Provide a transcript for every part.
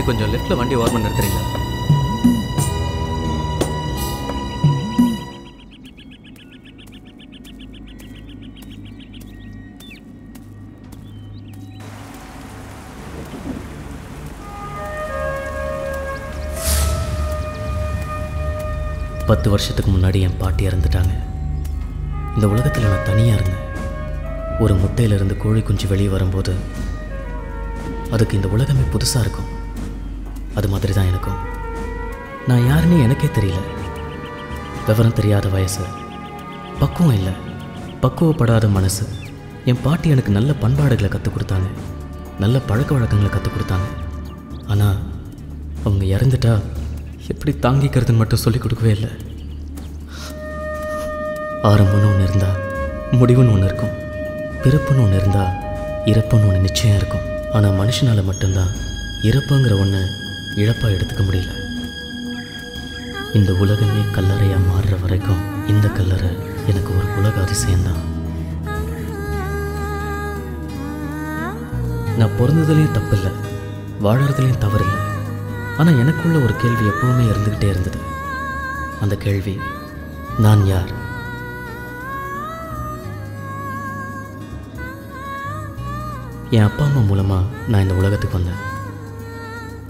கொஞ்சம் லெஃப்ட்ல வண்டி ஓரமா நிறுத்துறீங்களா? பத்து வருஷத்துக்கு முன்னாடி என் பாட்டி இறந்துட்டாங்க. இந்த உலகத்தில் நான் தனியாக இருந்தேன். ஒரு முட்டையிலிருந்து கோழி குஞ்சு வெளியே வரும்போது அதுக்கு இந்த உலகமே புதுசாக இருக்கும். அது மாதிரி தான் எனக்கும். நான் யாருன்னு எனக்கே தெரியல. விவரம் தெரியாத வயசு, பக்குவம் இல்லை, பக்குவப்படாத மனசு. என் பாட்டி எனக்கு நல்ல பண்பாடுகளை கற்றுக் கொடுத்தாங்க, நல்ல பழக்க வழக்கங்களை கற்றுக் கொடுத்தாங்க. ஆனால் அவங்க இறந்துட்டா எப்படி தாங்கிக்கிறதுன்னு மட்டும் சொல்லிக் கொடுக்கவே இல்லை. ஆரம்பம்னு ஒன்று இருந்தால் முடிவுன்னு ஒன்று இருக்கும், பிறப்புன்னு ஒன்று இருந்தால் இறப்புன்னு ஒன்று நிச்சயம் இருக்கும். ஆனால் மனுஷனால் மட்டும்தான் இறப்புங்கிற ஒன்று இழப்பாக எடுத்துக்க முடியல. இந்த உலகமே கல்லறையாக மாறுற வரைக்கும் இந்த கல்லறை எனக்கு ஒரு உலக அதிசயம்தான். நான் பிறந்ததுலேயும் தப்பில்லை, வாழறதுலேயும் தவறில்லை. ஆனால் எனக்குள்ள ஒரு கேள்வி எப்பவுமே இருந்துக்கிட்டே இருந்தது. அந்த கேள்வி, நான் யார்? என் அப்பா அம்மா மூலமாக நான் இந்த உலகத்துக்கு வந்தேன்.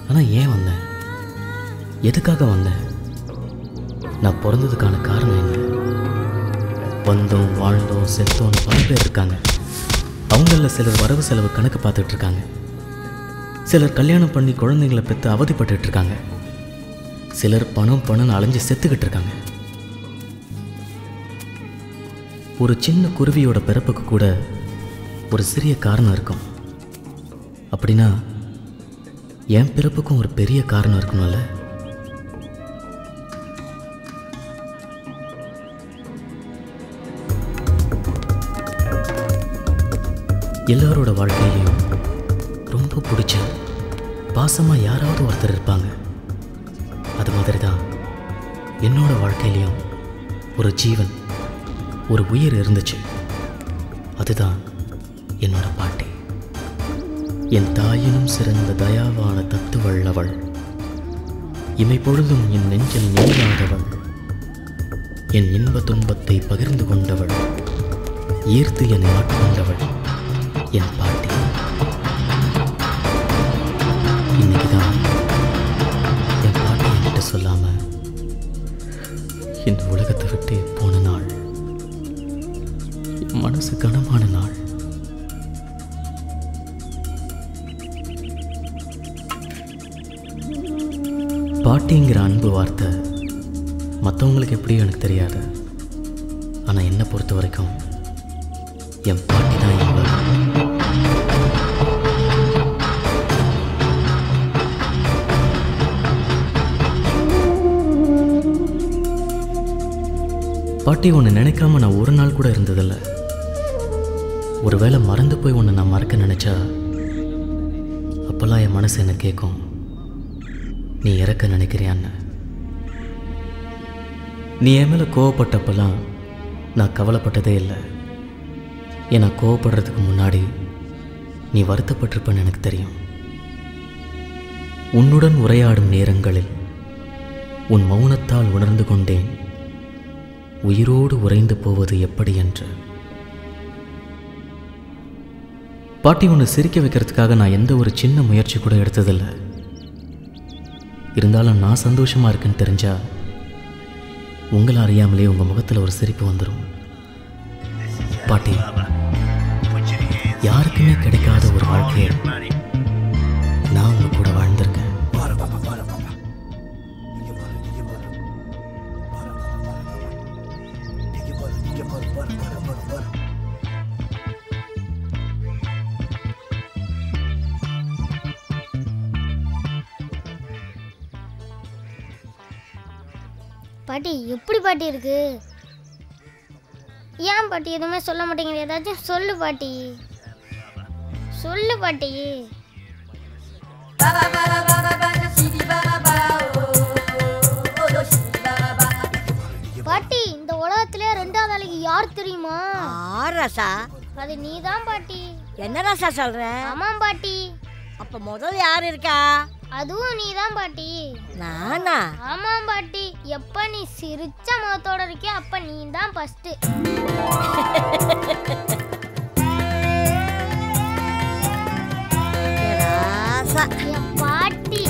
ஆனால் ஏன் வந்தேன்? எதுக்காக வந்தேன்? நான் பிறந்ததுக்கான காரணம் என்ன? வந்தோம், வாழ்ந்தோம், செத்தோன்னு பல பேர் இருக்காங்க. அவங்களில் சிலர் வரவு செலவு கணக்கு பார்த்துட்டு இருக்காங்க. சிலர் கல்யாணம் பண்ணி குழந்தைங்களை பெற்று அவதிப்பட்டு இருக்காங்க. சிலர் பணம்னு அலைஞ்சு செத்துக்கிட்டு இருக்காங்க. ஒரு சின்ன குருவியோட பிறப்புக்கு கூட ஒரு சிறிய காரணம் இருக்கும். அப்படின்னா என் பிறப்புக்கும் ஒரு பெரிய காரணம் இருக்கணும்ல? எல்லாரோட வாழ்க்கையிலையும் ரொம்ப பிடிச்ச பாசமாக யாராவது ஒருத்தர் இருப்பாங்க. அது மாதிரி தான் என்னோட வாழ்க்கையிலையும் ஒரு ஜீவன், ஒரு உயிர் இருந்துச்சு. அதுதான் என்னோட பாட்டி. என் தாயினும் சிறந்த தயாவான தத்துவள் அவள். இமை பொழுதும் என் நெஞ்சில் நீங்காதவள். என் இன்ப துன்பத்தை பகிர்ந்து கொண்டவள். ஈர்த்து என்னை ஆட்கொண்டவள் என் பாட்டி. இன்னைக்குதான் என் பாட்டி என்கிட்ட சொல்லாம இந்த உலகத்தை விட்டு போன நாள். என் மனசு கனமான நாள். பாட்டிங்கிற அன்பு வார்த்தை மற்றவங்களுக்கு எப்படியும் எனக்கு தெரியாது. ஆனால் என்னை பொறுத்த வரைக்கும் என் பாட்டி தான் என் உலகம். பாட்டி ஒன்று நினைக்காம நான் ஒரு நாள் கூட இருந்ததில்லை. ஒருவேளை மறந்து போய் ஒன்று நான் மறக்க நினச்சா அப்போல்லாம் என் மனசு என்ன கேட்கும், நீ இறக்க நினைக்கிறியான்னு. நீ என் மேலே கோவப்பட்டப்பெல்லாம் நான் கவலைப்பட்டதே இல்லை. ஏன்னா கோவப்படுறதுக்கு முன்னாடி நீ வருத்தப்பட்டிருப்பன்னு எனக்கு தெரியும். உன்னுடன் உரையாடும் நேரங்களில் உன் மௌனத்தால் உணர்ந்து கொண்டேன் உயிரோடு உறைந்து போவது எப்படி என்று. பாட்டி உன்னை சிரிக்க வைக்கிறதுக்காக நான் எந்த ஒரு சின்ன முயற்சி கூட எடுத்ததில்லை. இருந்தாலும் நான் சந்தோஷமாக இருக்குன்னு தெரிஞ்சா உங்களை அறியாமலே உங்கள் முகத்தில் ஒரு சிரிப்பு வந்துடும். பாட்டி, யாருக்குமே கிடைக்காத ஒரு வாழ்க்கையை நான் உங்க கூட வாழ்ந்திருக்கேன். பாட்டி எப்படி பாட்டி இருக்கு? ஏன் பாட்டி எதுவுமே சொல்ல மாட்டேங்குது? ஏதாச்சும் சொல்லு பாட்டி, சொல்லு பாட்டி. பாட்டி, இந்த உலகத்திலே ரெண்டாவது ஆளுக்கு யார் தெரியுமா? ராசா, அது நீதான் பாட்டி. என்ன ராசா சொல்ற? ஆமாம் பாட்டி. அப்ப முதல் யார் இருக்கா? அதுவும் நீதான் பாட்டி. நானா? ஆமாம் பாட்டி. எப்ப நீ சிரிச்ச முகத்தோட இருக்கிய அப்ப நீ தான் ஃபர்ஸ்ட். பாட்டி,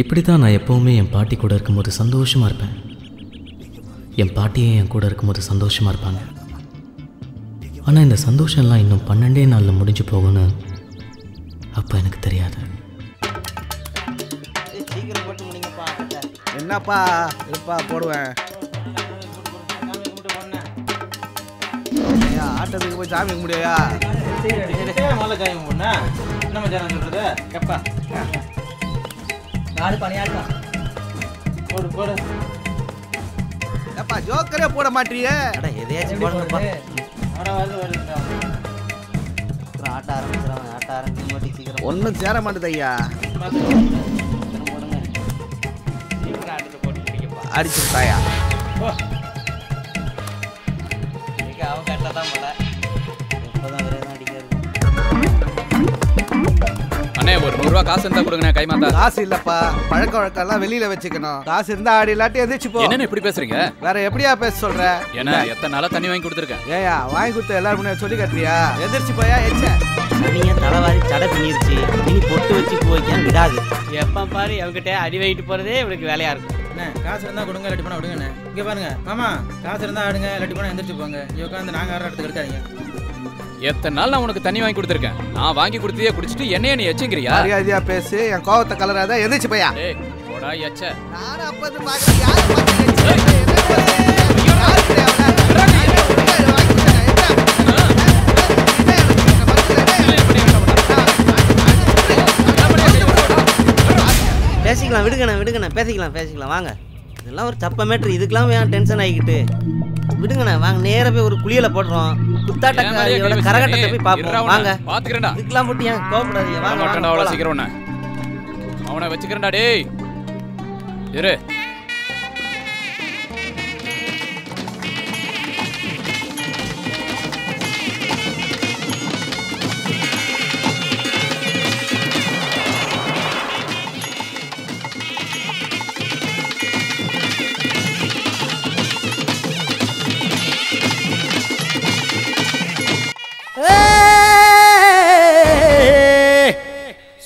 இப்படித்தான் நான் எப்பவுமே என் பாட்டி கூட இருக்கும்போது சந்தோஷமா இருப்பேன். என் பாட்டியே என் கூட இருக்கும்போது சந்தோஷமா இருப்பாங்க. ஆனால் இந்த சந்தோஷம்லாம் இன்னும் 12 நாளில் முடிஞ்சு போகும்னு அப்போ எனக்கு தெரியாது. என்னப்பா இருப்பா போடுவேன். ஆட்டத்துக்கு போய் சாமி கும்பிடியா? ஜோக்கரே போட மாட்டியே. ஒன்னும் சேர மாட்டேது ஐயா. அடிச்சுட்டாயா? அண்ணே, ஒரு 100 ரூபா காசு இருந்தா கொடுங்க. கை மாத்தா. காசு இல்லப்பா, பழக்க வழக்கம்லாம் வெளியில வச்சுக்கணும். காசு இருந்தா ஆடி இல்லாட்டி எந்திரிச்சு போ. என்ன இப்படி பேசுறீங்க? வேற எப்படியா பேச சொல்ற? என்ன எத்தனை நாளா தண்ணி வாங்கி கொடுத்துருக்கேன். ஏயா வாங்கி கொடுத்த எல்லாரும் முன்னாடி சொல்லி கட்டுறியா? எந்திரிச்சு போயா. சனிய தலைவாரி தடை பண்ணிருச்சு. இனி பொட்டு வச்சு பூ வைக்க விடாது. எப்ப பாரு அவங்ககிட்ட அடி வாங்கிட்டு போறதே இவருக்கு வேலையா இருக்கும். காசு இருந்தா கொடுங்க, இல்லாட்டி போனா விடுங்கண்ணே. இங்க பாருங்க மாமா, காசு இருந்தா ஆடுங்க, இல்லாட்டி போனா எந்திரிச்சு போங்க. உட்காந்து நாங்க ஆடுற இடத்துக்கு இருக்காதீங்க. எத்தனை நாள் நான் உனக்கு தண்ணி வாங்கி கொடுத்துருக்கேன். நான் வாங்கி கொடுத்ததே குடிச்சிட்டு என்னைய நீ எச்சங்கிறியா? மரியாதையா பேசு. என் கோவத்தை கலராத. எந்திரிச்சு போயா. போடா எச்ச. நான் அப்பது பாக்க யாரு பேசிக்கலாம், விடுங்கண்ணே பேசிக்கலாம் வாங்க. இதெல்லாம் ஒரு தப்ப மேட்ரு. இதுக்கெல்லாம் ஏன் டென்ஷன் ஆகிக்கிட்டு? விடுங்கண்ணே, வாங்க நேர போய் ஒரு குளியல போடுறோம். குத்தாட்டக்காரியோட கரகட்டத்தை போய் பார்ப்போம். வாங்க பாத்துக்கிறேன்டா. இதுக்கெல்லாம் போட்டு ஏன் கோபப்படாதீங்க. வாங்க அவ்வளோ சீக்கிரம் அவனை வச்சுக்கிறேன்டா. டேய் இரு.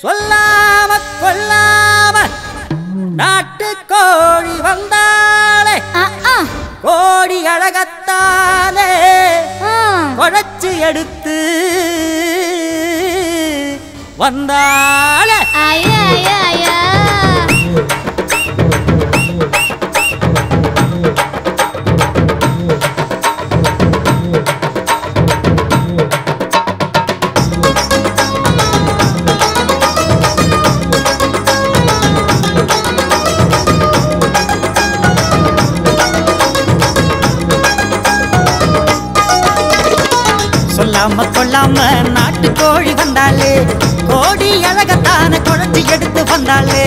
சொல்லாம கொல்லாம நாட்டு கோழி வந்தாலே கோடி அழகத்தாலே குழைச்சு எடுத்து வந்தாலே. சொல்லாம கொள்ளாம நாட்டு கோழி வந்தாலே கோடி அழகத்தான குழந்தை எடுத்து வந்தாலே.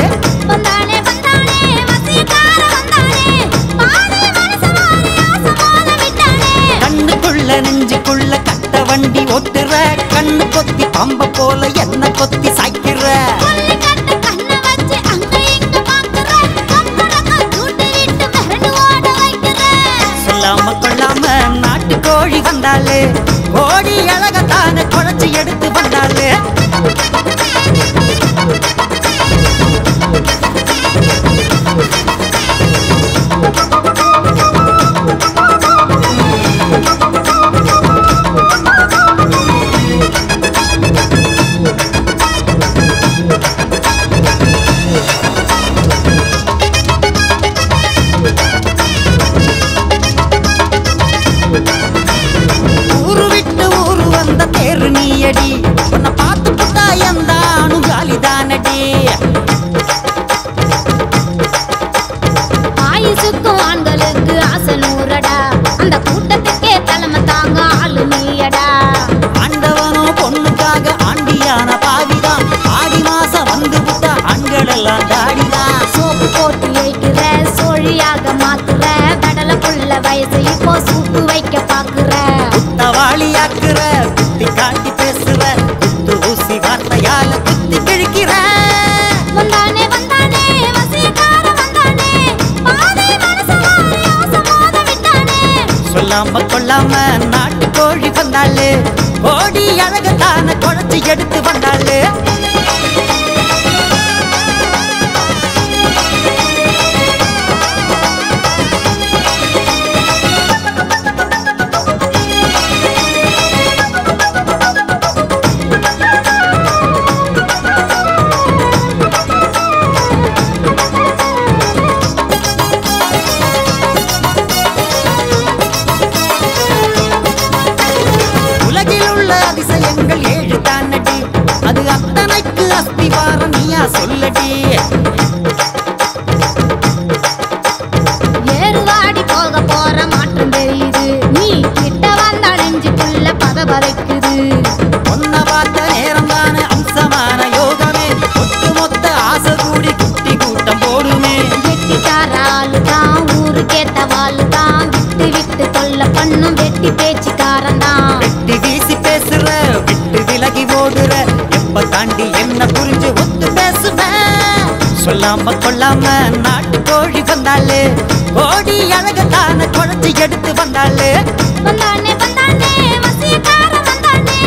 கண்ணுக்குள்ள நெஞ்சுக்குள்ள கட்ட வண்டி ஓட்டுற, கண்ணு கொத்தி பம்ப போல என்ன கொத்தி சாய்க்கிற. சொல்லாம கொள்ளாம நாட்டு கோழி வந்தாலே கோடி அழகத்தான குழச்சி எடுத்து வந்தாளே. ஊரு விட்டு ஊரு வந்த தேரு நீயடி, உன்னை பார்த்து புட்டா எந்த ஆணும் ஜாலிதானடி. ஆயுசுக்கும் ஆண்களுக்கு ஆசை நூறடா, அந்த கூட்டத்துக்கே தலைமை தாங்க ஆளு நீயடா. ஆண்டவனும் பொண்ணுக்காக ஆண்டியான பாவிதான், ஆடி மாசம் வந்து புட்டா ஆண்கள் எல்லாம் தாடிதான். சோப்பு போட்டு வைக்கிற சோழியாக மாத்துற, கடல புள்ள வயசு இப்போ சூப்பு வைக்க பாக்குற. குத்தவாளியாக்குற, குத்தி காட்டி பேசுற, குத்து ஊசி வார்த்தையால குத்தி கிழிக்கிற. வந்தானே வந்தானே வசீகார வந்தானே, பாதை மனசவாரி ஆசை மோத விட்டானே. சொல்லாம கொள்ளாம நாட்டு கோழி வந்தாளே, கோடி அழகத்தான குழச்சி எடுத்து வந்தாளே. உலகில் உள்ள அதிசயங்கள் 7 தானடி, அது அத்தனைக்கு அஸ்திவாரம் நீயா சொல்லடி. ஏறுவாடி போக போற மாற்றம் தெரியுது, நீ கிட்ட வந்தா நெஞ்சுக்குள்ள பதபதைக்குது. ஒன்ன பார்த்த நேரம் தானே அம்சமான யோகமே, ஒட்டு மொத்த ஆசை கூடி குட்டி கூட்டம் போடுமே. வெட்டிக்கார ஆளுதான், ஊரு கேட்ட வாளுதான், விட்டு விட்டு தொல்ல பண்ணும் வெட்டி பேச்சுக்காரன் தான். வெட்டி வீசி பேசுற, விட்டு விலகி ஓடுற, எப்ப தாண்டி என்ன புரிஞ்சு ஒத்து பேசுவேன். சொல்லாம கொள்ளாம நாட்டு கோழி வந்தாளே, கோடி அழகத்தான குழச்சி எடுத்து வந்தாளே. வந்தானே வந்தானே வசீகார வந்தானே,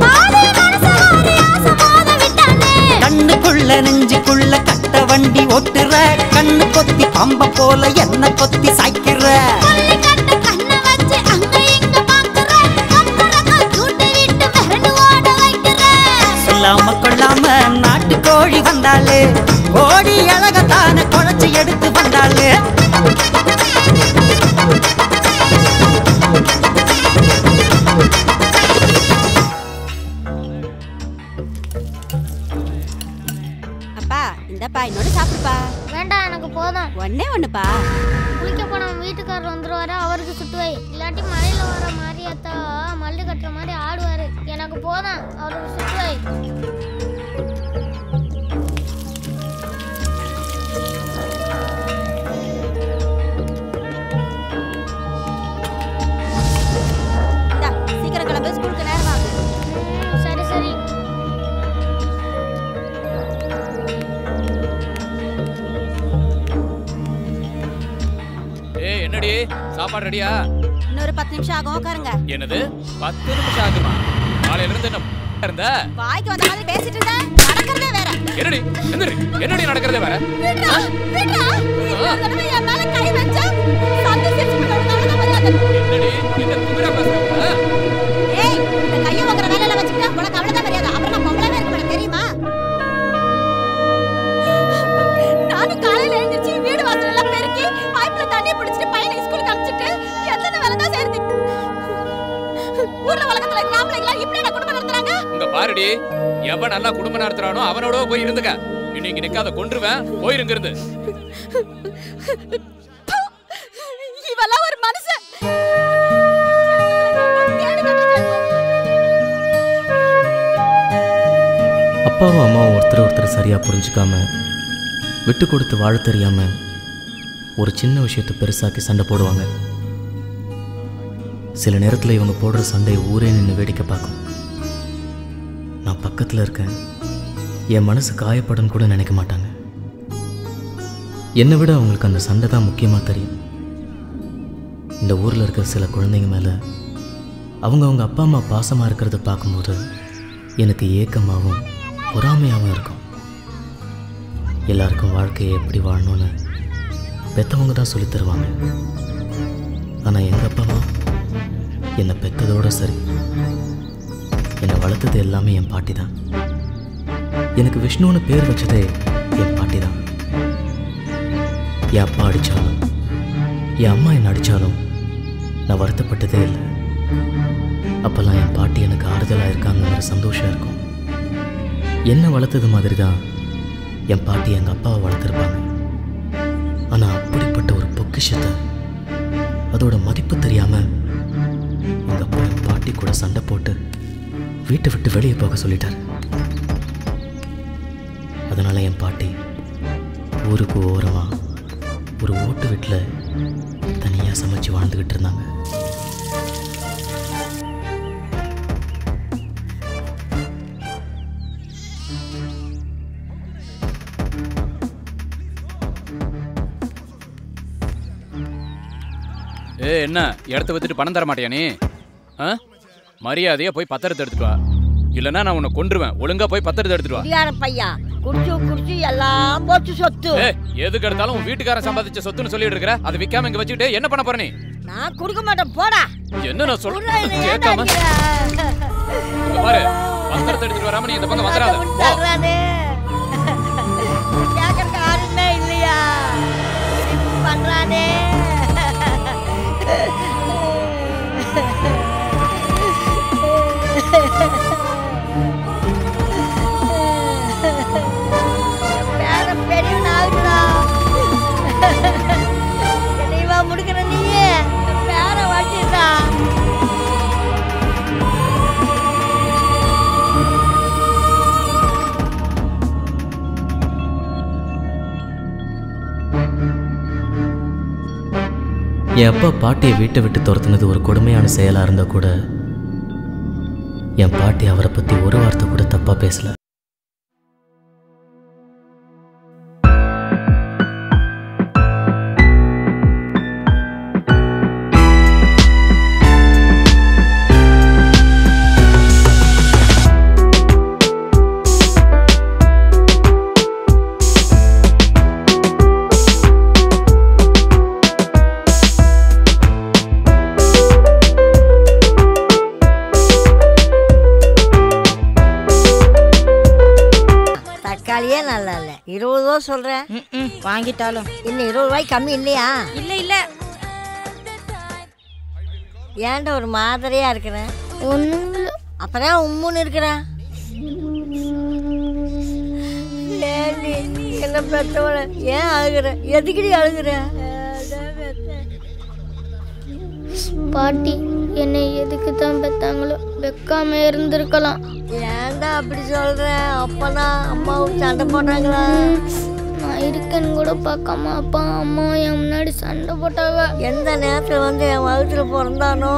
பாதை மனசவாரி ஆசை மோத விட்டானே. கண்ணுக்குள்ள நெஞ்சுக்குள்ள கட்ட வண்டி ஓட்டுற, கண்ணு கொத்தி பம்ப போல என்ன கொத்தி சாய்க்கிற. கொல்லி கட்ட கண்ணை வச்சு அங்க இங்க பாக்குற, கொக்கரக்கா சூட்டு விட்டு மிரண்டு ஓட வைக்கிற. சொல்லாம கொள்ளாம நாட்டு கோழி வந்தாளே, கோடி அழகத்தான குழச்சி எடுத்து வந்தாளே. அப்பா இந்தப்பா என்னோட சாப்பிடுப்பா. வேண்டாம் எனக்கு போதும். ஒண்ணே ஒண்ணுப்பா. குளிக்க போன வீட்டுக்காரர் வந்துருவாரு, அவருக்கு சுட்டுவை. இல்லாட்டி மலையில வர மாரியாத்தா மல்லு கட்டுற மாதிரி ஆடுவாரு. எனக்கு போதும், அவருக்கு சுட்டுவை. இந்தா, சீக்கிரம் கிளம்பு, ஸ்கூலுக்கு நேரம் ஆகுது. சரி சரி. ஏய் என்னடி சாப்பாடு ரெடியா? இன்னொரு 10 நிமிஷம் ஆகும், உட்காருங்க. என்னது 10 நிமிஷம் ஆகுமா? காலையில இருந்து என்ன இருந்த? வாய்க்கு வந்த மாதிரி பேசிட்டு இருந்தா நடக்கிறதே வேற. என்னடி என்னடி நடக்கிறதே வேற? விட்றா விட்றா, இன்னொரு தடவை என் மேல கை வச்சா சந்து சிரிச்சு போடுறதுனால மரியாதை. என்னடி இந்த திமிரா பேசுற? ஏய், இந்த கையை வாங்குற வேலையில வச்சுக்கிட்டா உனக்கு அவ்வளவுதான் மரியாதை. அப்புறம் நான் பொம்பளைவே இருக்க மாட்டேன், தெரியுமா? நானும் காலையில எழுந்திருச்சு வீடு வாசல் எல்லாம் பெருக்கி பைப்ல தண்ணி பிடிச்சிட்டு பையனை ஸ்கூலுக்கு அனுப்பிச்சிட்டு எத்தனை வேலை தான் செய்யுது. ஊர்ல வழக்கத்துல கிராமங்களா இப்படி நான் குடும்பம் நடத்துறாங்க. இங்க பாருடி, எவன் நல்லா குடும்பம் நடத்துறானோ அவனோட போய் இருந்துக்க. இன்னைக்கு நிக்காத கொன்றுவேன், போயிருங்க இருந்து. இவெல்லாம் ஒரு மனுஷன். அப்பாவும் அம்மாவும் ஒருத்தர் சரியாக புரிஞ்சுக்காம விட்டு கொடுத்து வாழ தெரியாம ஒரு சின்ன விஷயத்தை பெருசாக்கி சண்டை போடுவாங்க. சில நேரத்தில் இவங்க போடுற சண்டையை ஊரே நின்று வேடிக்கை பார்க்கும். நான் பக்கத்தில் இருக்கேன், என் மனசு காயப்படும் கூட நினைக்க மாட்டாங்க. என்னை விட அவங்களுக்கு அந்த சண்டை தான் முக்கியமாக தெரியும். இந்த ஊரில் இருக்கிற சில குழந்தைங்க மேலே அவங்க அப்பா அம்மா பாசமாக இருக்கிறத பார்க்கும்போது எனக்கு ஏக்கமாகவும் பொறாமையாகவும் இருக்கும். எல்லாருக்கும் வாழ்க்கையை எப்படி வாழணும்னு பெற்றவங்க தான் சொல்லித் தருவாங்க. ஆனால் எங்கள் அப்பா அம்மா என்னை பெற்றதோடு சரி, என்னை வளர்த்தது எல்லாமே என் பாட்டி தான். எனக்கு விஷ்ணுன்னு பேர் வச்சதே என் பாட்டி தான். என் அப்பா அடித்தாலும் என் அம்மா என்னை அடித்தாலும் நான் வருத்தப்பட்டதே இல்லை. அப்போல்லாம் என் பாட்டி எனக்கு ஆறுதலாக இருக்காங்கிற சந்தோஷம் இருக்கும். என்னை வளர்த்தது மாதிரி தான் என் பாட்டி எங்கள் அப்பாவை வளர்த்துருப்பாங்க. ஆனால் அப்படிப்பட்ட ஒரு பொக்கிஷத்தை அதோட மதிப்பு தெரியாமல் எங்கள் அப்பா என் பாட்டி கூட சண்டை போட்டு வீட்டை விட்டு வெளியே போக சொல்லிட்டார். அதனால் என் பாட்டி ஊருக்கு ஓரமாக ஒரு ஓட்டு வீட்டில் தனியாக சமைச்சு வாழ்ந்துக்கிட்டு இருந்தாங்க. என்ன இடத்த வித்துட்டு பணம் தர மாட்டியா நீ? மரியாதையா போய் பத்திரத்தை எடுத்துட்டு வா, இல்லைன்னா நான் உன்னை கொன்றுவேன். ஒழுங்கா போய் பத்திரத்தை எடுத்துட்டு வா. பையா குடிச்சு எல்லாம் போச்சு சொத்து. எதுக்கு எடுத்தாலும் உன் வீட்டுக்காரன் சம்பாதிச்ச சொத்துன்னு சொல்லிட்டு இருக்கிற. அதை விக்காம இங்க வச்சுக்கிட்டு என்ன பண்ண போற நீ? நான் கொடுக்க மாட்டேன், போடா. என்ன நான் சொல்றேன் கேட்காம பாரு. பத்திரத்தை எடுத்துட்டு வராம நீ இந்த பக்கம் வந்துடாத. கேட்கறதுக்கு யாருமே இல்லையா? பண்றானே. முடிக்கிற நீயே பேர வாட்டிடா. என் அப்பா பாட்டியை வீட்டை விட்டு துரத்துனது ஒரு கொடுமையான செயலாக இருந்தால் கூட என் பாட்டி அவரை பற்றி ஒரு வார்த்தை கூட தப்பாக பேசல. நல்லா இல்ல. 20 ரூபா சொல்றேன். வாங்கிட்டாலும் இன்னும் 20 ரூபாய்க்கு கம்மி இல்லையா? இல்ல ஏன்டா ஒரு மாதிரியா இருக்கிறேன்? ஒண்ணும் அப்பதான் உம்முன்னு இருக்கிறேன். என்ன பெற்றவள ஏன் அழுகுற? எதுக்குடி அழுகுற? பாட்டி என்னை எதுக்கு தான் பெத்தாங்களோ, வெக்காம இருந்திருக்கலாம். ஏன்டா அப்படி சொல்ற? அப்பனா அம்மாவும் சண்டை போட்டாங்களா? நான் இருக்கேன்னு கூட பார்க்காம அப்பா அம்மா என் முன்னாடி சண்டை போட்டாங்க. எந்த நேரத்தில் வந்து என் வகுத்துல பிறந்தானோ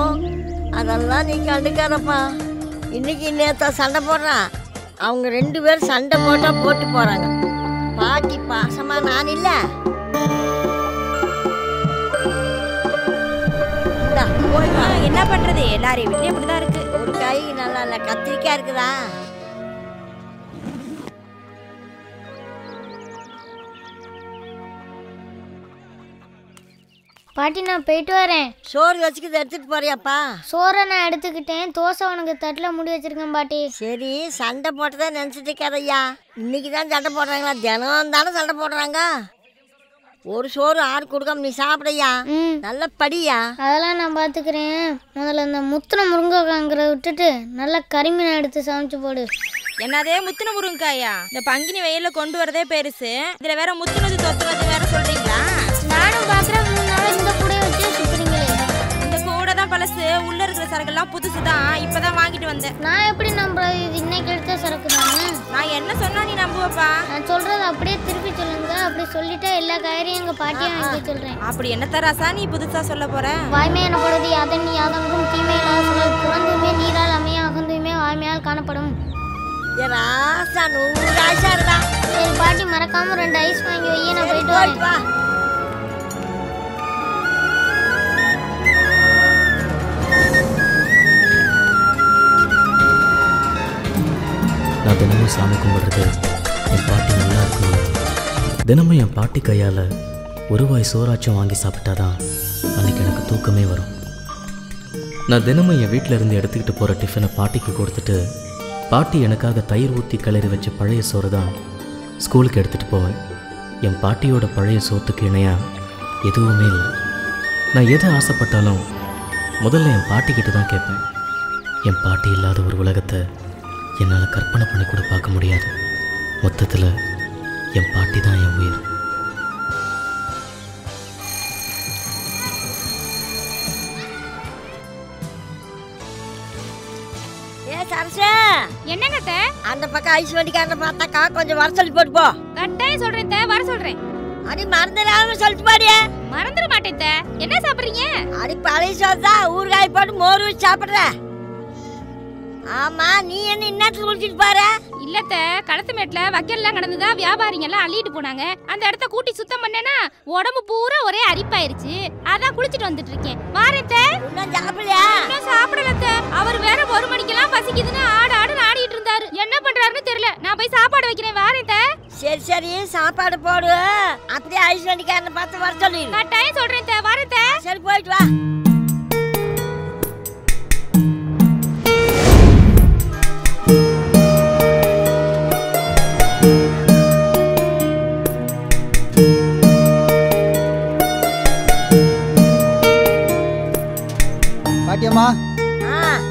அதெல்லாம் நீ கண்டுக்காதப்பா. இன்னைக்கு நேரத்தை சண்டை போடுறான். அவங்க 2 பேரும் சண்டை போட்டு போறாங்க. பாட்டி பாசமா நான் இல்லை. என்ன பண்றது, எல்லாரையும் வீட்லயும் இப்படிதான் இருக்கு. ஒரு கை நல்லா இல்ல, கத்திரிக்காய் இருக்குதா? பாட்டி நான் போயிட்டு வரேன். சோறு வச்சுக்கிட்டு எடுத்துட்டு போறியாப்பா? சோறை நான் எடுத்துக்கிட்டேன். தோசை உனக்கு தட்டில் முடி வச்சிருக்கேன் பாட்டி. சரி, சண்டை போட்டுதான் நினைச்சிட்டு இருக்காதையா. இன்னைக்கு தான் சண்டை போடுறாங்களா? தினம் தானே சண்டை போடுறாங்க. ஒரு சோறு ஆறு கொடுக்காம நீ சாப்பிடையா? நல்ல படியா. அதெல்லாம் நான் பாத்துக்கிறேன். முதல்ல இந்த முத்துன முருங்கைக்காய்ங்கிறத விட்டுட்டு நல்லா கறிமீனை எடுத்து சமைச்சு போடு. என்னதே முத்துன முருங்கைக்காயா? இந்த பங்கினி வெயில கொண்டு வரதே பெருசு, இதுல வேற முத்துனது தொத்துனது வேற சொல்றீங்களா? நானும் பாக்குறேன் 3 நாள் இந்த கூட வச்சு சுத்துறீங்களே. இந்த கூட தான் பழசு, உள்ள இருக்கிற சரக்கெல்லாம் புதுசுதான். இப்பதான் வாங்கிட்டு வந்தேன். நான் எப்படி நம்புறது? இது இன்னைக்கு எடுத்த சரக்கு தானே. நான் என்ன சொன்னா நீ நம்புவப்பா? நான் சொல்றது அப்படியே திருப்பி சொல்லுங்க. அப்படி சொல்லிட்டு எல்லா காயரையும் எங்க பாட்டியை வாங்கி சொல்றேன். அப்படி என்ன தராசா நீ புதுசா சொல்ல போற? வாய்மை எனப்படுவது யாதன் நீ யாதங்கும் தீமை இல்லாத சொல்லல். புறந்துமே நீரால் அமைய அகந்துமே வாய்மையால் காணப்படும். ராசா 100 ஆசா இருக்கா? சரி பாட்டி, மறக்காம 2 ஐஸ் வாங்கி வையே. நான் போயிட்டு வரேன். தினமும் சாமி கும்பிடுறது என் பாட்டி நல்லா இருக்கணும். தினமும் என் பாட்டி கையால் ஒரு வாய் சோறாச்சும் வாங்கி சாப்பிட்டாதான் அன்றைக்கி எனக்கு தூக்கமே வரும். நான் தினமும் என் வீட்டில் இருந்து எடுத்துக்கிட்டு போகிற டிஃபனை பாட்டிக்கு கொடுத்துட்டு பாட்டி எனக்காக தயிர் ஊற்றி கிளறி வச்ச பழைய சோறு தான் ஸ்கூலுக்கு எடுத்துகிட்டு போவேன். என் பாட்டியோட பழைய சோத்துக்கு இணையாக எதுவுமே இல்லை. நான் எதை ஆசைப்பட்டாலும் முதல்ல என் பாட்டிக்கிட்ட தான் கேட்பேன். என் பாட்டி இல்லாத ஒரு உலகத்தை என்னால் கற்பனை பண்ணி கூட பார்க்க முடியாது. மொத்தத்தில் என் பாட்டி தான் என் உயிர். என்னங்க அந்த பக்கம் ஐஸ் வண்டிக்காரனை பார்த்தாக்கா கொஞ்சம் வர சொல்லி போட்டு போ. கட்டாயம் சொல்றேன் வர சொல்றேன். அடி மறந்துடாம சொல்லிட்டு பாடியே. மறந்துட மாட்டேன். என்ன சாப்பிடுறீங்க? அடி பழைய சோறு ஊறுகாய் போட்டு மோர் வச்சு சாப்பிடுற. ஆமா நீ என்ன இன்னத்துக்கு குளிச்சிட்டு பாரு. இல்லத்த களத்து மேட்ல வக்கல்லாம் கடந்துதா வியாபாரிங்க எல்லாம் அள்ளிட்டு போனாங்க. அந்த இடத்த கூட்டி சுத்தம் பண்ணேனா உடம்பு பூரா ஒரே அரிப்பாயிருச்சு. அதான் குளிச்சிட்டு வந்துட்டு இருக்கேன். வாரேத்த. இன்னும் சாப்பிடலையா? இன்னும் சாப்பிடலத்த. அவர் வேற 1 மணிக்கெல்லாம் பசிக்குதுன்னு ஆடாடுன்னு ஆடிட்டு இருந்தாரு. என்ன பண்றாருன்னு தெரியல. நான் போய் சாப்பாடு வைக்கிறேன். வாரேத்த. சரி சாப்பாடு போடு. அப்படியே ஐஸ் வண்டிக்காரனை பார்த்து வர சொல்லி. கட்டாயம் சொல்றேன். வாரேத்த. சரி போயிட்டு வா. பாட்டியம்மா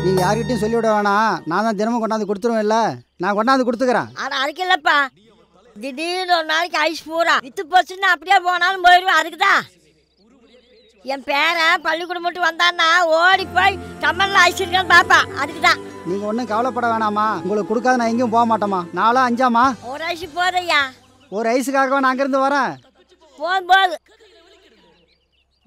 நீங்க யார்கிட்டயும் சொல்லிவிட வேணாம். நான் தான் தினமும் கொண்டாந்து கொடுத்துருவேன்ல. நான் கொண்டாந்து கொடுத்துக்கிறேன். அதுக்கு இல்லப்பா, திடீர்னு ஒரு நாளைக்கு ஐஸ் பூரா வித்து போச்சுன்னா அப்படியே போனாலும் போயிடுவேன். அதுக்குதான் என் பேரன் பள்ளிக்கூடம் மட்டும் வந்தான்னா ஓடி போய் டம்மல்ல ஐஸ் இருக்கான்னு பாப்பா. அதுக்குதான். நீங்க ஒன்றும் கவலைப்பட வேணாமா. உங்களுக்கு கொடுக்காத நான் எங்கேயும் போக மாட்டோமா. 4 5 ஒரு ஐஸ் போதையா? ஒரு ஐஸுக்காகவா நான் அங்கிருந்து வரேன். போது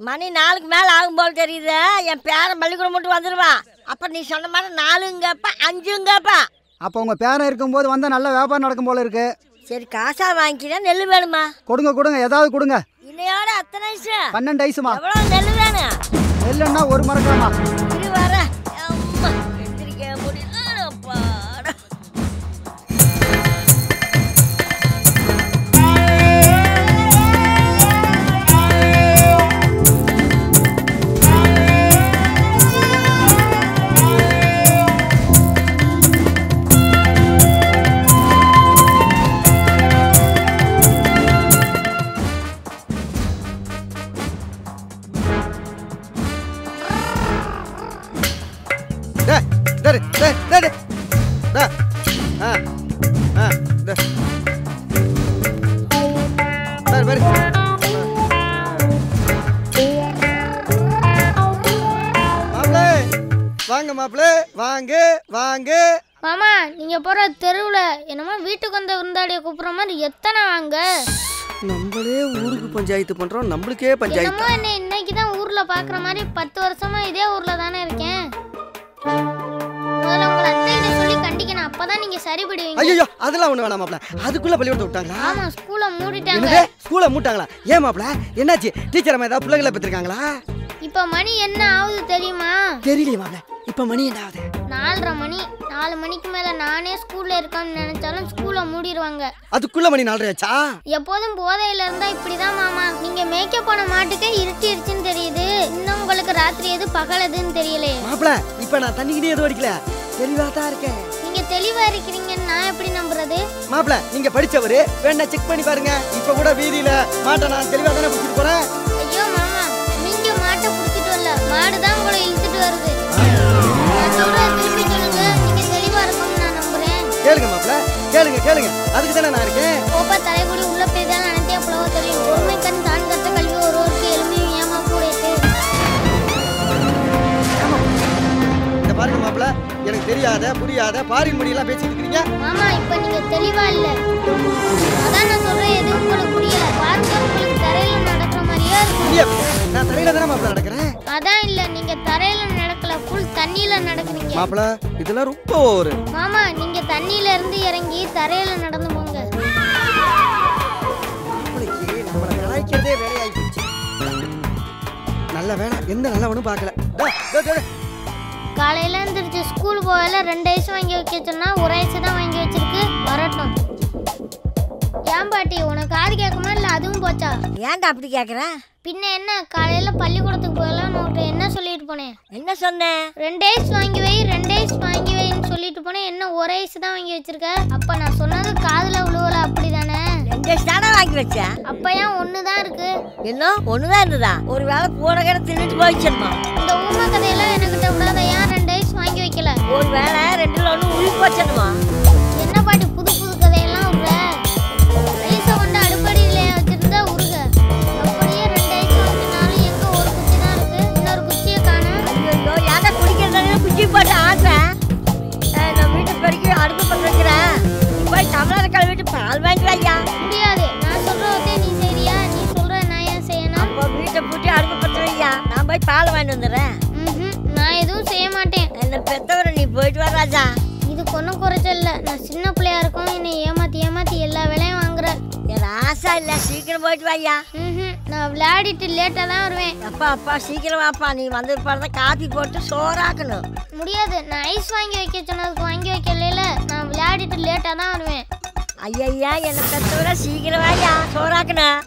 மணி 4க்கு மேல ஆகும் போல் தெரியுது. என் பேரன் பள்ளிக்கூடம் மட்டும் வந்துடுவான். அப்ப நீ சொன்ன மாதிரி 4ங்கப்பா 5ங்கப்பா. அப்போ உங்க பேரன் இருக்கும்போது வந்தா நல்ல வியாபாரம் நடக்கும் போல இருக்கு. சரி காசா வாங்கிக்கிறேன். நெல் வேணுமா? கொடுங்க ஏதாவது கொடுங்க. இன்னையோட அத்தனை ஐஸ் 12 ஐஸுமா. எவ்வளவு நெல் வேணும்? நெல்லுன்னா 1 மரக்காமா. இது வர எந்திரிக்க முடியலப்பா. வாங்க மாப்பிள்ளை, வாங்க வாங்க. மாமா நீங்க போற தெருவுல என்னமோ வீட்டுக்கு வந்த விருந்தாடிய கூப்பிடுற மாதிரி எத்தனை வாங்க. நம்மளே ஊருக்கு பஞ்சாயத்து பண்றோம், நம்மளுக்கே பஞ்சாயத்து. என்னமோ என்ன இன்னைக்கு தான் ஊர்ல பாக்குற மாதிரி 10 வருஷமா இதே ஊர்ல தானே இருக்கேன். முதல்ல உங்க அத்தைகிட்ட சொல்லி கண்டிக்கணும். அப்பதான் நீங்க சரிபடுவீங்க. ஐயோ அதெல்லாம் ஒண்ணு வேணாம் மாப்பிள்ளை. அதுக்குள்ள பள்ளிக்கூடத்தை விட்டாங்களா? ஆமா ஸ்கூலை மூடிட்டாங்க. என்னது ஸ்கூலை மூட்டாங்களா? ஏன் மாப்பிள்ளை என்னாச்சு? டீச்சர் அம்மா ஏதாவது பிள்ளைகளை பெற்றிருக்காங்களா? இப்ப மணி என்ன ஆகுது தெரியுமா? தெரியலையே மாப்பிள்ளை. இப்ப மணி என்ன ஆகுது? 4:30 மணி. 4 மணிக்கு மேல நானே ஸ்கூல்ல இருக்கேன்னு நினைச்சாலும் ஸ்கூலை மூடிடுவாங்க. அதுக்குள்ள மணி 4:30 ஆச்சா? எப்போதும் போதையில இருந்தா இப்படிதான் மாமா. நீங்க மேக்கப் போன மாட்டுக்கே இருட்டிடுச்சுன்னு தெரியுது. இன்னும் உங்களுக்கு ராத்திரி எது பகல் எதுன்னு தெரியலையே. மாப்பிள்ளை இப்ப நான் தண்ணிக்கிட்டே எதுவும் அடிக்கல, தெளிவா தான் இருக்கேன். நீங்க தெளிவா இருக்கிறீங்கன்னு நான் எப்படி நம்புறது? மாப்பிள்ளை நீங்க படிச்சவரு, வேணா செக் பண்ணி பாருங்க. இப்ப கூட வீதியில மாட்டை நான் தெளிவா தானே பிடிச்சிட்டு போறேன். ஐயோ மாமா நீங்க மாட்டை பிடிச்சிட்டு வரல, மாடுதான் உங்களை இழுத்துட்டு வருது. திருப்பி சொல்லுங்க. நீங்க தெளிவா இருக்கும்னு நான் நம்புறேன். கேளுங்க மாப்பிள்ளை, கேளுங்க. அதுக்கு தானே நான் இருக்கேன். கோப்பா தலைகுடி உள்ள போய் தான் நினைத்தே புலவ தெரியும். ஒருமை கண் தான் கத்த கல்வி ஒருவருக்கு எளிமையும் ஏமா கூடையது. இந்த பாருங்க மாப்பிள்ளை, எனக்கு தெரியாத புரியாத பாரின் மொழியெல்லாம் பேசிட்டு இருக்கீங்க. மாமா இப்ப நீங்க தெளிவா இல்ல. அதான் நான் சொல்றேன், எதுவும் உங்களுக்கு புரியல. பாருங்க உங்களுக்கு தரையில நடக்கிற மாதிரியே இருக்கு. நான் தரையில தானே மாப்பிள்ளை நடக்கிறேன். அதான் இல்ல, நீங்க தரையில நடக்கல, ஃபுல் தண்ணியில நடக்குறீங்க. மாப்பிள்ளை இதெல்லாம் ரொம்ப ஓவரு. மாமா நீங்க தண்ணியில இருந்து இறங்கி தரையில நடந்து போங்க. மாப்பிள்ளைக்கு நம்மளை கலாய்க்கிறதே வேலையாகி போச்சு. நல்ல வேலை, எந்த நல்லவனும் பார்க்கல. காலையில எந்திரிச்சு ஸ்கூல் போகல 2 ஐஸ் வாங்கி வைக்க சொன்னா 1 ஐஸ் தான் வாங்கி வச்சிருக்கு. வரட்டும். ஏன் பாட்டி உனக்கு காது கேட்குமா இல்லை அதுவும் போச்சா? ஏன்டா அப்படி கேட்குற? பின்ன என்ன காலையில் பள்ளிக்கூடத்துக்கு போகலாம் உன்கிட்ட என்ன சொல்லிட்டு போனேன்? என்ன சொன்னேன்? 2 ஐஸ் வாங்கி வை 2 ஐஸ் வாங்கி வைன்னு சொல்லிட்டு போனேன். என்ன ஒரு ஐஸ் தான் வாங்கி வச்சிருக்க? அப்ப நான் சொன்னது காதுல விழுவல அப்படிதானே? 2 ஐஸ் தானே வாங்கி வச்சேன். அப்ப ஏன் 1 தான் இருக்கு? என்ன 1 தான் இருந்ததா? ஒரு வேளை போன கடை தின்னுட்டு போயிடுச்சுமா. இந்த ஊமை கதையெல்லாம் என்கிட்ட விடாத. ஏன் 2 ஐஸ் வாங்கி வைக்கல? ஒரு வேளை 2ல 1 உள்ள போச்சுமா. என்ன பாட்டி புது புது கதையெல்லாம் விடுற? ஐஸை கொண்டு அடுப்படியில வச்சிருந்தா உருக. அப்படியே 2 ஐஸ் வாங்கினாலும் எங்க ஒரு குச்சி தான் இருக்கு, இன்னொரு குச்சியை காணும். ஐயோ யாரா குடிக்கிறதானே குச்சி போட்டு ஆடுறேன். நான் வீட்டு பெருக்கி அடுப்பு பண்ண வைக்கிறேன். நீ போய் தமிழர் கழுவிட்டு பால் வாங்கி வையா. முடியாது. நான் சொல்றதே நீ செய்றியா? நீ சொல்ற நான் ஏன் செய்யணும்? அப்போ வீட்டை பூட்டி அடுப்பு பற்ற வையா. நான் போய் பால் வாங்கிட்டு வந்துடுறேன். நான் எதுவும் செய்ய மாட்டேன். என்ன பெத்தவரை நீ போயிட்டு வர ராஜா. இதுக்கு ஒன்றும் குறைச்சல் இல்லை. நான் சின்ன பிள்ளையா இருக்கும், என்னை ஏமாத்தி ஏமாத்தி எல்லா வேலையும் வாங்குற. என் ஆசை இல்லை, சீக்கிரம் போயிட்டு வாயா. நான் விளையாடிட்டு லேட்டாக தான் வருவேன். அப்பா சீக்கிரம் வாப்பா. நீ வந்து பாருங்க காப்பி போட்டு சோறாக்கணும். முடியாது. நான் ஐஸ் வாங்கி வைக்க சொன்னதுக்கு வாங்கி வைக்கல. நான் விளையாடிட்டு லேட்டாக தான் வருவேன். ஐயா என்ன பெத்தவரை சீக்கிரம் வாயா, சோறாக்கணும்.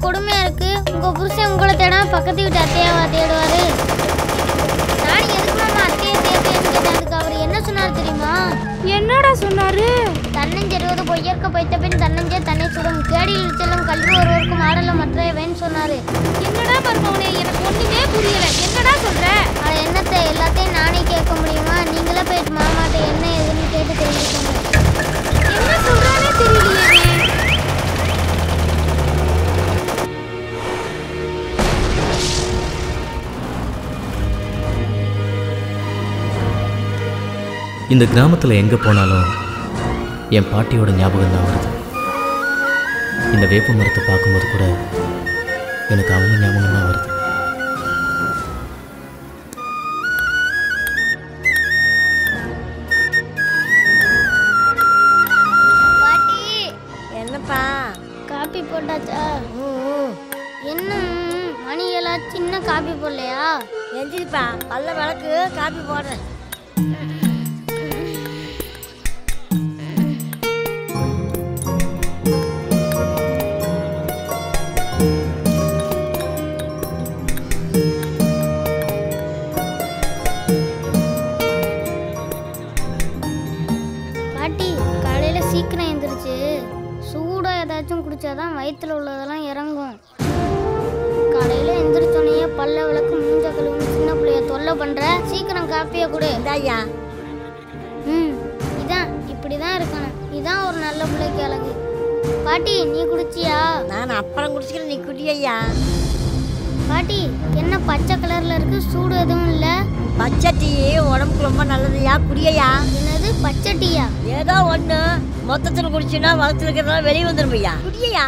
கொடுமையா இருக்கு. உங்க புருஷன் உங்களை தேடாம பக்கத்து வீட்டு அத்தையாவா தேடுவாரு? நான் எதுக்கு மாமா அத்தையை தேடுறேன்னு கேட்டேன். அதுக்கு அவர் என்ன சொன்னார் தெரியுமா? என்னடா சொன்னாரு? தன்னஞ்செறுவது பொய்யற்க பைத்த பின் தன்னஞ்சே தன்னை சுடும், கேடியில் செல்லும் கல்வி ஒருவருக்கும் ஆடல மற்றவன் சொன்னாரு. என்னடா மருமகனே, எனக்கு ஒண்ணுமே புரியல. என்னடா சொல்ற? அது என்னத்தை எல்லாத்தையும் நானே கேட்க முடியுமா? நீங்களே போயிட்டு மாமாட்ட என்ன எதுன்னு கேட்டு தெரிஞ்சுக்கோங்க. என்ன சொல்றானே தெரியலையே. இந்த கிராமத்தில் எங்கே போனாலும் என் பாட்டியோட ஞாபகம் தான் வருது. இந்த வேப்ப மரத்தை பார்க்கும்போது கூட எனக்கு அவங்க ஞாபகம் தான் வருது. பாட்டி என்னப்பா காப்பி போட்டாச்சா? என்ன மணி எல்லாம் சின்ன காப்பி போடலையா? எந்திரிப்பா, பல்ல விளக்கு காப்பி போடுறேன். சீக்கிரம் எழுந்திரிச்சு சூடாக ஏதாச்சும் குடிச்சாதான் வயிற்றுல உள்ளதெல்லாம் இறங்கும். காலையில் எந்திரிச்சோனையே பல்ல விளக்கு மூஞ்ச கழுவுன்னு சின்ன பிள்ளைய தொல்லை பண்ணுற. சீக்கிரம் காப்பியை கொடு. ஐயா இதான் இப்படி தான் இருக்கணும். இதான் ஒரு நல்ல பிள்ளைக்கு அழகு. பாட்டி நீ குடிச்சியா? நான் அப்புறம் குடிச்சிக்கிறேன், நீ குடி ஐயா. பாட்டி என்ன பச்சை கலரில் இருக்கு, சூடு எதுவும் இல்லை? பச்சை டீ உடம்புக்கு ரொம்ப நல்லதுயா, குடியா. என்னது பச்சை டீயா? ஏதோ ஒன்று மொத்தத்தில் குடிச்சுன்னா வளர்த்து இருக்கிறதுனால வெளியே வந்துடும் ஐயா, குடியா.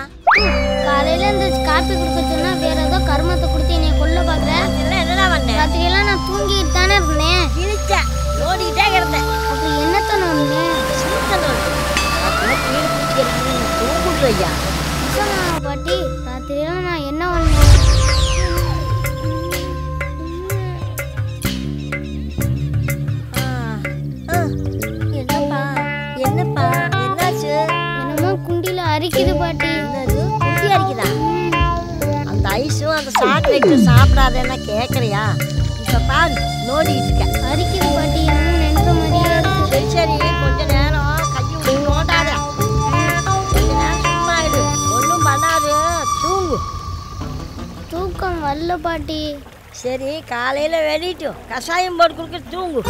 காலையில இந்த காப்பி குடிக்க சொன்னா வேற ஏதோ கருமத்தை கொடுத்து என்னை கொல்ல பார்க்குறேன். என்னடா பண்ணேன்? ராத்திரியெல்லாம் நான் தூங்கிட்டு தானே இருந்தேன். கிழிச்சேன், ஓடிக்கிட்டே இருந்தேன். அப்படி என்னத்த நோண்டுனேன்? தூங்குடு ஐயா. பாட்டி ராத்திரியெல்லாம் நான் என்ன பண்ணேன்? என்னப்பா என்னாச்சு? என்னமோ குண்டில அரிக்குது பாட்டி. என்னது குண்டி அரிக்குதா? அந்த ஐஸும் அந்த சாக்லேட்டும் சாப்பிடாதேன்னா கேட்குறியா? இப்போ பாரு நோடிக்கிட்டு இருக்க. அரிக்குது பாட்டி, என்னமோ நினைக்கிற மாதிரியே இருக்கு. சரி சரி, கொஞ்ச நேரம் கையை விட்டு நோண்டாத. கொஞ்ச நேரம் சும்மா இரு, ஒன்றும் பண்ணாது, தூங்கு. தூக்கம் வரல பாட்டி. சரி காலையில் வெளியிட்டு கஷாயம் போட்டு கொடுக்க தூங்கு.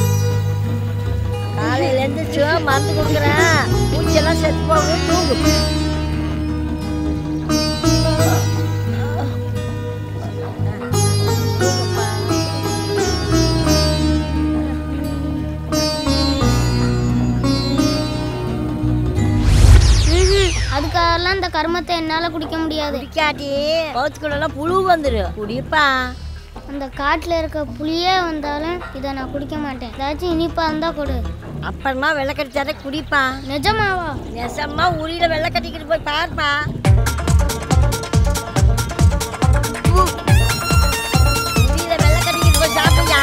காலையில் எழுந்திரிச்சு மருந்து கொடுக்குறேன், பூச்சியெல்லாம் செத்து போகும், தூங்கு. அதுக்காகலாம் இந்த கருமத்தை என்னால் குடிக்க முடியாது. குடிக்காட்டி பௌத்துக்குள்ளெல்லாம் புழு வந்துடும். குடிப்பா. அந்த காட்டில் இருக்க புளியே வந்தாலும் இதை நான் குடிக்க மாட்டேன். ஏதாச்சும் இனிப்பா இருந்தால் கொடு. அப்புறமா வெள்ளை கட்டிச்சாரே குடிப்பா. நிஜமாவா? நெசமா உரியில வெள்ளை கட்டிக்கிட்டு போய் பாருப்பா. உரியில வெள்ளை கட்டிக்கிட்டு போய் சாப்பிடுயா.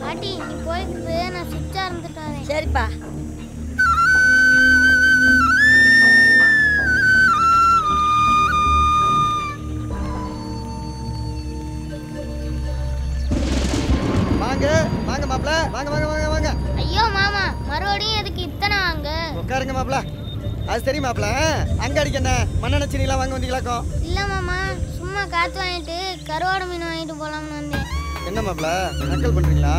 பாட்டி நீ போயிட்டு நான் சுவிட்சா இருந்துட்டாரேன். சரிப்பா. வாங்க வாங்க மாப்பிள்ள, வாங்க வாங்க வாங்க வாங்க. ஐயோ மாமா, மறுபடியும் எதுக்கு இத்தனை வாங்க? உட்காருங்க மாப்பிள்ள. அது சரி மாப்பிள்ள, அங்க அடிக்க என்ன மண்ணெண்ணெய் சீனிலாம் வாங்க வந்தீங்களாக்கும்? இல்லை மாமா, சும்மா காற்று வாங்கிட்டு கருவாடு மீன் வாங்கிட்டு போகலாம்னு வந்தேன். என்ன மாப்பிள்ள நக்கல் பண்றீங்களா?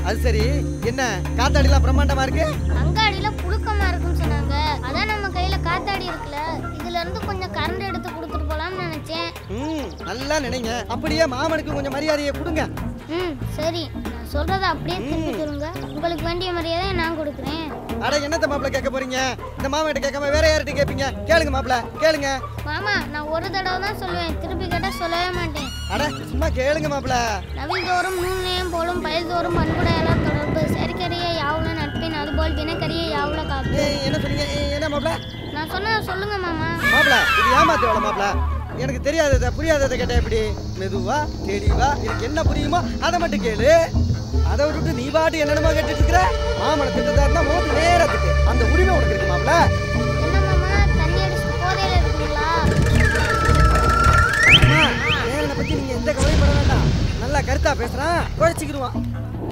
அது சரி, என்ன காத்தாடிலாம் பிரம்மாண்டமா இருக்கு? அங்காடியில புழுக்கமா இருக்குன்னு சொன்னாங்க. அதான் நம்ம கையில காத்தாடி இருக்குல்ல, இதுல இருந்து கொஞ்சம் கரண்ட் எடுத்து கொடுத்துட்டு போலாம்னு நினைச்சேன். நல்லா நினைங்க. அப்படியே மாமனுக்கு கொஞ்சம் மரியாதையை கொடுங்க. சரி, நான் சொல்றத அப்படியே திருப்பி சொல்லுங்க. உங்களுக்கு வேண்டிய மரியாதை நான் கொடுக்குறேன். அட என்னத்த மாப்பிள்ள கேட்க போறீங்க? இந்த மாமன்கிட்ட கேட்காம வேற யார்கிட்ட கேட்பீங்க? கேளுங்க மாப்பிள்ள, கேளுங்க. மாமா, நான் ஒரு தடவை தான் சொல்லுவேன், திருப்பி கேட்டா சொல்லவே மாட்டேன். அட சும்மா கேளுங்க மாப்பிள்ள. நவில்தோறும் நூல்நேயம் போலும் பயில்தோறும் பண்புடையெல்லாம் தொடர்பு சரிக்கரியை யாவுல நட்பின் அதுபோல் வினைக்கரியை யாவுல காப்பு. என்ன சொன்னீங்க? என்ன மாப்பிள்ள? நான் சொன்னதை சொல்லுங்க மாமா. மாப்பிள்ள இது ஏமாத்து வேலை மாப்பிள்ள. எனக்கு தெரியாததை புரியாததை கேட்டா எப்படி? மெதுவா தெளிவா எனக்கு என்ன புரியுமோ அதை மட்டும் கேளு. அதை விட்டுட்டு நீ பாட்டு என்னென்னமா கேட்டுட்டு இருக்கிற? மாமனை திட்டத்தாருன்னா மோட்டு நேரத்துக்கு அந்த உரிமை உனக்கு இருக்கு மாப்பிள்ள. என்ன மாமா, தண்ணி அடிச்சு போதையில இருக்கீங்களா? வேறனை பத்தி நீங்க எந்த கவலையும் பட வேண்டாம். நல்லா கருத்தா பேசுறான், குழைச்சிக்கிடுவான்.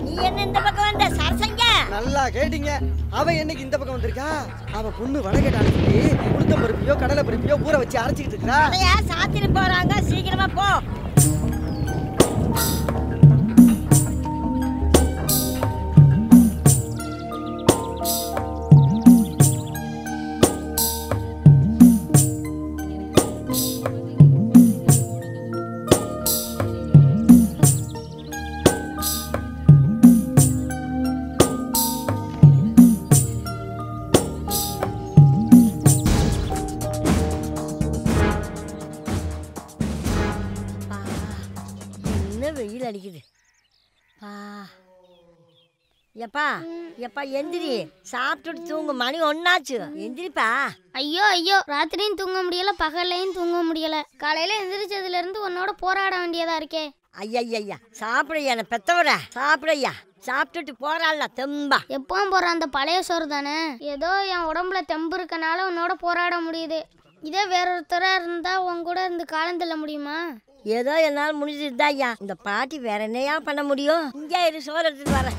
நீ என்ன இந்த பக்கம் வந்த சரசங்க? நல்லா கேட்டீங்க. அவன் என்னைக்கு இந்த பக்கம் வந்திருக்கா? அவ பொண்ணு வடகேட்டான்னு சொல்லி உளுத்தம் பருப்பியோ கடலை பருப்பியோ ஊற வச்சு அரைச்சிக்கிட்டு இருக்கா. அதையா சாத்திட்டு போறாங்க, சீக்கிரமா போ. வெயில் அடிக்குது. எப்பா எப்பா எந்திரி, சாப்பிட்டுட்டு தூங்கு. மணி ஒன்னாச்சு, எந்திரிப்பா. ஐயோ ஐயோ, ராத்திரியும் தூங்க முடியல, பகல்லையும் தூங்க முடியல. காலையில எந்திரிச்சதுல இருந்து உன்னோட போராட வேண்டியதா இருக்கே. ஐயா சாப்பிடையா, நான் பெத்தவர சாப்பிடையா. சாப்பிட்டுட்டு போறாள்ல தெம்பா. எப்பவும் போற அந்த பழைய சோறு தானே. ஏதோ என் உடம்புல தெம்பு இருக்கனால உன்னோட போராட முடியுது. இதே வேறொருத்தரா இருந்தா உன் கூட இருந்து காலம் தள்ள முடியுமா? ஏதோ என்னால் முடிஞ்சுதா ஐயா. இந்த பாட்டி வேற என்னையா பண்ண முடியும்? இங்கே இரு, சோறு எடுத்துட்டு வரேன்.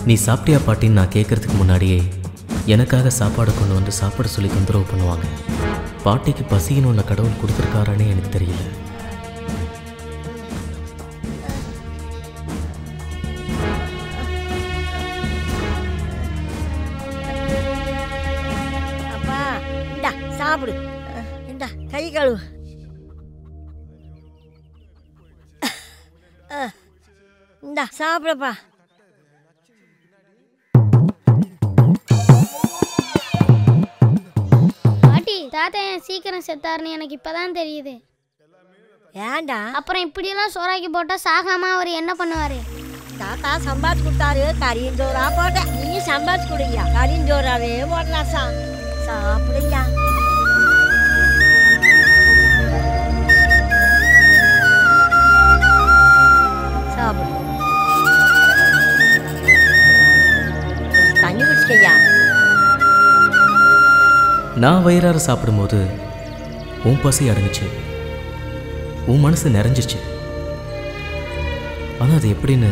நீ சாப்பிட்டியா பாட்டின்னு நான் கேட்கறதுக்கு முன்னாடியே எனக்காக சாப்பாடு கொண்டு வந்து சாப்பாடு சொல்லி தொந்தரவு பண்ணுவாங்க. பாட்டிக்கு பசின்னு ஒன்று கடவுள் கொடுத்துருக்காரானே எனக்கு தெரியல. அப்பா இந்தா சாப்பிடு. இந்தா கை கழுவு. இந்தா சாப்பிடப்பா. பாட்டி, தாத்தா ஏன் சீக்கிரம் செத்தாருன்னு எனக்கு இப்பதான் தெரியுது. ஏண்டா? அப்புறம் இப்படியெல்லாம் சோறாக்கி போட்டா சாகாம அவர் என்ன பண்ணுவாரு? தாத்தா சம்பாதிச்சு கொடுத்தாரு, கரியஞ்சோரா போட்டேன். நீ சம்பாதிச்சு கொடுங்க, கரியஞ்சோராவே போடலாம். சாப்பிடுங்க. சாப்பிடு. தண்ணி குடிச்சிக்கையா. நான் வயிறார சாப்பிடும்போது உன் பசி அடங்குச்சு. உன் மனசு நிறைஞ்சிச்சு. ஆனால் அது எப்படின்னு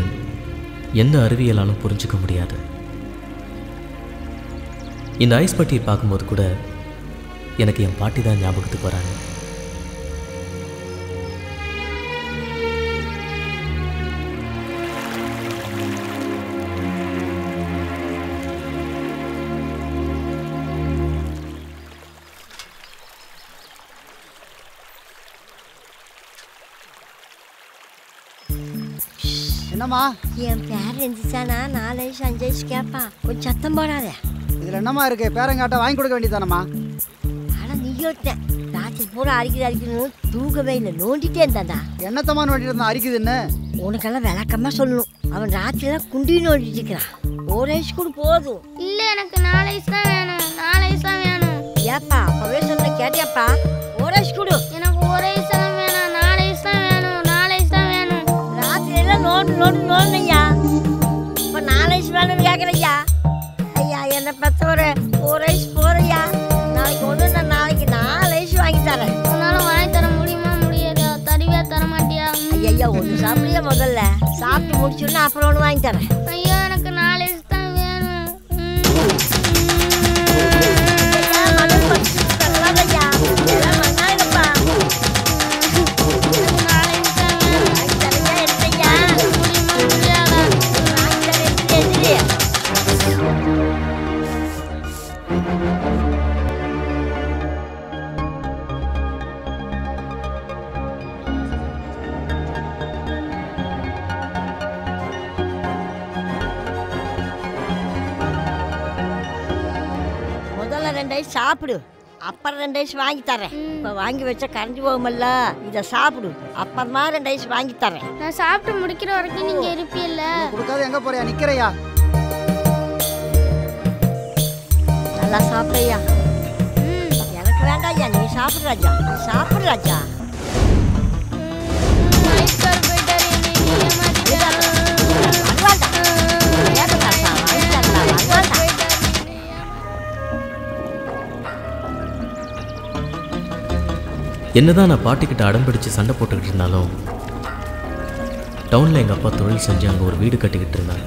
எந்த அறிவியலாலும் புரிஞ்சுக்க முடியாது. இந்த ஐஸ் பட்டியை பார்க்கும்போது கூட எனக்கு என் பாட்டி தான் ஞாபகத்துக்கு வராங்க. என்னம்மா என் பேர் இருந்துச்சானா 4 வயசு 5 வயசு கேட்பா. கொஞ்சம் சத்தம் போடாத. இதில் என்னம்மா இருக்கு? பேரங்காட்ட வாங்கி கொடுக்க வேண்டியதானம்மா? ஆனால் நீ யோட்டேன் ராத்திரி பூரா அரிக்கணும் தூங்கவே இல்லை, நோண்டிட்டே இருந்தாண்டா. என்னத்தம்மா நோண்டிட்டு இருந்தா அரிக்குதுன்னு? உனக்கெல்லாம் விளக்கமாக சொல்லணும். அவன் ராத்திரிலாம் குண்டி நோண்டிட்டு இருக்கிறான். 1 வயசு கூட போதும். இல்லை, எனக்கு 4 வயசு தான் வேணும். 4 வயசு தான் வேணும். ஏப்பா அப்பவே சொன்ன கேட்டியாப்பா? 1 வயசு கொடு. எனக்கு 1 வயசு தான் வேணும். 4 வயசு தான் வேணும். 4 வயசு தான் வேணும். ராத்திரியெல்லாம் நோண்டுங்கய்யா. இப்போ 4 வயசு வேணும்னு கேட்குறையா? ஐயா என்ன பெற்றவரு 1 வயசு போறையா? நாளைக்கு ஒன்று நான் நாளைக்கு 4 வயசு வாங்கி தரேன். உன்னால வாங்கி தர முடியுமா? முடியாதா? தருவியா? தர மாட்டியா? ஐயா ஒன்று சாப்பிடுறியா? முதல்ல சாப்பிட்டு முடிச்சோன்னா அப்புறம் ஒன்று வாங்கி தரேன். ஐயோ எனக்கு 4 வயசு தான் வேணும். முதல்ல 2 வயசு சாப்பிடு, அப்புறம் 2 வயசு வாங்கி தரேன். இப்போ வாங்கி வச்சா கரைஞ்சி போகுமல்ல, இதை சாப்பிடு, அப்புறமா 2 வயசு வாங்கி தரேன். நான் சாப்பிட்டு முடிக்கிற வரைக்கும் நீங்க இருப்பீல்ல? கொடுக்காத எங்க போறியா? நிக்கிறையா? நல்லா சாப்பிடுறியா? எனக்கு வேண்டாம் ஐயா, நீ சாப்பிடு ராஜா, சாப்பிடு ராஜா. என்னதான் நான் பாட்டிக்கிட்ட அடம்பிடிச்சு சண்டை போட்டுக்கிட்டு இருந்தாலும் டவுனில் எங்கள் அப்பா தொழில் செஞ்சு அங்கே ஒரு வீடு கட்டிக்கிட்டு இருந்தாங்க.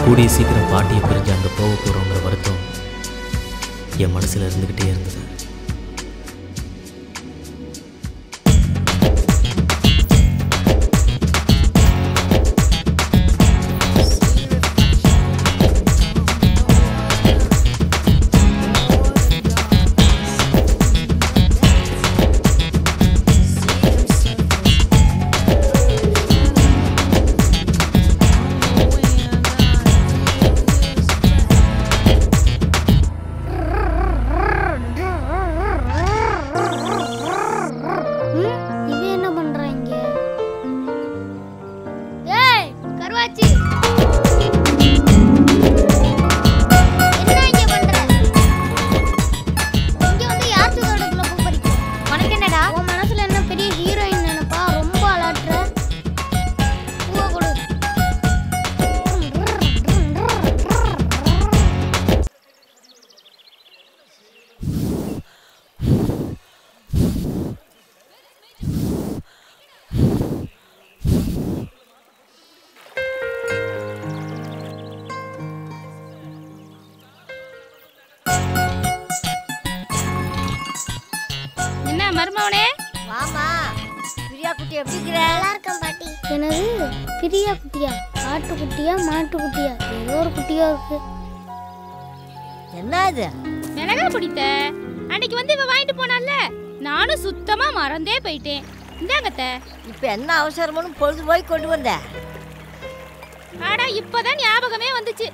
கூடிய சீக்கிரம் பாட்டியை பிரிஞ்சு அங்கே போக போகிறோங்கிற வருத்தம் என் மனசில் இருந்துக்கிட்டே இருந்தது. மருமவனே வாமா. பிரியா குட்டி எப்படி இருக்கிற? நல்லா இருக்கேன் பாட்டி. என்னது பிரியா குட்டியா? ஆட்டுக்குட்டியா மாட்டுக்குட்டியா? ஏதோ ஒரு குட்டியா இருக்கு. என்ன இது? மிளகா பிடித்த அன்னைக்கு வந்து இவ வாங்கிட்டு போனால, நானும் சுத்தமா மறந்தே போயிட்டேன். இந்தாங்கத்த. இப்போ என்ன அவசரமுன்னு பொழுது போய் கொண்டு வந்த? ஆடா இப்பதான் ஞாபகமே வந்துச்சு.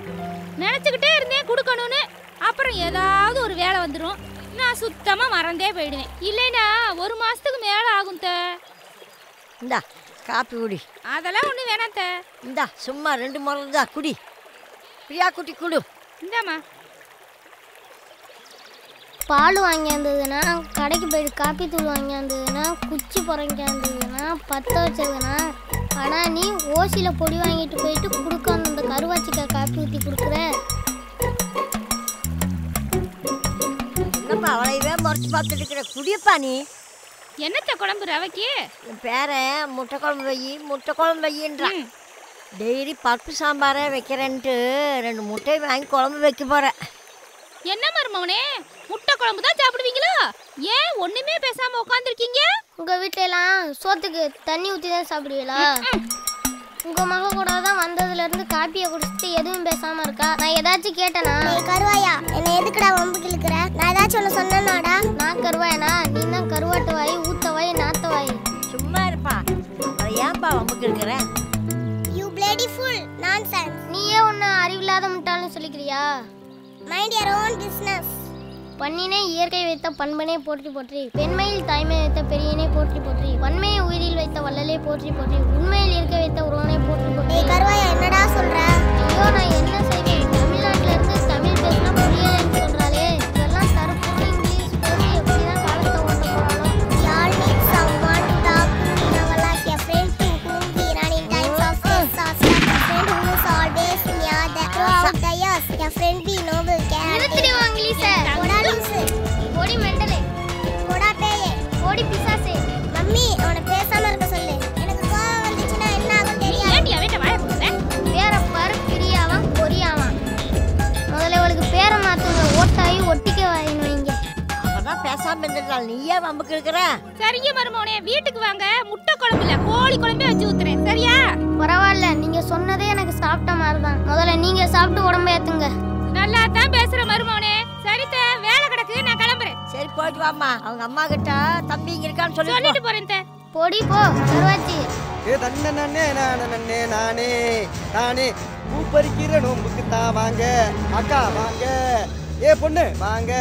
நினைச்சுக்கிட்டே இருந்தேன் கொடுக்கணும்னு. அப்புறம் ஏதாவது ஒரு வேலை வந்துடும், நான் சுத்தமா மறந்தே போயிடுவேன். இல்லைனா 1 மாசத்துக்கு மேல ஆகும். இந்தா காப்பி குடி. அதெல்லாம் ஒண்ணு வேணாம். இந்தா சும்மா 2 முறை தான் குடி. பிரியா குட்டி குடு. இந்தாம்மா. பால் வாங்கியாந்ததுன்னா, கடைக்கு போயிட்டு காப்பி தூள் வாங்கியாந்ததுன்னா, குச்சி புறங்கியாந்ததுன்னா, பற்ற வச்சதுன்னா, ஆனால் நீ ஓசியில் பொடி வாங்கிட்டு போயிட்டு கொடுக்க அந்த கருவாச்சிக்காய் காப்பி ஊற்றி கொடுக்குற. என்னப்பா அவளையவே முறைச்சு பார்த்துட்டு இருக்கிற? குடியப்பா நீ. என்னத்த குழம்பு ரவைக்கு? என் பேரன் முட்டை குழம்பு வையின்றான். டெய்லி பருப்பு சாம்பாரே வைக்கிறேன்ட்டு 2 முட்டை வாங்கி குழம்பு வைக்க போகிறேன். என்ன மருமவனே, முட்டை குழம்பு தான் சாப்பிடுவீங்களா? ஏன் ஒண்ணுமே பேசாம உட்காந்துருக்கீங்க? உங்க வீட்டிலாம் சோத்துக்கு தண்ணி ஊற்றி தான் சாப்பிடுவீங்களா? உங்க மக கூட தான் வந்ததுல இருந்து காப்பியை குடிச்சிட்டு எதுவும் பேசாம இருக்கா. நான் ஏதாச்சும் கேட்டேனா? கருவாயா என்ன எதுக்குடா வம்புக்கு இழுக்கிற? நான் ஏதாச்சும் ஒன்று சொன்னேனாடா? நான் கருவாயனா? நீ தான் கருவாட்டு வாய், ஊத்த வாய், நாத்த வாய். சும்மா இருப்பா, அதை ஏன்பா வம்புக்கு இருக்கிற? You bloody full nonsense. நீயே ஒன்று அறிவில்லாத முட்டாள்னு சொல்லிக்கிறியா? Mind your own business. பண்ணினே இயற்கை வைத்த பண்பனே போற்றி போற்றி, பெண்மையில் தாய்மை வைத்த பெரியனே போற்றி போற்றி, வன்மையை உயிரில் வைத்த வள்ளலே போற்றி போற்றி, உண்மையில் இயற்கை வைத்த உறவனே போற்றி போற்றி. கருவாயா என்னடா சொல்ற? ஐயோ நான் என்ன செய்வேன்? தமிழ்நாட்டில இருந்து தமிழ் பேசினா புரியலன்னு சொல்றாளே. இதெல்லாம் தரப்புற இங்கிலீஷ் பேசி எப்படிதான் காலத்தை ஓட்ட போறாளோ. Y'all need someone to talk to. Never like a friend to whom we run in times of stress. Like a friend who is always near the throughout the years. A friend we know will care. நிறுத்திடுவா இங்கிலீஷ. போடா லூசு. போடி மெண்டலே. போடா பேயே. போடி பிசாசே. Mummy அவனை பேசாம இருக்க சொல்லு. எனக்கு கோவம் வந்துச்சுன்னா என்ன ஆகும் தெரியாது. ஏன்டி அவட்ட வாய போடுற? பேர பாரு, பிரியாவான் கொரியாவான். முதல்ல அவளுக்கு பேரை மாத்துங்க. ஓட்டாயி ஒட்டிக்க வாயின்னு வைங்க. அவதான் பேசாம இருந்துட்டாள், நீயே வம்புக்கு இருக்கிற? சரிங்க மருமவனே, வீட்டுக்கு வாங்க. முட்டை குழம்பு இல்ல, கோழி குழம்பே வச்சு ஊத்துறேன். சரியா? பரவாயில்ல, நீங்க சொன்னதே எனக்கு சாப்பிட்ட மாதிரி தான். முதல்ல நீங்க சாப்பிட்டு உடம்ப ஏத்துங்க. நல்லா தான் பேசுற மருமவனே. சரித்த, வேலை கிடக்கு, நான் கிளம்புறேன். சரி போயிட்டு வாமா. அவங்க அம்மா கிட்ட தம்பி இங்க இருக்கான்னு சொல்லிட்டு போறேன். போடி போ கருவாச்சி. ஏ தன்ன நன்னே நானே நானே நானே பூ பறிக்கிற நோம்புக்கு தான் வாங்க அக்கா வாங்க. ஏ பொண்ணு வாங்க,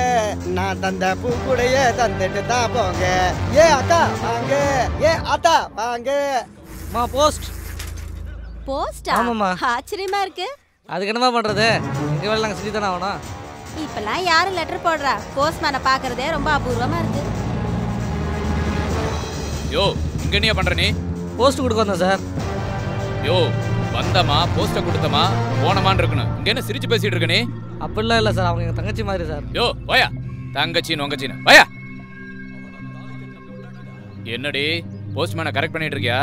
நான் தந்த பூக்குடைய தந்துட்டு தான் போங்க. ஏ அக்கா வாங்க, ஏ அத்தா வாங்க. போஸ்ட் போஸ்டா? ஆமாம்மா. ஆச்சரியமா இருக்கு. அதுக்கு என்னமா பண்றது, எங்க வேலை நாங்கள் செஞ்சு தானே ஆகணும். இப்பெல்லாம் யாரும் லெட்டர் போடுறா? போஸ்ட்மேனை பார்க்கறதே ரொம்ப அபூர்வமா இருக்கு. யோ இங்க என்ன பண்ற நீ? போஸ்ட் கொடுக்க வந்தேன் சார். யோ வந்தமா போஸ்ட கொடுத்தமா போனமான்னு இருக்கணும். இங்க என்ன சிரிச்சு பேசிட்டு இருக்க நீ? அப்படிலாம் இல்லை சார், அவங்க எங்கள் தங்கச்சி மாதிரி சார். யோ வாயா, தங்கச்சின்னு உங்கச்சின்னு வாயா. என்னடி போஸ்ட்மேனை கரெக்ட் பண்ணிட்டு இருக்கியா?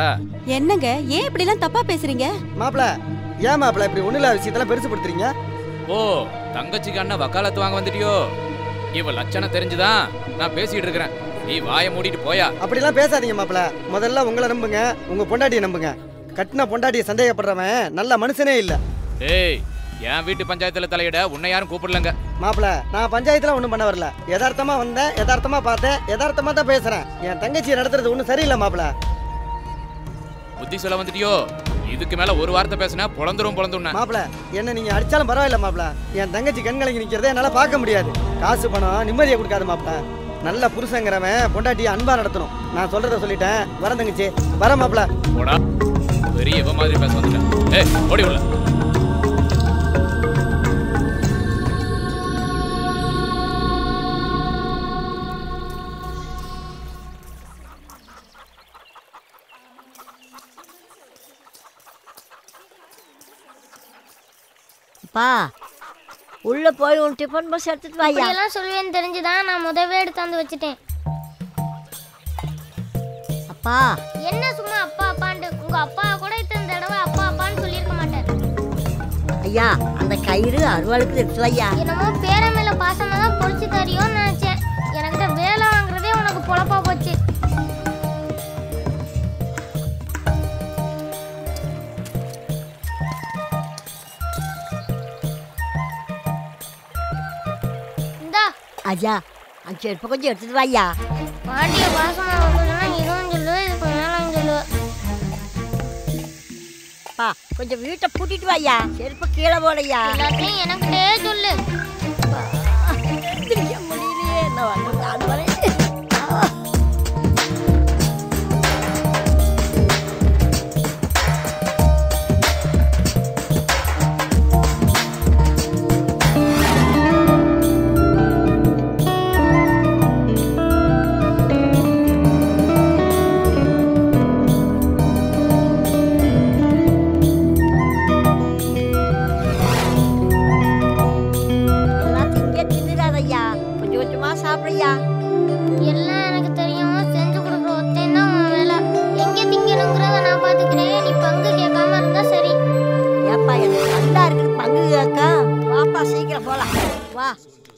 என்னங்க ஏன் இப்படி எல்லாம் தப்பா பேசுறீங்க? மாப்பிள ஏன் மாப்பிள இப்படி ஒண்ணு இல்லாத விஷயத்தெல்லாம் பெருசுப்படுத்துறீங்க? ஓ தங்கச்சிக்கு அண்ணன் வக்காலத்து வாங்க வந்துட்டியோ? இவ லட்சணம் தெரிஞ்சுதான் நான் பேசிட்டு இருக்கிறேன். நீ வாயை மூடிட்டு போயா. அப்படிலாம் பேசாதீங்க மாப்பிள. முதல்ல உங்களை நம்புங்க, உங்க பொண்டாட்டியை நம்புங்க. கட்டின பொண்டாட்டியை சந்தேகப்படுறவன் நல்ல மனுஷனே இல்ல. ஏய் என் வீட்டு பஞ்சாயத்துல தலையிட உன்னை யாரும் கூப்பிடலங்க. மாப்பிள நான் பஞ்சாயத்துல ஒண்ணும் பண்ண வரல. யதார்த்தமா வந்தேன், யதார்த்தமா பார்த்தேன், யதார்த்தமா தான் பேசுறேன். என் தங்கச்சியை நடத்துறது ஒன்றும் சரியில்லை மாப்பிள. புத்தி சொல்ல வந்துட்டியோ? இதுக்கு மேல ஒரு வார்த்தை பேசினா பொழந்துரும். மாப்பிள என்ன நீங்க அடிச்சாலும் பரவாயில்ல மாப்பிள. என் தங்கச்சி கண்கலங்கி நிக்கிறதே என்னால பார்க்க முடியாது. காசு பணம் நிம்மதியை கொடுக்காது மாப்பிள. நல்ல புருஷங்கிறவன் பொண்டாட்டியை அன்பா நடத்தணும். நான் சொல்றத சொல்லிட்டேன். வர தங்கச்சி, வர மாப்பிள. போடா, பெரிய இவ மாதிரி பேச வந்துட்டேன். ஏய் ஓடி உள்ள. அப்பா உள்ள போய் உன் டிஃபன் பாக்ஸ் எடுத்துட்டு வாயா. எல்லாம் சொல்லுவேன்னு தெரிஞ்சுதான் நான் முதவே எடுத்தாந்து வச்சுட்டேன். அப்பா என்ன சும்மா அப்பா அப்பான்ட்டு? உங்க அப்பா கூட இத்தனை தடவை அப்பா அப்பான்னு சொல்லியிருக்க மாட்டார். ஐயா அந்த கயிறு அருவாளுக்கு எடுத்து வையா. என்னமோ பேர மேல பாசமா தான் பொறிச்சு தரியோன்னு நினைச்சேன். எனக்கிட்ட வேலை வாங்குறதே உனக்கு பொழப்பா போச்சு. ஐயா அந்த செருப்பை கொஞ்சம் எடுத்துட்டு வாயா. பாட்டிய பாசமா வந்ததுன்னா இதுவும் சொல்லு, இதுக்கு மேலும் சொல்லு. பா கொஞ்சம் வீட்டை பூட்டிட்டு வாயா. செருப்பு கீழே போலையா. எல்லாத்தையும் எனக்கிட்டே சொல்லு. முடியலையே என்ன வந்து அது வரை.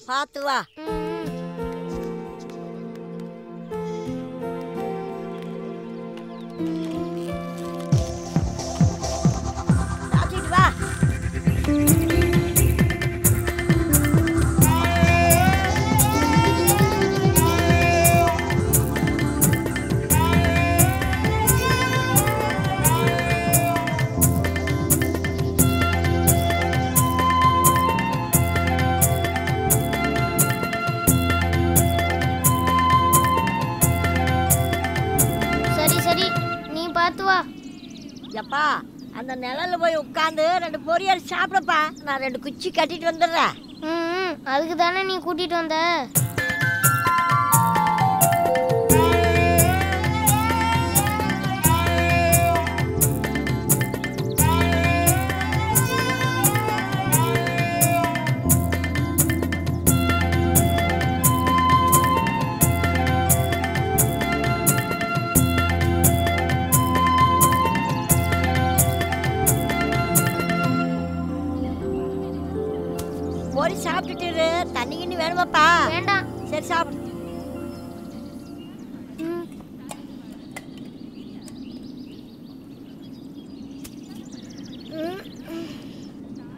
பார்த்து வா. சாப்பிட்டு வா. எப்பா அந்த நிழல்ல போய் உட்காந்து 2 பொரியல் சாப்பிடப்பா. நான் 2 குச்சி கட்டிட்டு வந்துடுறேன். அதுக்கு தானே நீ கூட்டிட்டு வந்த. பொரி சாப்பிட்டுட்டு தண்ணி கிண்ணி வேணுமாப்பா? வேண்டாம். சரி சாப்பிடு.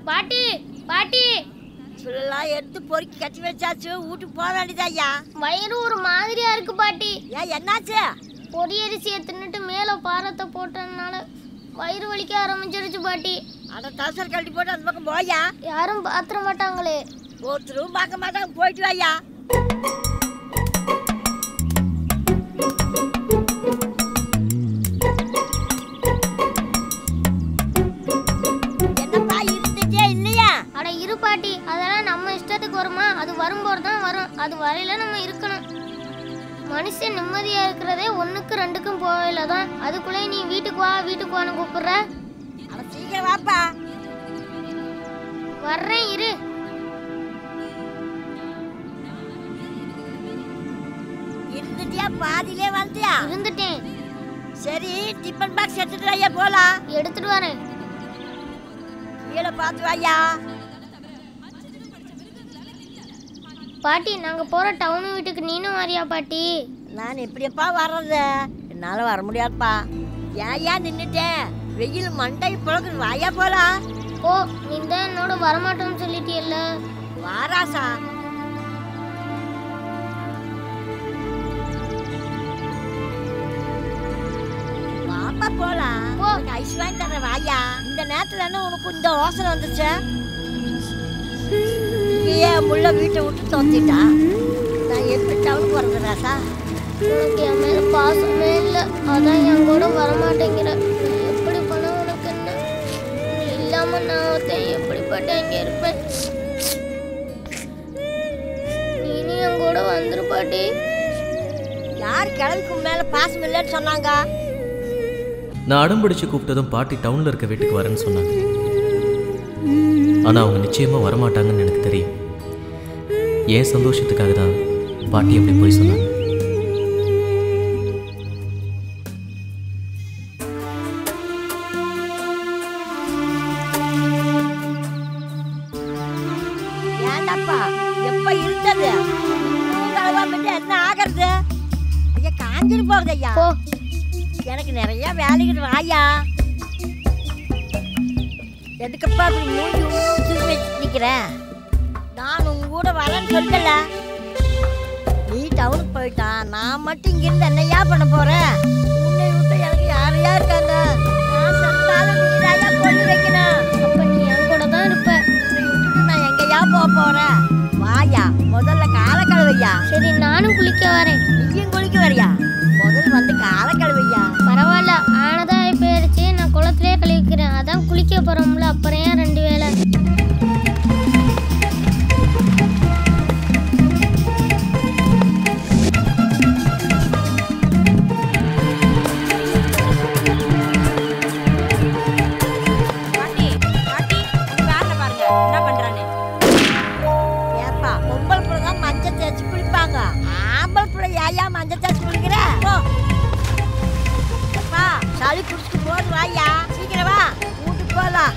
பாட்டி பாட்டி சொல்லலாம் எடுத்து பொறுக்கி கட்டி வச்சாச்சு. வீட்டுக்கு போக வேண்டியதா ஐயா? வயிறு ஒரு மாதிரியா இருக்கு பாட்டி. ஏன் என்னாச்சு? பொரியரிசியை தின்னுட்டு மேலே பாரத்தை போட்டதுனால வயிறு வலிக்க ஆரம்பிச்சிருச்சு பாட்டி. அதை தசர் கழட்டி போட்டு அந்த பக்கம் போயா. யாரும் பாத்திர மாட்டாங்களே. ஒருத்தரும் பார்க்க மாட்டாங்க. போயிட்டு வாயா. என்னப்பா இருந்துட்டே இல்லையா? அட இரு பாட்டி, அதெல்லாம் நம்ம இஷ்டத்துக்கு வருமா? அது வரும்போது தான் வரும். அது வரையில நம்ம இருக்கணும். மனுஷன் நிம்மதியா இருக்கிறதே 1க்கு 2க்கும் போகல தான். அதுக்குள்ளே நீ வீட்டுக்கு வா வீட்டுக்கு வான்னு கூப்பிடுற. சீக்கிரம் வாப்பா. வர்றேன் இரு. இருந்துட்டியா? பாதியிலே வந்துட்டியா? இருந்துட்டேன். சரி டிஃபன் பாக்ஸ் எடுத்துட்டு வாயா போலாம். எடுத்துட்டு வரேன். கீழே பார்த்து வாயா. பாட்டி நாங்க போற டவுன் வீட்டுக்கு நீனும் வரியா பாட்டி? நான் எப்படியப்பா வர்றது? என்னால வர முடியாதுப்பா. ஏன் நின்னுட்டேன்? வெயில் மண்டை புழக்கு. வாயா போலாம். ஓ நீ தான் என்னோட வரமாட்டோன்னு சொல்லிட்டியல்ல. வாராசா. வாப்பா போலாம். ஐஸ் வாங்கி தரேன் வாயா. இந்த நேரத்துல என்ன உனக்கு இந்த யோசனை வந்துச்சு? ஏன் முள்ள வீட்டை விட்டு தோத்திட்டா? நான் எப்படி டவுனுக்கு வரது ராசா? உனக்கு என் மேல பாசமே இல்லை. அதான் என் கூட வரமாட்டேங்கிற. எப்படி பண்ண உனக்கு என்ன? நீ இல்லாம நான் எப்படிப்பட்ட இங்க இருப்பேன். நீ என் கூட வந்துரு பாட்டி. யார் கிழவிக்கு மேல பாசம் இல்லைன்னு சொன்னாங்க? நான் அடம்பிடிச்சு கூப்பிட்டதும் பாட்டி டவுனில் இருக்க வீட்டுக்கு வரேன்னு சொன்னாங்க. ஆனால் அவங்க நிச்சயமாக வரமாட்டாங்கன்னு எனக்கு தெரியும். என் சந்தோஷத்துக்காக தான் பாட்டி அப்படி போய் சொன்னாங்க. ஏண்டாப்பா எப்ப இருந்தது என்ன ஆகிறது? ஐயா காஞ்சிட்டு போகுது ஐயா. எனக்கு நிறைய வேலைகள் வாயா. எதுக்கப்பா அப்படி மூஞ்சி திரும்பி நிற்கிறேன்? நான் உங்க கூட வரேன்னு சொல்லல. நீ டவுனுக்கு போயிட்டா நான் மட்டும் இங்கிருந்து என்னையா பண்ண போறேன்? உன்னை விட்டு எனக்கு யாரையா இருக்காங்க? நான் செத்தாலும் நீதாயா கொள்ளி வைக்கணும். அப்ப நீ என் கூட தான் இருப்ப. உன்னை விட்டுட்டு நான் எங்கேயா போக போறேன்? வாயா முதல்ல காலை கழுவையா. சரி நானும் குளிக்க வரேன். நீயும் குளிக்க வரியா? முதல்ல வந்து காலை கழுவையா. பரவாயில்ல ஆனதாய் போயிடுச்சு. நான் குளத்திலே கழுவிக்கிறேன். அதான் குளிக்க போறோம்ல. அப்புறம் ஏன் 2 வேளை? சளி குடிச்சிட்டு போது வாயா. சீக்கிரம் வா வீட்டுக்கு போலாம்.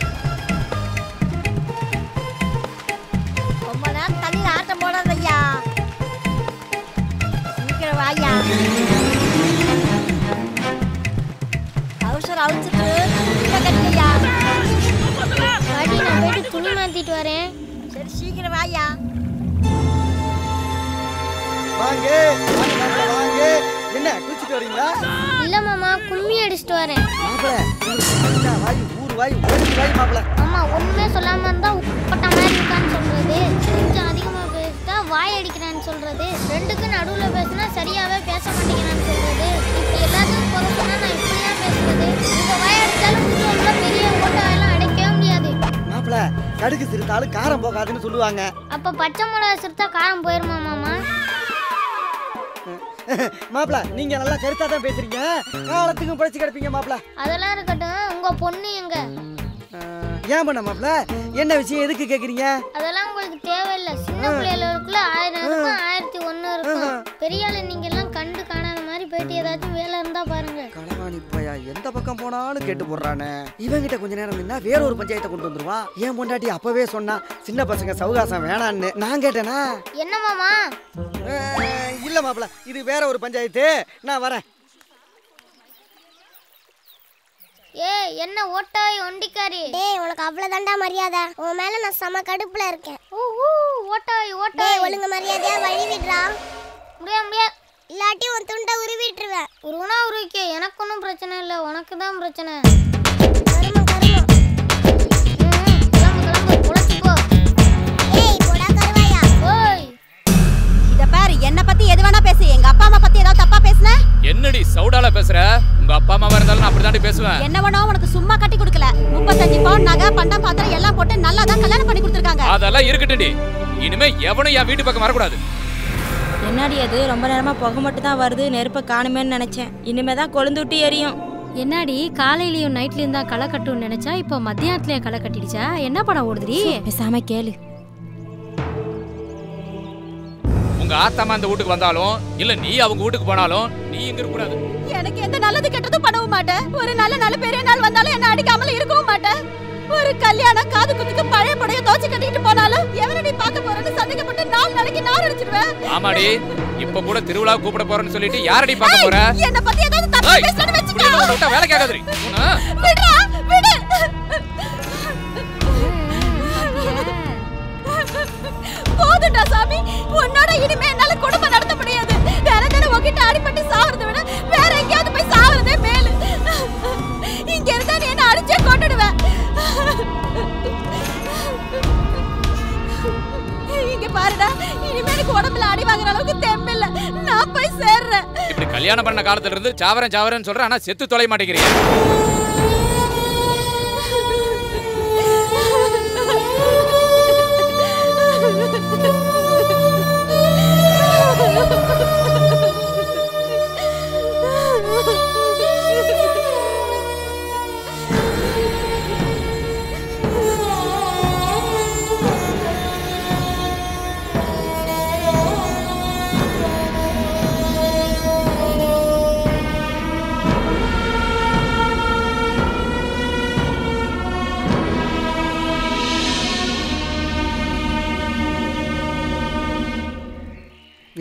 ரொம்ப நேரம் தண்ணியில் ஆட்டம் போடாத வாயா. அவசரம் அவுச்சுட்டு கட்டியா. பாட்டி நான் போயிட்டு துணி மாத்திட்டு வரேன். சரி சீக்கிரம் வாயா. வாங்க வாங்க. என்ன குளிச்சுட்டு வரீங்களா? இல்ல மாமா, கும்மி அடிச்சிட்டு வரேன். மாப்பிள வாய் ஊர் வாய் ஓடி வாய் மாப்பிள. அம்மா ஒண்ணுமே சொல்லாம இருந்தா உப்பட்ட மாதிரி இருக்கான்னு சொல்றது, கொஞ்சம் அதிகமா பேசிட்டா வாய் அடிக்கிறான்னு சொல்றது, ரெண்டுக்கு நடுவுல பேசினா சரியாவே பேச மாட்டேங்கிறான்னு சொல்றது, இப்படி எல்லாத்தையும் பொறுப்புனா நான் இப்படியா பேசுறது? இந்த வாய் அடிச்சாலும் உள்ள பெரிய ஓட்டாயெல்லாம் அடைக்கவே முடியாது. மாப்பிள கடுகு சிறுத்தாலும் காரம் போகாதுன்னு சொல்லுவாங்க. அப்ப பச்சை மிளகா சிறுத்தா காரம் போயிருமா மாமா? மாப்பிள நீங்க நல்லா கருத்தா தான் பேசுறீங்க, காலத்துக்கும் படிச்சு கிடப்பீங்க மாப்பிள. அதெல்லாம் இருக்கட்டும், உங்க பொண்ணு எங்க? ஏன் பண்ண மாப்பிள, என்ன விஷயம் எதுக்கு கேக்குறீங்க? அதெல்லாம் உங்களுக்கு தேவையில்லை. சின்ன பிள்ளைகளுக்குள்ள 1000 இருக்கும், 1001 இருக்கும். பெரிய ஆளு நீங்க எல்லாம் கண்டு காணாத மாதிரி போயிட்டு ஏதாச்சும் வேலை இருந்தா பாருங்க. களவாணி பையா எந்த பக்கம் போனாலும் கேட்டு போடுறானே. இவங்கிட்ட கொஞ்ச நேரம் நின்னா வேற ஒரு பஞ்சாயத்தை கொண்டு வந்துருவான். ஏன் பொண்டாட்டி அப்பவே சொன்னா சின்ன பசங்க சவுகாசம் வேணான்னு. நான் கேட்டேனா? என்ன மாமா? இல்ல மாப்பிள, இது வேற ஒரு பஞ்சாயத்து, நான் வரேன். ஏய் என்ன ஓட்டாய் ஒண்டிக்காரி? டேய் உனக்கு அவ்வளவுதான்டா மரியாதை. உன் மேல நான் செம கடுப்புல இருக்கேன். ஓட்டாய் ஓட்டாய். டேய் ஒழுங்கு மரியாதையா வழி விடுறா. முடியாது. இல்லாட்டி உன் துண்டை உருவிட்டுருவேன். உருவனா உருவிக்க, எனக்கு ஒன்றும் பிரச்சனை இல்லை, உனக்கு தான் பிரச்சனை. இத பாரு, என்ன பத்தி எது வேணா பேசு. எங்க அப்பா அம்மா பத்தி ஏதாவது தப்பா பேசுன? என்னடி சவுடால பேசுற? உங்க அப்பா அம்மா இருந்தாலும் நான் அப்படிதாண்டி பேசுவேன். என்ன வேணா உனக்கு சும்மா கட்டி கொடுக்கல. 35 பவுன் நகை பண்டம் பாத்திரம் எல்லாம் போட்டு நல்லா தான் கல்யாணம் பண்ணி கொடுத்துருக்காங்க. அதெல்லாம் இருக்கட்டும்டி, இனிமே எவனும் என் வீட்டு பக்கம் வரக்கூடாது. என்னடி அது, ரொம்ப நேரமா புகை மட்டும் தான் வருது, நெருப்பை காணுமேன்னு நினைச்சேன். இனிமே தான் கொழுந்து விட்டு எரியும். என்னடி காலையிலயும் நைட்லயும் தான் களை கட்டும்னு நினைச்சா இப்போ மத்தியானத்துலயே களை கட்டிடுச்சா? என்ன படம் ஓடுதுடி? பேசாம கேளு. உங்க ஆத்தாமா அந்த வீட்டுக்கு வந்தாலும் இல்ல நீ அவங்க வீட்டுக்கு போனாலும் நீ இங்க இருக்க கூடாது. எனக்கு எந்த நல்லது கெட்டதும் பண்ணவும் மாட்டேன். ஒரு நல்ல பெரிய நாள் வந்தாலும் என்ன அடிக்காமல இருக்கவும் மாட்டேன். ஒரு கல்யாணம் காது குத்துக்கு பழைய புடைய தோச்சு கட்டிட்டு போனாலும் எவனடி பார்க்க போறேன்னு சந்தேகப்பட்டு 4 நாளைக்கு நார் அடிச்சிடுவேன். ஆமாடி, இப்ப கூட திருவிழா கூப்பிட போறேன்னு சொல்லிட்டு யாரடி பார்க்க போற? என்ன பத்தி ஏதாவது தப்பா பேசணும்னு வெச்சுக்கோ. விட்டா வேலை கேட்காதடி. விடுடா விடு. போதுடா சாமி, உன்னோட இனிமே என்னால குடும்பம் நடத்த முடியாது. வேற தான உன்கிட்ட அடிபட்டு சாவறதை விட வேற எங்கேயாவது போய் சாவறதே மேலு. இங்க இருந்தா நீ என்ன அடிச்சே கொண்டுடுவேன். இங்க பாருடா, இனிமே எனக்கு உடம்புல அடி வாங்குற அளவுக்கு தெம்பில்ல. நான் போய் சேர்றேன். இப்படி கல்யாணம் பண்ண காலத்துல இருந்து சாவரன் சொல்ற, ஆனா செத்து தொலை மாட்டேங்கிறீங்க.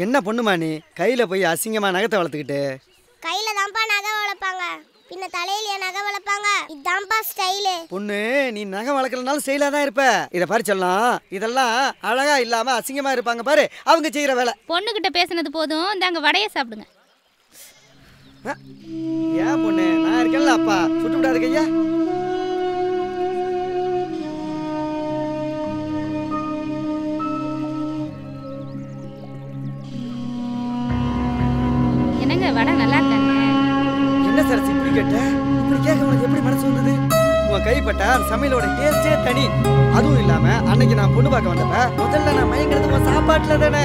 என்ன பொண்ணுமா நீ கையில போய் அசிங்கமா நகத்தை வளர்த்துக்கிட்டு? கையில தான்ப்பா நகை வளர்ப்பாங்க, பின்ன தலையில நகை வளர்ப்பாங்க. இதான்ப்பா ஸ்டைலு. பொண்ணு நீ நகை வளர்க்கலனாலும் ஸ்டைலா தான் இருப்ப. இத பாரு சொல்லலாம், இதெல்லாம் அழகா இல்லாம அசிங்கமா இருப்பாங்க பாரு அவங்க செய்யற வேலை. பொண்ணுகிட்ட பேசினது போதும், இந்தாங்க வடையை சாப்பிடுங்க. ஏன் பொண்ணு, நான் இருக்கேன்ல அப்பா, சுட்டு விடாது கையா. என்னங்க வடை நல்லா இருக்காங்க? என்ன சார் இப்படி கேட்ட? இப்படி கேட்க உனக்கு எப்படி மனசு வந்தது? உன் கைப்பட்ட சமையலோட டேஸ்டே தனி. அதுவும் இல்லாம அன்னைக்கு நான் பொண்ணு பார்க்க வந்தப்ப முதல்ல நான் மயங்கிறது உன் சாப்பாட்டுல தானே.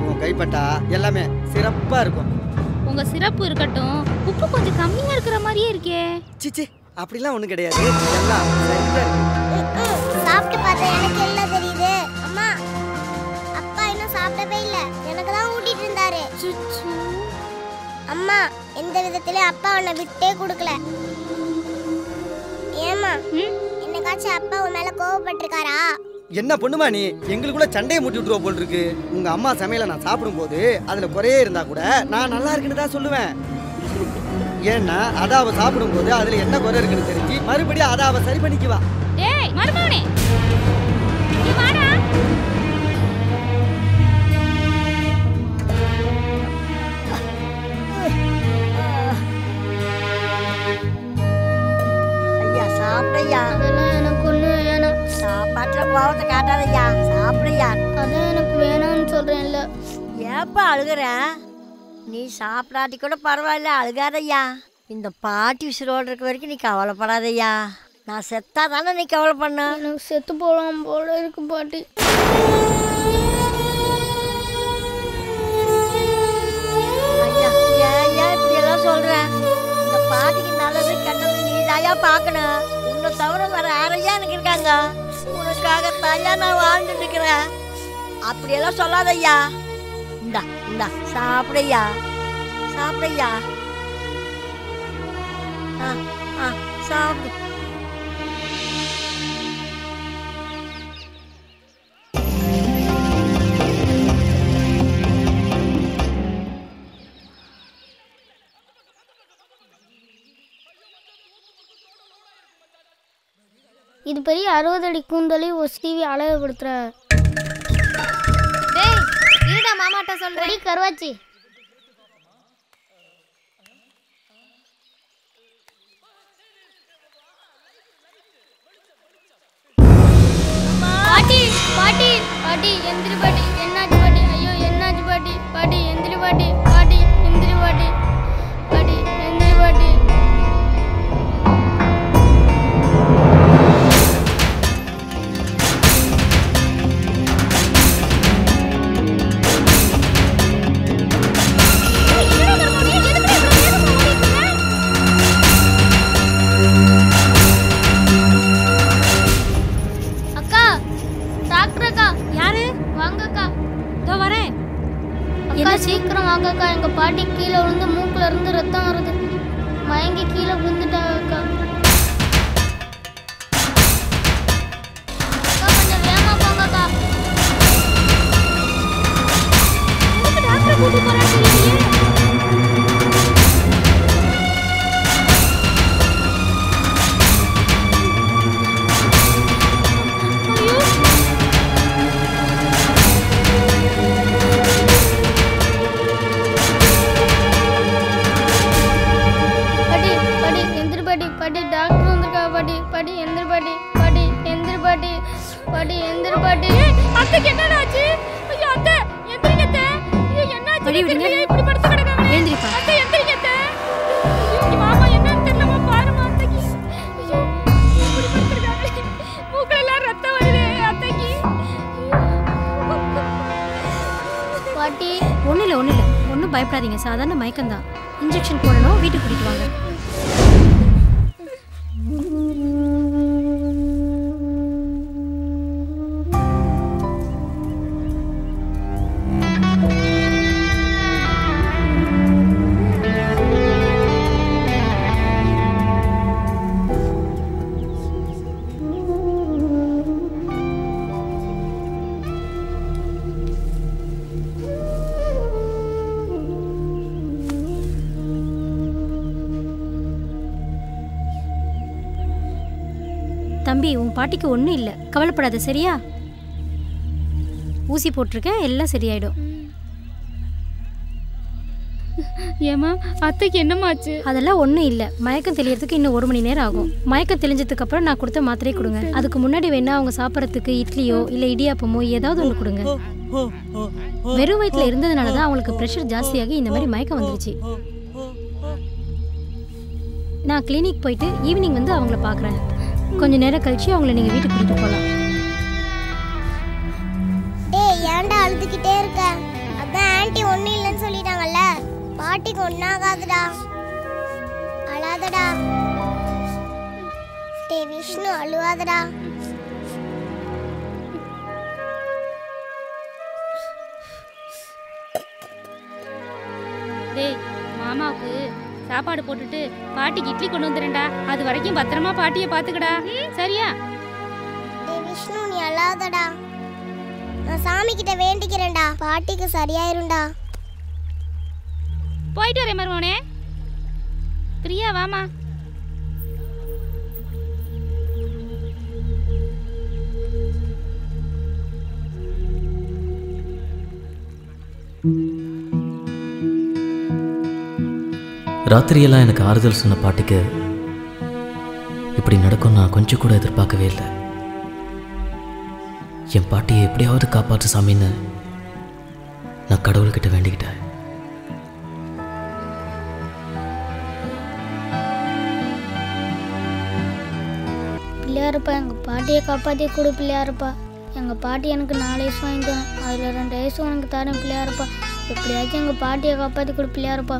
உன் கைப்பட்டா எல்லாமே சிறப்பா இருக்கும். உங்க சிறப்பு இருக்கட்டும், உப்பு கொஞ்சம் கம்மியா இருக்கிற மாதிரியே இருக்கே. சிச்சி அப்படிலாம் ஒண்ணும் கிடையாது, எல்லாம் சரியா இருக்கு. சாப்பிட்டு பார்த்தா எனக்கு எல்லாம் தெரியுது. அம்மா அப்பா இன்னும் சாப்பிடவே இல்லை, எனக்கு தான் ஊட்டிட்டு இருந்தாரு. அம்மா எந்த விதத்திலயும் அப்பா உன்னை விட்டே கொடுக்கல. ஏமா என்னைக்காச்சும் அப்பா உன் மேல கோவப்பட்டிருக்காரா? என்ன பொண்ணுமா நீ எங்களுக்குள்ள சண்டையை மூட்டி விட்டுருவ போல் இருக்கு. உங்க அம்மா சமையலை நான் சாப்பிடும்போது அதுல குறையே இருந்தா கூட நான் நல்லா இருக்குன்னு தான் சொல்லுவேன். ஏன்னா அதாவ சாப்பிடும்போது அதுல என்ன குறை இருக்குன்னு தெரிஞ்சு மறுபடியும் அதாவ சரி பண்ணிக்குவா. டேய் மருமகனே நீ வாடா. ஐயா சாப்பிடையா. அதெல்லாம் எனக்கு ஒண்ணு வேணாம். சாப்பாட்டுல கோவத்தை காட்டாதையா, சாப்பிடையா. அதான் எனக்கு வேணாம்னு சொல்றேன்ல. ஏப்பா அழுகுற? நீ சாப்பிடாட்டி கூட பரவாயில்ல, அழுகாதையா. இந்த பாட்டி உசுரோடு இருக்க வரைக்கும் நீ கவலைப்படாதையா. நான் செத்தா தானே நீ கவலை பண்ண. எனக்கு செத்து போகலாம் போல இருக்கு பாட்டி. ஐயா ஏன் இப்படி எல்லாம் சொல்ற? இந்த பாட்டிக்கு நல்லது கெட்டது நீ தாயா பார்க்கணும். உன்னை தவிர வேற யாரையா எனக்கு இருக்காங்க? உனக்காக தாயா நான் வாழ்ந்துட்டு இருக்கிறேன். அப்படியெல்லாம் சொல்லாதையா. இந்தா இந்தா சாப்பிடையா, சாப்பிடையா. சாப்பிடு. இது பெரிய 60 அடி கூந்தலை ஒரு டிவி அழகுபடுத்துற. டேய் இருடா மாமாட்ட சொல்றேன். கருவாச்சி பாட்டி பாட்டி பாட்டி எந்திரி பாட்டி. என்னாச்சு பாட்டி? ஐயோ என்னாச்சு பாட்டி? பாட்டி எந்திரி பாட்டி. பாட்டி எந்திரி பாட்டி. பாட்டி எந்திரி பாட்டி. அக்கா டாக்டர் அக்கா. யாரு? வாங்கக்கா. இதோ வரேன். அக்கா சீக்கிரம் வாங்கக்கா. எங்க பாட்டி கீழே விழுந்து மூக்குல இருந்து ரத்தம் வருது. மயங்கி கீழே விழுந்துட்டாங்க அக்கா. அக்கா கொஞ்சம் வேகமா போங்கக்கா. டாக்டர் கூட்டி போறான்னு தெரியலையே. பாட்டி பாட்டி எந்திரி பாட்டி. பாட்டி டாக்டர் வந்திருக்கா பாட்டி. பாட்டி எந்திரி பாட்டி. பாட்டி எந்திரி பாட்டி. பாட்டி எந்திரி பாட்டி. அத்தைக்கு என்னடா ஆச்சு? ஐயோ அத்தை எந்திரிங்க அத்தை. ஐயோ என்னாச்சு? வழி விடுங்க. இப்படி படுத்து கிடக்காங்க. எழுந்திரிப்பா. அத்தை எந்திரிங்க அத்தை. ஐயோ இங்க மாமா என்னன்னு தெரியலமா பாருமா அத்தைக்கு. ஐயோ இப்படி படுத்துட்டாங்க. மூக்குல எல்லாம் ரத்தம் வருது அத்தைக்கு. பாட்டி ஒன்றும் இல்லை ஒன்றும் பயப்படாதீங்க. சாதாரண மயக்கம்தான். இன்ஜெக்ஷன் போடணும். வீட்டுக்கு கூட்டிட்டு வாங்க. தம்பி உன் பாட்டிக்கு ஒன்றும் இல்லை, கவலைப்படாத சரியா? ஊசி போட்டிருக்கேன், எல்லாம் சரியாயிடும். ஏமா அத்தைக்கு என்னமாச்சு? அதெல்லாம் ஒன்றும் இல்லை, மயக்கம் தெளியறதுக்கு இன்னும் 1 மணி நேரம் ஆகும். மயக்கம் தெளிஞ்சதுக்கு அப்புறம் நான் கொடுத்த மாத்திரையை கொடுங்க. அதுக்கு முன்னாடி வேணா அவங்க சாப்பிட்றதுக்கு இட்லியோ இல்லை இடியாப்பமோ ஏதாவது ஒன்று கொடுங்க. வெறும் வயிற்றுல இருந்ததுனால தான் அவங்களுக்கு ப்ரெஷர் ஜாஸ்தியாகி இந்த மாதிரி மயக்கம் வந்துருச்சு. நான் கிளினிக் போயிட்டு ஈவினிங் வந்து அவங்கள பார்க்குறேன். கொஞ்ச நேரம் கழிச்சு அவங்கள நீங்கள் வீட்டுக்கு கூட்டிகிட்டு போகலாம். டேய் ஏன்டா அழுதுகிட்டே இருக்க? அதான் ஆன்ட்டி ஒன்றும் இல்லைன்னு சொல்லிட்டாங்கல்ல. பாட்டிக்கு ஒன்றாகாதுடா, அழாதடா. டேய் விஷ்ணு அழுவாதடா. டேய் மாமாவுக்கு சாப்பாடு போட்டுட்டு பாட்டிக்கு இட்லி கொண்டு வந்துடுறேன்டா. அது வரைக்கும் பத்திரமா பாட்டியை பார்த்துக்கடா, சரியா? டேய் விஷ்ணு விஷ்ணு நீ அழாதடா. நான் சாமி கிட்ட வேண்டிக்கிறேன்டா, பாட்டிக்கு சரியாயிரும்டா. போயிட்டு வரேன் மருமோனே. பிரியா வாமா. ராத்திரியெல்லாம் எனக்கு ஆறுதல் சொன்ன பாட்டிக்கு இப்படி நடக்கும் நான் கொஞ்சம் கூட எதிர்பார்க்கவே இல்லை. என் பாட்டியை எப்படியாவது காப்பாற்று சாமின்னு நான் கடவுள்கிட்ட வேண்டிக்கிட்டேன். பிள்ளையாருப்பா எங்கள் பாட்டியை காப்பாற்றி கொடு பிள்ளையாருப்பா. எங்கள் பாட்டி எனக்கு 4 வயசு வாங்கி தரேன், அதில் 2 வயசு உனக்கு தரேன் பிள்ளையாருப்பா. எப்படியாச்சும் எங்கள் பாட்டியை காப்பாற்றி கொடு பிள்ளையாருப்பா.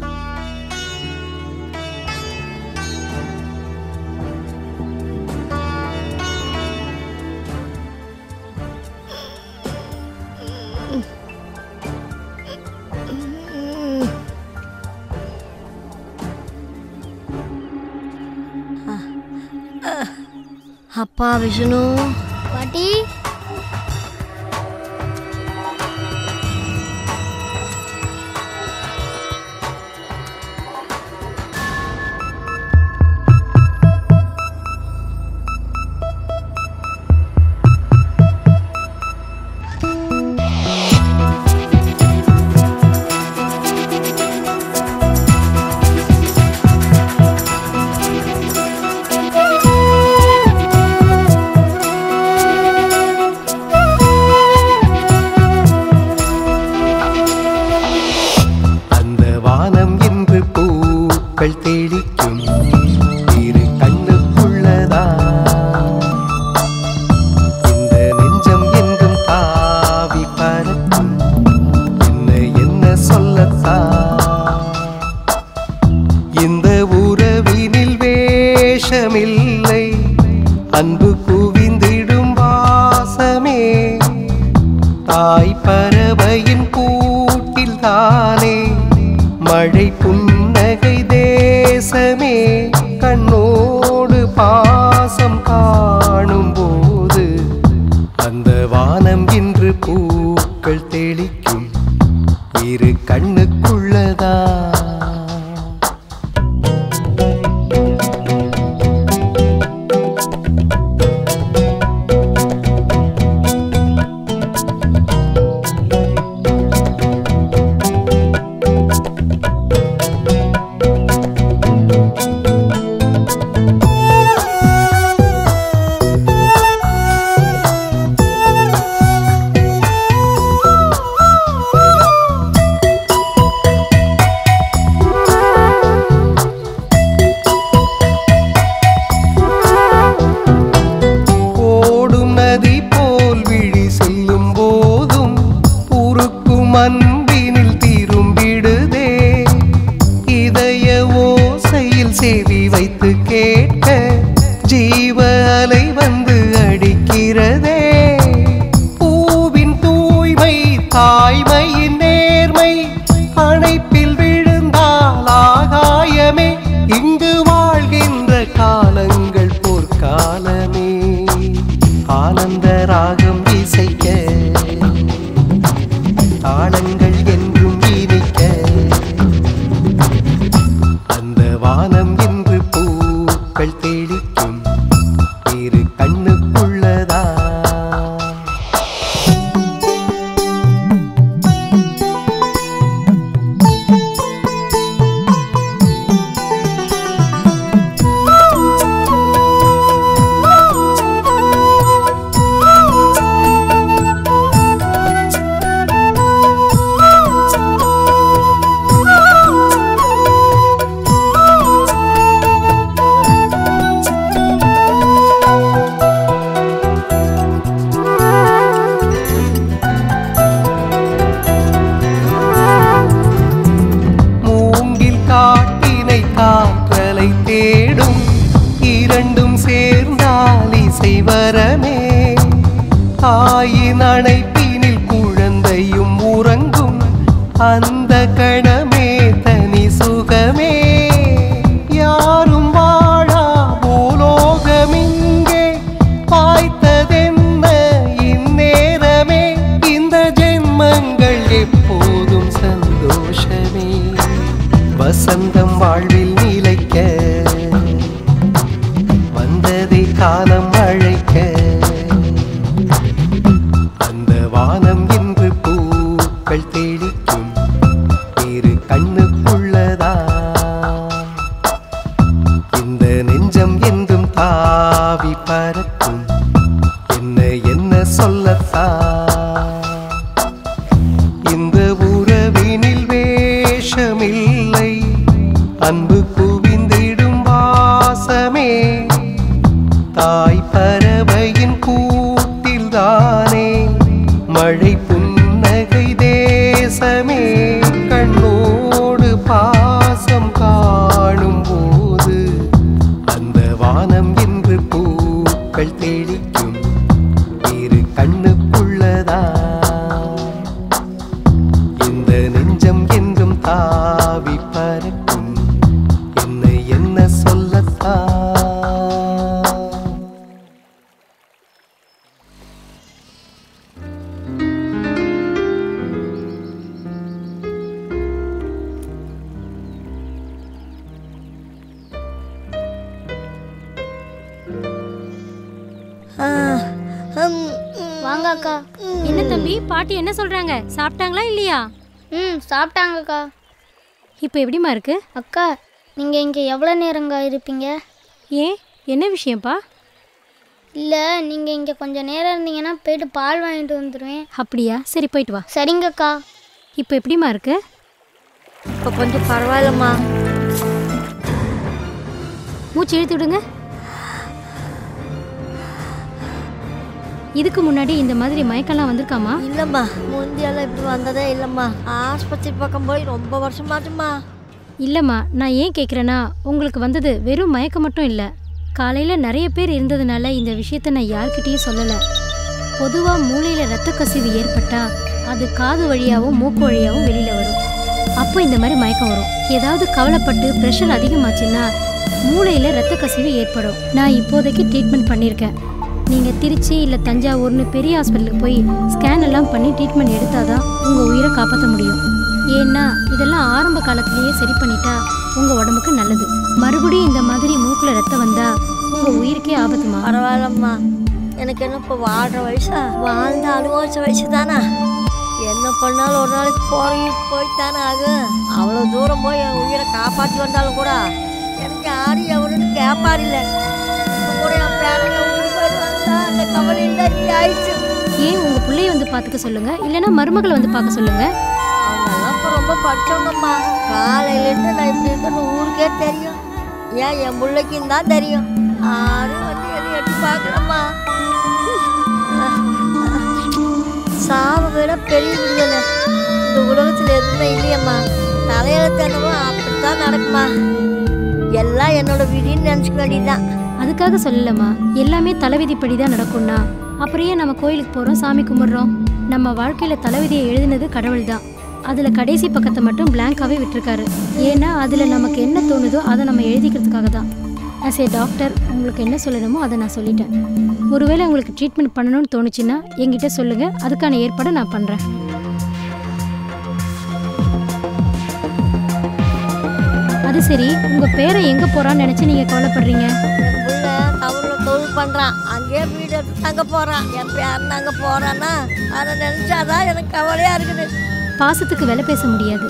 அப்பா விஷ்ணு. பாட்டி அன்பு குவிந்திடும் வாசமே தாய் பறவையின் கூட்டில் தானே மழை புன்னகை தேசமே கண்ணோடு பாசம் காணும் போது அந்த வானம் இன்று பூக்கள் தெளிக்கும் இரு கண்ணுக்குள்ளதா. அன்பினில் திரும்பிடுதே இதய ஓசையில் செவி வைத்து கேட்க ஜீவ அலை வந்து அடிக்கிறதே. பூவின் தூய்மை தாய்மையின் நேர்மை அணைப்பில் விழுந்தால் ஆகாயமே. இங்கு வாழ்கின்ற காலங்கள் போர்க்காலமே. ஆனந்த ராகம் இசைக்க தாளங்கள் என்றும் இனிக்க அந்த வானம் என்று பூக்கள் தெளிக்கும் இரு கண்ணுக்குள்ளதா. காற்றலை தேடும் இரண்டும் சேர்ந்தால் இசை வரமே. தாயின் அணைப்பினில் குழந்தையும் உறங்கும் அந்த கணமே தனி சுகமே. யாரும் வாழா பூலோகமிங்கே பாய்த்ததென்ன வசந்தம் வாழ்வில் நிலைக்க வந்ததை காலம் அழைக்க அந்த வானம் என்று பூக்கள் தெளிக்கும் இரு கண்ணுக்குள்ளதா இந்த நெஞ்சம் என்றும் தாவி பறக்கும் என்ன என்ன சொல்லத்தான் இந்த உறவினில் வேஷமில்லை அன்பு குவிந்திடும் வாசமே தாய் பறவையின் கூட்டில்தானே மழை புன்னகை தேசமே கண்ணோடு பாசம் காணும் போது அந்த வானம் என்று பூக்கள் தெளிக்கும் இரு கண்ணுக்குள்ளதா இந்த நெஞ்சம் என்றும் தாவி பறக்கும் என்னை என்ன சொல்லத்தான் வாங்க அக்கா. என்ன தம்பி பாட்டி என்ன சொல்றாங்க? சாப்பிட்டாங்களா இல்லையா? சாப்பிட்டாங்கக்கா. இப்போ எப்படிமா இருக்கு? அக்கா நீங்கள் இங்கே எவ்வளோ நேரங்க இருப்பீங்க? ஏன் என்ன விஷயம்ப்பா? இல்லை நீங்கள் இங்கே கொஞ்சம் நேரம் இருந்தீங்கன்னா போயிட்டு பால் வாங்கிட்டு வந்துடுவேன். அப்படியா? சரி போயிட்டு வா. சரிங்கக்கா. இப்போ எப்படிமா இருக்கு? இப்போ கொஞ்சம் பரவாயில்லம்மா. மூச்சு இழுத்து விடுங்க. இதுக்கு முன்னாடி இந்த மாதிரி மயக்கம்லாம் வந்திருக்காமா? இல்லைம்மா, முந்தியெல்லாம் இப்படி வந்ததே இல்லைம்மா. ஆஸ்பத்திரி பக்கம் போய் ரொம்ப வருஷமாச்சும்மா. இல்லைம்மா, நான் ஏன் கேட்குறேன்னா உங்களுக்கு வந்தது வெறும் மயக்கம் மட்டும் இல்லை. காலையில் நிறைய பேர் இருந்ததுனால இந்த விஷயத்த நான் யார்கிட்டையும் சொல்லலை. பொதுவாக மூளையில் இரத்த கசிவு ஏற்பட்டால் அது காது வழியாகவும் மூக்கு வழியாகவும் வெளியில் வரும். அப்போ இந்த மாதிரி மயக்கம் வரும். ஏதாவது கவலைப்பட்டு ப்ரெஷர் அதிகமாச்சுன்னா மூளையில் இரத்த கசிவு ஏற்படும். நான் இப்போதைக்கு ட்ரீட்மெண்ட் பண்ணியிருக்கேன். நீங்கள் திருச்சி இல்லை தஞ்சாவூர்னு பெரிய ஹாஸ்பிட்டலுக்கு போய் ஸ்கேன் எல்லாம் பண்ணி ட்ரீட்மெண்ட் எடுத்தால் தான் உங்கள் உயிரை காப்பாற்ற முடியும். ஏன்னா இதெல்லாம் ஆரம்ப காலத்திலேயே சரி பண்ணிட்டா உங்கள் உடம்புக்கு நல்லது. மறுபடியும் இந்த மாதிரி மூக்கில் ரத்தம் வந்தால் உங்கள் உயிருக்கே ஆபத்துமா. பரவாயில்லம்மா, எனக்கு என்ன இப்போ வாழ்கிற வயசா? வாழ்ந்த அனுபவிச்ச வயசு தானே. என்ன பண்ணாலும் ஒரு நாளைக்கு போய்த்தானே ஆகும். அவ்வளோ தூரம் போய் என் உயிரை காப்பாற்றி வந்தாலும் கூட எனக்கு யாரும் எவருன்னு கேட்பார் இல்லை. கூட என் பேரங்க அந்த கவலை இல்லை ஆயிடுச்சு. ஏன் உங்கள் பிள்ளைய வந்து பார்த்துக்க சொல்லுங்கள், இல்லைன்னா மருமகளை வந்து பார்க்க சொல்லுங்கள். அவங்கெல்லாம் இப்போ ரொம்ப படித்தவங்கம்மா. காலையிலேருந்து நான் இப்படி இருக்கிறது ஊருக்கே தெரியும். ஏன் என் பிள்ளைக்கும் தான் தெரியும். யாரும் வந்து எதை எட்டி பார்க்கலம்மா. சாவை விட பெரிய விடுதலை இந்த உலகத்தில் எதுவுமே இல்லையம்மா. தலையெழுத்து என்னவோ அப்படித்தான் நடக்குமா. எல்லாம் என்னோட விதின்னு நினச்சிக்க வேண்டியதுதான். அதுக்காக சொல்லலம்மா, எல்லாமே தலைவிதிப்படி தான் நடக்கும்னா அப்புறம் ஏன் நம்ம கோயிலுக்கு போகிறோம், சாமி கும்பிட்றோம்? நம்ம வாழ்க்கையில் தலைவிதியை எழுதினது கடவுள் தான். அதில் கடைசி பக்கத்தை மட்டும் பிளாங்காகவே விட்டுருக்காரு. ஏன்னா அதில் நமக்கு என்ன தோணுதோ அதை நம்ம எழுதிக்கிறதுக்காக தான். ஆஸ் ஏ டாக்டர் உங்களுக்கு என்ன சொல்லணுமோ அதை நான் சொல்லிட்டேன். ஒருவேளை உங்களுக்கு ட்ரீட்மெண்ட் பண்ணணும்னு தோணுச்சுன்னா என்கிட்ட சொல்லுங்கள், அதுக்கான ஏற்பாடை நான் பண்ணுறேன். அது சரி, உங்கள் பேரை எங்கே போகிறான்னு நினச்சி நீங்கள் கவலைப்படுறீங்க? என் பிள்ளை டவுனில் தொழில் பண்ணுறான், அங்கேயே வீடு எடுத்து தங்க போகிறான். என் பேரன் அங்கே போகிறான்னா அதை நினச்சாதான் எனக்கு கவலையாக இருக்குது. பாசத்துக்கு விலை பேச முடியாது.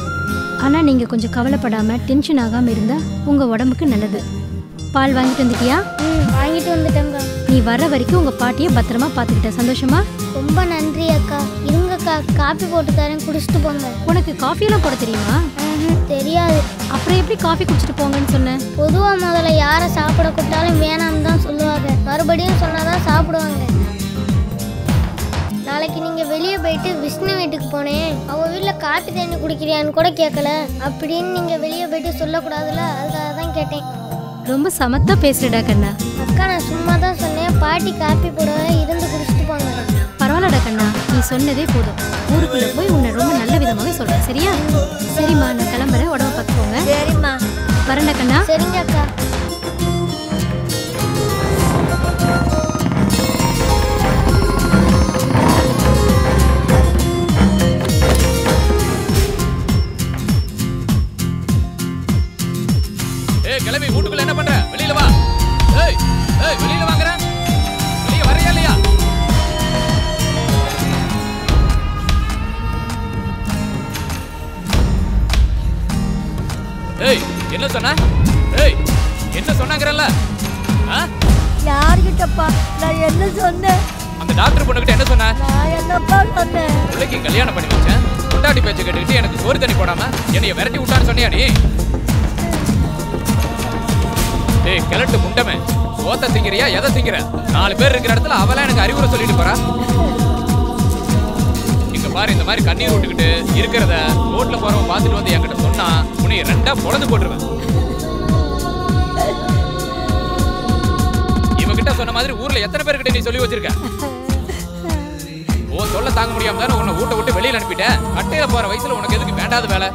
ஆனால் நீங்கள் கொஞ்சம் கவலைப்படாமல் டென்ஷன் ஆகாமல் இருந்தால் உங்கள் உடம்புக்கு நல்லது. பால் வாங்கிட்டு வந்துட்டியா? வாங்கிட்டு வந்துட்டேங்க. நீ வர வரைக்கும் உங்கள் பாட்டியை பத்திரமா பார்த்துக்கிட்ட. சந்தோஷமா? ரொம்ப நன்றி அக்கா. இருங்கக்கா, காஃபி போட்டு தரேன், குடிச்சிட்டு போங்க. உனக்கு காஃபியெல்லாம் போட தெரியுமா? தெரியாது. அப்புறம் எப்படி காஃபி குடிச்சிட்டு போங்கன்னு சொன்னேன்? பொதுவாக முதல்ல யாரை சாப்பிட கூட்டாலும் வேணாம்னு தான் சொல்லுவாங்க. மறுபடியும் சொன்னாதான் சாப்பிடுவாங்க. நாளைக்கு நீங்கள் வெளியே போயிட்டு விஷ்ணு வீட்டுக்கு போனேன், அவள் வீட்டில் காப்பி தண்ணி குடிக்கிறியான்னு கூட கேட்கல அப்படின்னு நீங்கள் வெளியே போயிட்டு சொல்லக்கூடாதுல்ல, அதுக்காக தான் கேட்டேன். ரொம்ப சமத்தா பேசுறடா கண்ணா. அக்கா நான் சும்மா தான் சொன்னேன், பாட்டி காப்பி போட இருந்து குடிச்சிட்டு போங்க. பரவாயில்லடா கண்ணா, நீ சொன்னதே போதும். ஊருக்குள்ளே போய் உன்னை ரொம்ப நல்ல விதமாகவே சொல்கிறேன். சரியா? சரிம்மா, நான் கிளம்புறேன். உடம்பை பார்த்துக்கோங்க. சரிம்மா. வரேன்டா கண்ணா. சரிங்க அக்கா. ஏய் கிளம்பி வீட்டுக்குள்ள என்ன பண்ற? வெளியில வா. ஏய் ஏய் வெளியில வாங்கற. வெளிய வரையா இல்லையா? ஏய் என்ன சொன்ன? ஏய் என்ன சொன்னாங்கறல்ல? யார்கிட்டப்பா நான் என்ன சொன்னேன்? அந்த டாக்டர் பொண்ணுகிட்ட என்ன சொன்ன? நான் என்னப்பா சொன்னேன்? பிள்ளைக்கு கல்யாணம் பண்ணி வச்சேன். பொண்டாட்டி பேச்ச கேட்டுக்கிட்டு எனக்கு சோறு தண்ணி போடாம என்னைய விரட்டி விட்டான்னு சொன்னியா நீ? ஏய் கிழட்டு முண்டமே, சோத்த திங்கிறியா எதை திங்கிற? 4 பேர் இருக்கிற இடத்துல அவளா எனக்கு அறிவுரை சொல்லிட்டு போறா. இங்க பாரு, இந்த மாதிரி கண்ணீர் விட்டுக்கிட்டு இருக்கிறத ரோட்ல போறவன் பார்த்துட்டு வந்து என்கிட்ட சொன்னா உன்னை 2ஆ பொளந்து போட்டுருவேன். இவகிட்ட சொன்ன மாதிரி ஊர்ல எத்தனை பேர்கிட்ட நீ சொல்லி வச்சிருக்க? ஓ சொல்ல தாங்க முடியாம தானே உன்னை வீட்டை விட்டு வெளியில அனுப்பிட்டேன். கட்டையில போற வயசுல உனக்கு எதுக்கு வேண்டாத வேலை?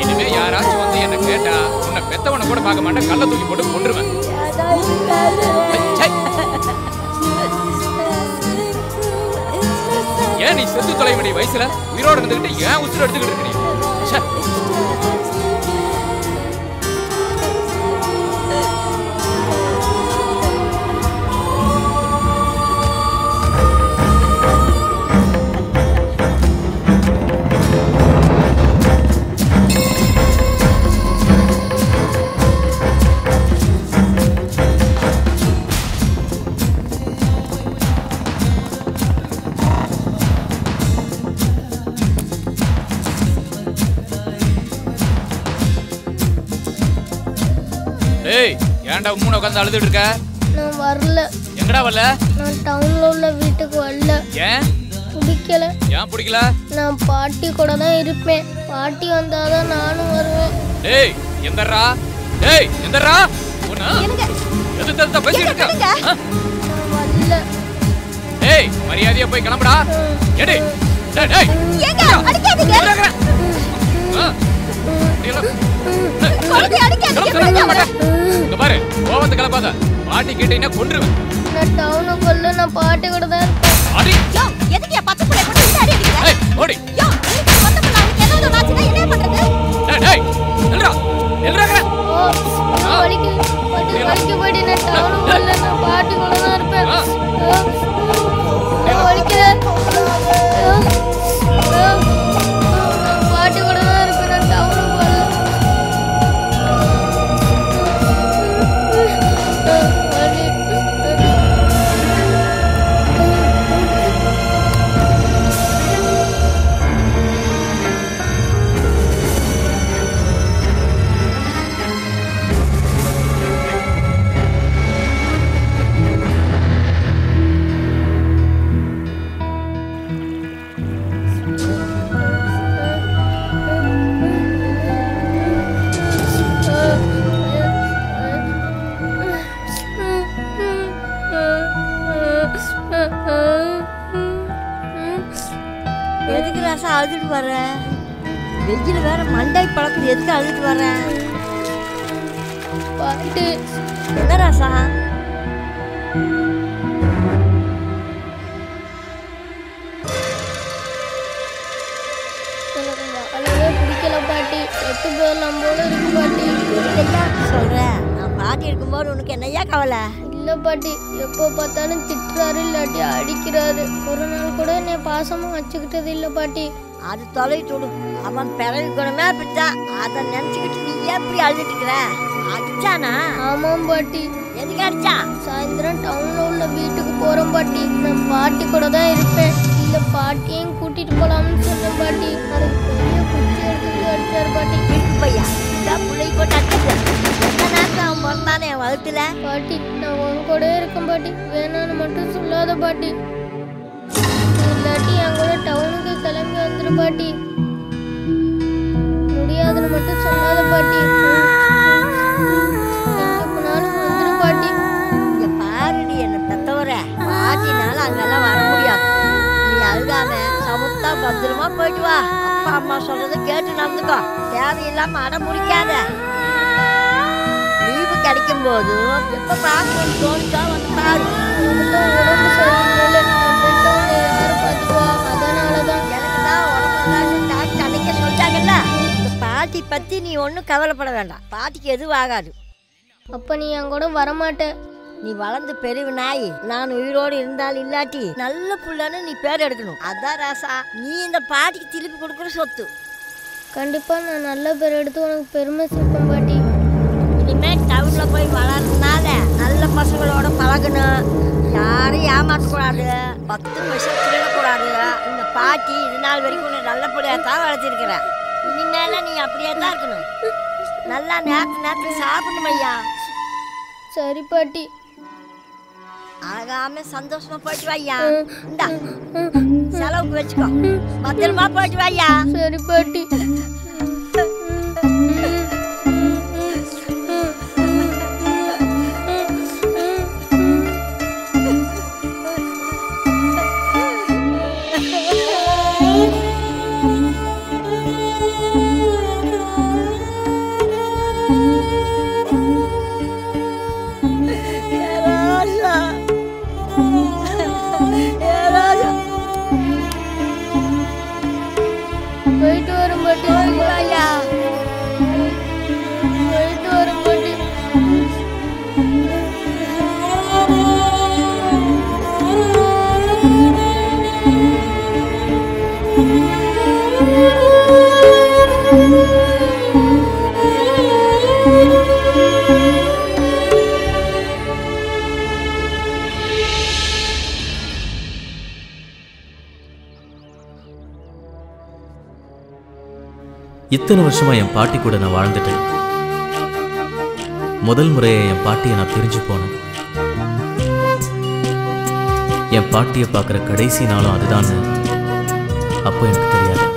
இனிமே யாராச்சும் வந்து என்ன கேட்டா உன்னை பெத்தவனை கூட பார்க்க மாட்டேன், கல்ல தூக்கி போட்டு கொன்றுவேன். ஏன் நீ செத்து தொலை வேண்டிய வயசுல உயிரோடு இருந்துகிட்டு ஏன் உசுறு எடுத்துக்கிட்டு இருக்க? ஏய் ஏன்டா உம்முன உட்கார்ந்து அழுதுட்டு இருக்க? நான் வரல. எங்கடா வரல? நான் டவுன்ல உள்ள வீட்டுக்கு வரல. ஏன்? பிடிக்கல. ஏன் பிடிக்கல? நான் பாட்டி கூட தான் இருப்பேன். பாட்டி வந்தாதான் நானும் வருவேன். டேய் எந்தறா? டேய் எந்தறா? உன்ன எது தத்த பேசிட்டு இருக்க? நான் வரல. டேய் மரியாதையா போய் கிளம்புடா. எடி. டேய் டேய். ஏங்க அடிக்காதீங்க. இங்க பாரு, கோவத்தை கிளப்பாத. பாட்டி கேட்டீங்கன்னா கொன்றுவேன். நான் டவுனுக்குள்ள நான் பாட்டி கூட தான் இருப்பேன். அடி. யோ எதுக்கு பத்து புள்ளை போட்டு இந்த அடி அடிக்கிற? ஏய் ஓடி. யோ நீங்க பத்து புள்ளை அவனுக்கு ஏதாவது ஆச்சுனா என்ன பண்றது? டேய் டேய் நில்றா. நில்றாங்க. வலிக்கு போடி நான் டவுனுக்குள்ள நான் பாட்டி கூட தான் இருப்பேன். வலிக்குது. பாட்டி கூட தான் இருப்பேன் நான் டவுனுக்குள்ள. எதுக்கு ராசா அழுதுட்டு வர? வெயில் வேற மண்டை பழக்குது, எதுக்கு அழுதுட்டு வர? பாட்டு என்ன ராசா? எனக்கு வாழவே பிடிக்கல பாட்டி. செத்து போயிடலாம் போல இருக்கு பாட்டி. என்னையா சொல்ற? நான் பாட்டி இருக்கும்போது உனக்கு என்னையா கவலை? இல்ல பாட்டி, எப்போ பார்த்தாலும் திட்டுறாரு இல்லாட்டி அடிக்கிறாரு. ஒரு நாள் கூட என்னை பாசமா வச்சுக்கிட்டது இல்ல பாட்டி. அது தொலைட்டு விடு. அவன் பிறகு குணமே அப்படித்தான். அதை நினைச்சுக்கிட்டு நீ எப்படி அழுதுட்டு இருக்கிற? அடிச்சானா? ஆமாம் பாட்டி. எதுக்கு அடிச்சான்? சாயந்தரம் டவுன்ல உள்ள வீட்டுக்கு போறோம் பாட்டி. நான் பாட்டி கூட தான் இருப்பேன். இல்ல பாட்டியையும் கூட்டிட்டு போலாம்னு சொன்னேன் பாட்டி. அதுக்கு பெரிய குச்சி எடுத்துட்டு அடிச்சாரு பாட்டி. வீட்டு பையா இந்த பிள்ளை போட்டு அடிச்சு எந்த நேரத்தில் அவன் பிறந்தானே என் வகுத்துல? பாட்டி நான் உன் கூட இருக்கேன் பாட்டி. வேணான்னு மட்டும் சொல்லாத பாட்டி. இல்லாட்டி என் கூட டவுனுக்கு கிளம்பி வந்துரு பாட்டி. முடியாதுன்னு மட்டும் சொல்லாத பாட்டி. எங்க போனாலும் வந்துரு பாட்டி. இங்க பாருடி என்ன பெத்தவர. பாட்டினால அங்கெல்லாம் வர முடியாது. நீ அழுகாம சமுத்தா பத்திரமா போயிட்டு வா. அப்பா அம்மா சொல்றதை கேட்டு நடந்துக்கோ. தேவையில்லாம அடம் முடிக்காத. லீவு கிடைக்கும் போது எப்ப பார்க்கணும்னு தோணுச்சா வந்து பாரு. உடம்பு சரியில்லை. அதனாலதான் எனக்கு தான் உடம்பு டாக்டர் அன்னைக்கே சொல்லிட்டாங்கல்ல. இந்த பற்றி நீ ஒன்றும் கவலைப்பட வேண்டாம். பாட்டிக்கு எதுவும் ஆகாது. அப்போ நீ என் கூட வரமாட்ட. நீ வளர்ந்து பெரிய நாய். நான் உயிரோடு இருந்தாலும் இல்லாட்டி நல்ல புள்ளன்னு நீ பேர் எடுக்கணும். அதான் ராசா, நீ இந்த பாட்டிக்கு திருப்பி கொடுக்குற சொத்து. கண்டிப்பாக நான் நல்ல பேர் எடுத்து உனக்கு பெருமை சேர்ப்பேன் பாட்டி. இனிமேல் டவுனில் போய் வளர்றதுனால நல்ல பசங்களோட பழகணும். யாரும் ஏமாற்றக்கூடாது, 10 பைசா திருடக்கூடாது. இந்த பாட்டி இது நாள் வரைக்கும் உன்னை நல்ல பிள்ளையாக தான் வளர்த்திருக்கிற. இனிமேல நீ அப்படியே தான் இருக்கணும். நல்லா நேரத்துக்கு சாப்பிடணும் ஐயா. சரி பாட்டி. ஆகாம சந்தோஷமா போயிட்டு வாய்யா. இந்தா செலவுக்கு வச்சுக்கோ. பத்திரமா போயிட்டு வாய்யா. சரி பாட்டி. போயிட்டு வரும் பாட்டி. போயிட்டு வரும் பாட்டி. இத்தனை வருஷமா என் பாட்டி கூட நான் வாழ்ந்துட்டேன். முதல் முறையை என் பாட்டியை நான் பிரிஞ்சு போனேன். என் பாட்டியை பார்க்குற கடைசி நாளும் அதுதான். அப்போ எனக்கு தெரியாது.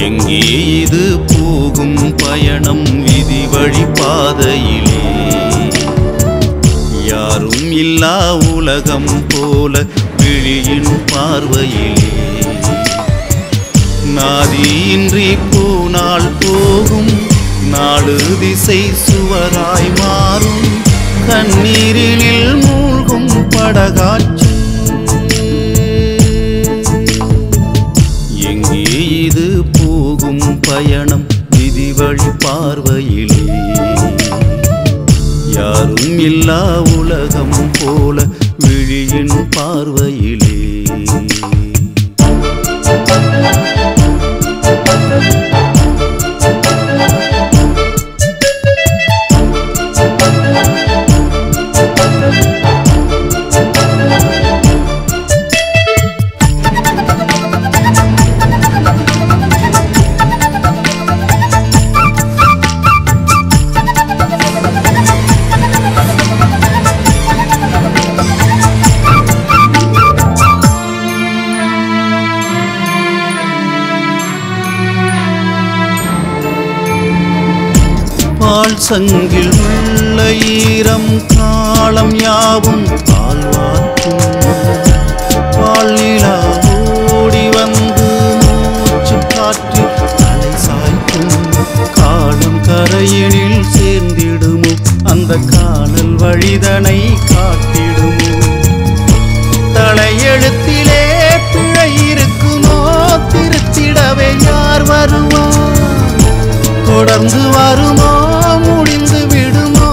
எங்கே இது போகும் பயணம் விதி வழி பாதையிலே, யாரும் இல்லா உலகம் போல விழியின் பார்வையிலே, நாதியின்றி போனால் போகும் நாடு திசை சுவராய் மாறும், கண்ணீரில் மூழ்கும் படகாச்சு. எங்கே இது போகும் பயணம் விதி வழி பார்வையிலே, யாரும் இல்லா உலகம் போல விழியின் பார்வையிலே. பால் சங்கில் உள்ள ஈரம் காலம் யாவும் பால்வாக்கும், பால் நிலா ஓடி வந்து மூச்சு காற்று தலை சாய்க்கும், காலம் கரையினில் சேர்ந்திடுமோ அந்த காணல் வழிதனை காட்டிடுமோ, தலையெழுத்திலே பிழை இருக்குமோ திருத்திடவே யார் வருவார், தொடர்ந்து வருமோ முடிந்து விடுமோ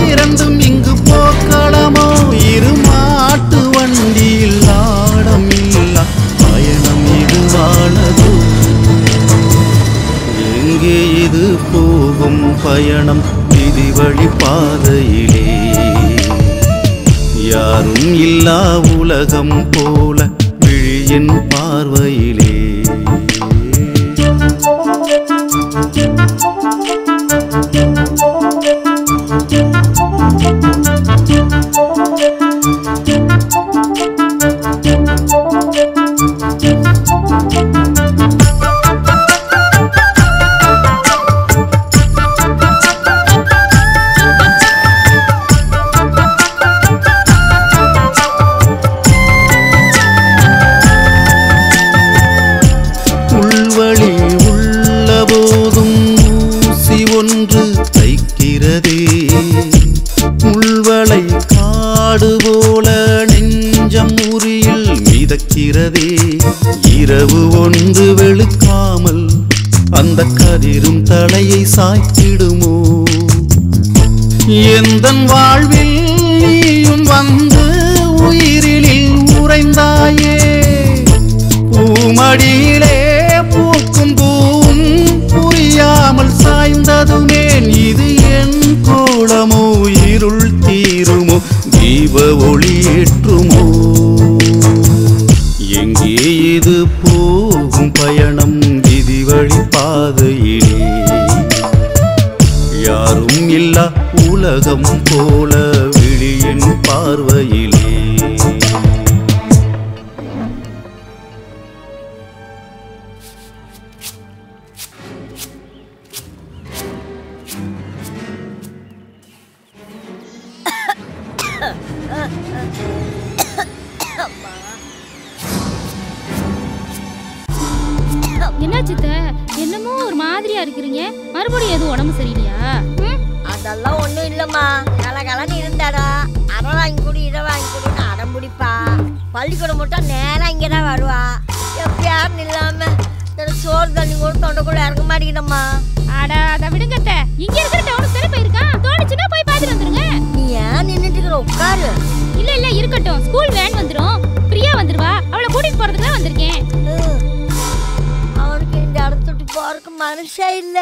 இரண்டும் இங்கு போக்களமோ, இருமாட்டு வண்டியில் ஆடம் இல்லா பயணம் இதுவானது. எங்கே இது போகும் பயணம் விதி வழி பாதையிலே, யாரும் இல்லா உலகம் போல விழியின் பார்வையிலே. இரவு ஒன்று வெளுக்காமல் அந்த கதிரும் தலையை சாய்த்திடுமோ? எந்தன் வாழ்வில் நீயும் வந்து உயிரில் உறைந்தாயே, பூமடியிலே பூக்கும் பூவும் புரியாமல் சாய்ந்ததுமேன். இது என் கோலமோ, இருள் தீருமோ, தீப ஒளி ஏற்றுமோ? எங்கே இது போகும் பயணம் விதி வழி பாதையிலே? யாரும் இல்லா உலகம் போல விழியின் பார்வையிலே. என்னாச்சு என்னமோ ஒரு மாதிரியா இருக்கிறீங்க? மறுபடியும் எதுவும் உடம்பு சரியில்லையா? அதெல்லாம் ஒண்ணும் இல்லம்மா. கலகலன்னு இருந்தாடா, அதை வாங்கி கொடு இதை வாங்கி கொடுன்னு அடம் பிடிப்பா. பள்ளிக்கூடம் மட்டும் நேரம் இங்கதான் வருவா. எப்பயாரும் இல்லாம சோறு தண்ணி கூட தொண்டைக்குள்ள இறங்க மாட்டேங்குதம்மா. அடா அதை விடுங்கத்த, இங்க இருக்கிற டவுனுக்கு தானே போயிருக்கான். தோணுச்சுன்னா போய் பார்த்துட்டு வந்துருங்க. நீ ஏன் நின்றுட்டு இருக்கிற? உட்காரு. இல்ல இல்ல இருக்கட்டும், ஸ்கூல் வேன் வந்துரும், பிரியா வந்துருவா, அவளை கூட்டிட்டு போறதுக்கு தான் வந்திருக்கேன். அவனுக்கு இந்த இடத்துட்டு போறதுக்கு மனுஷே இல்ல.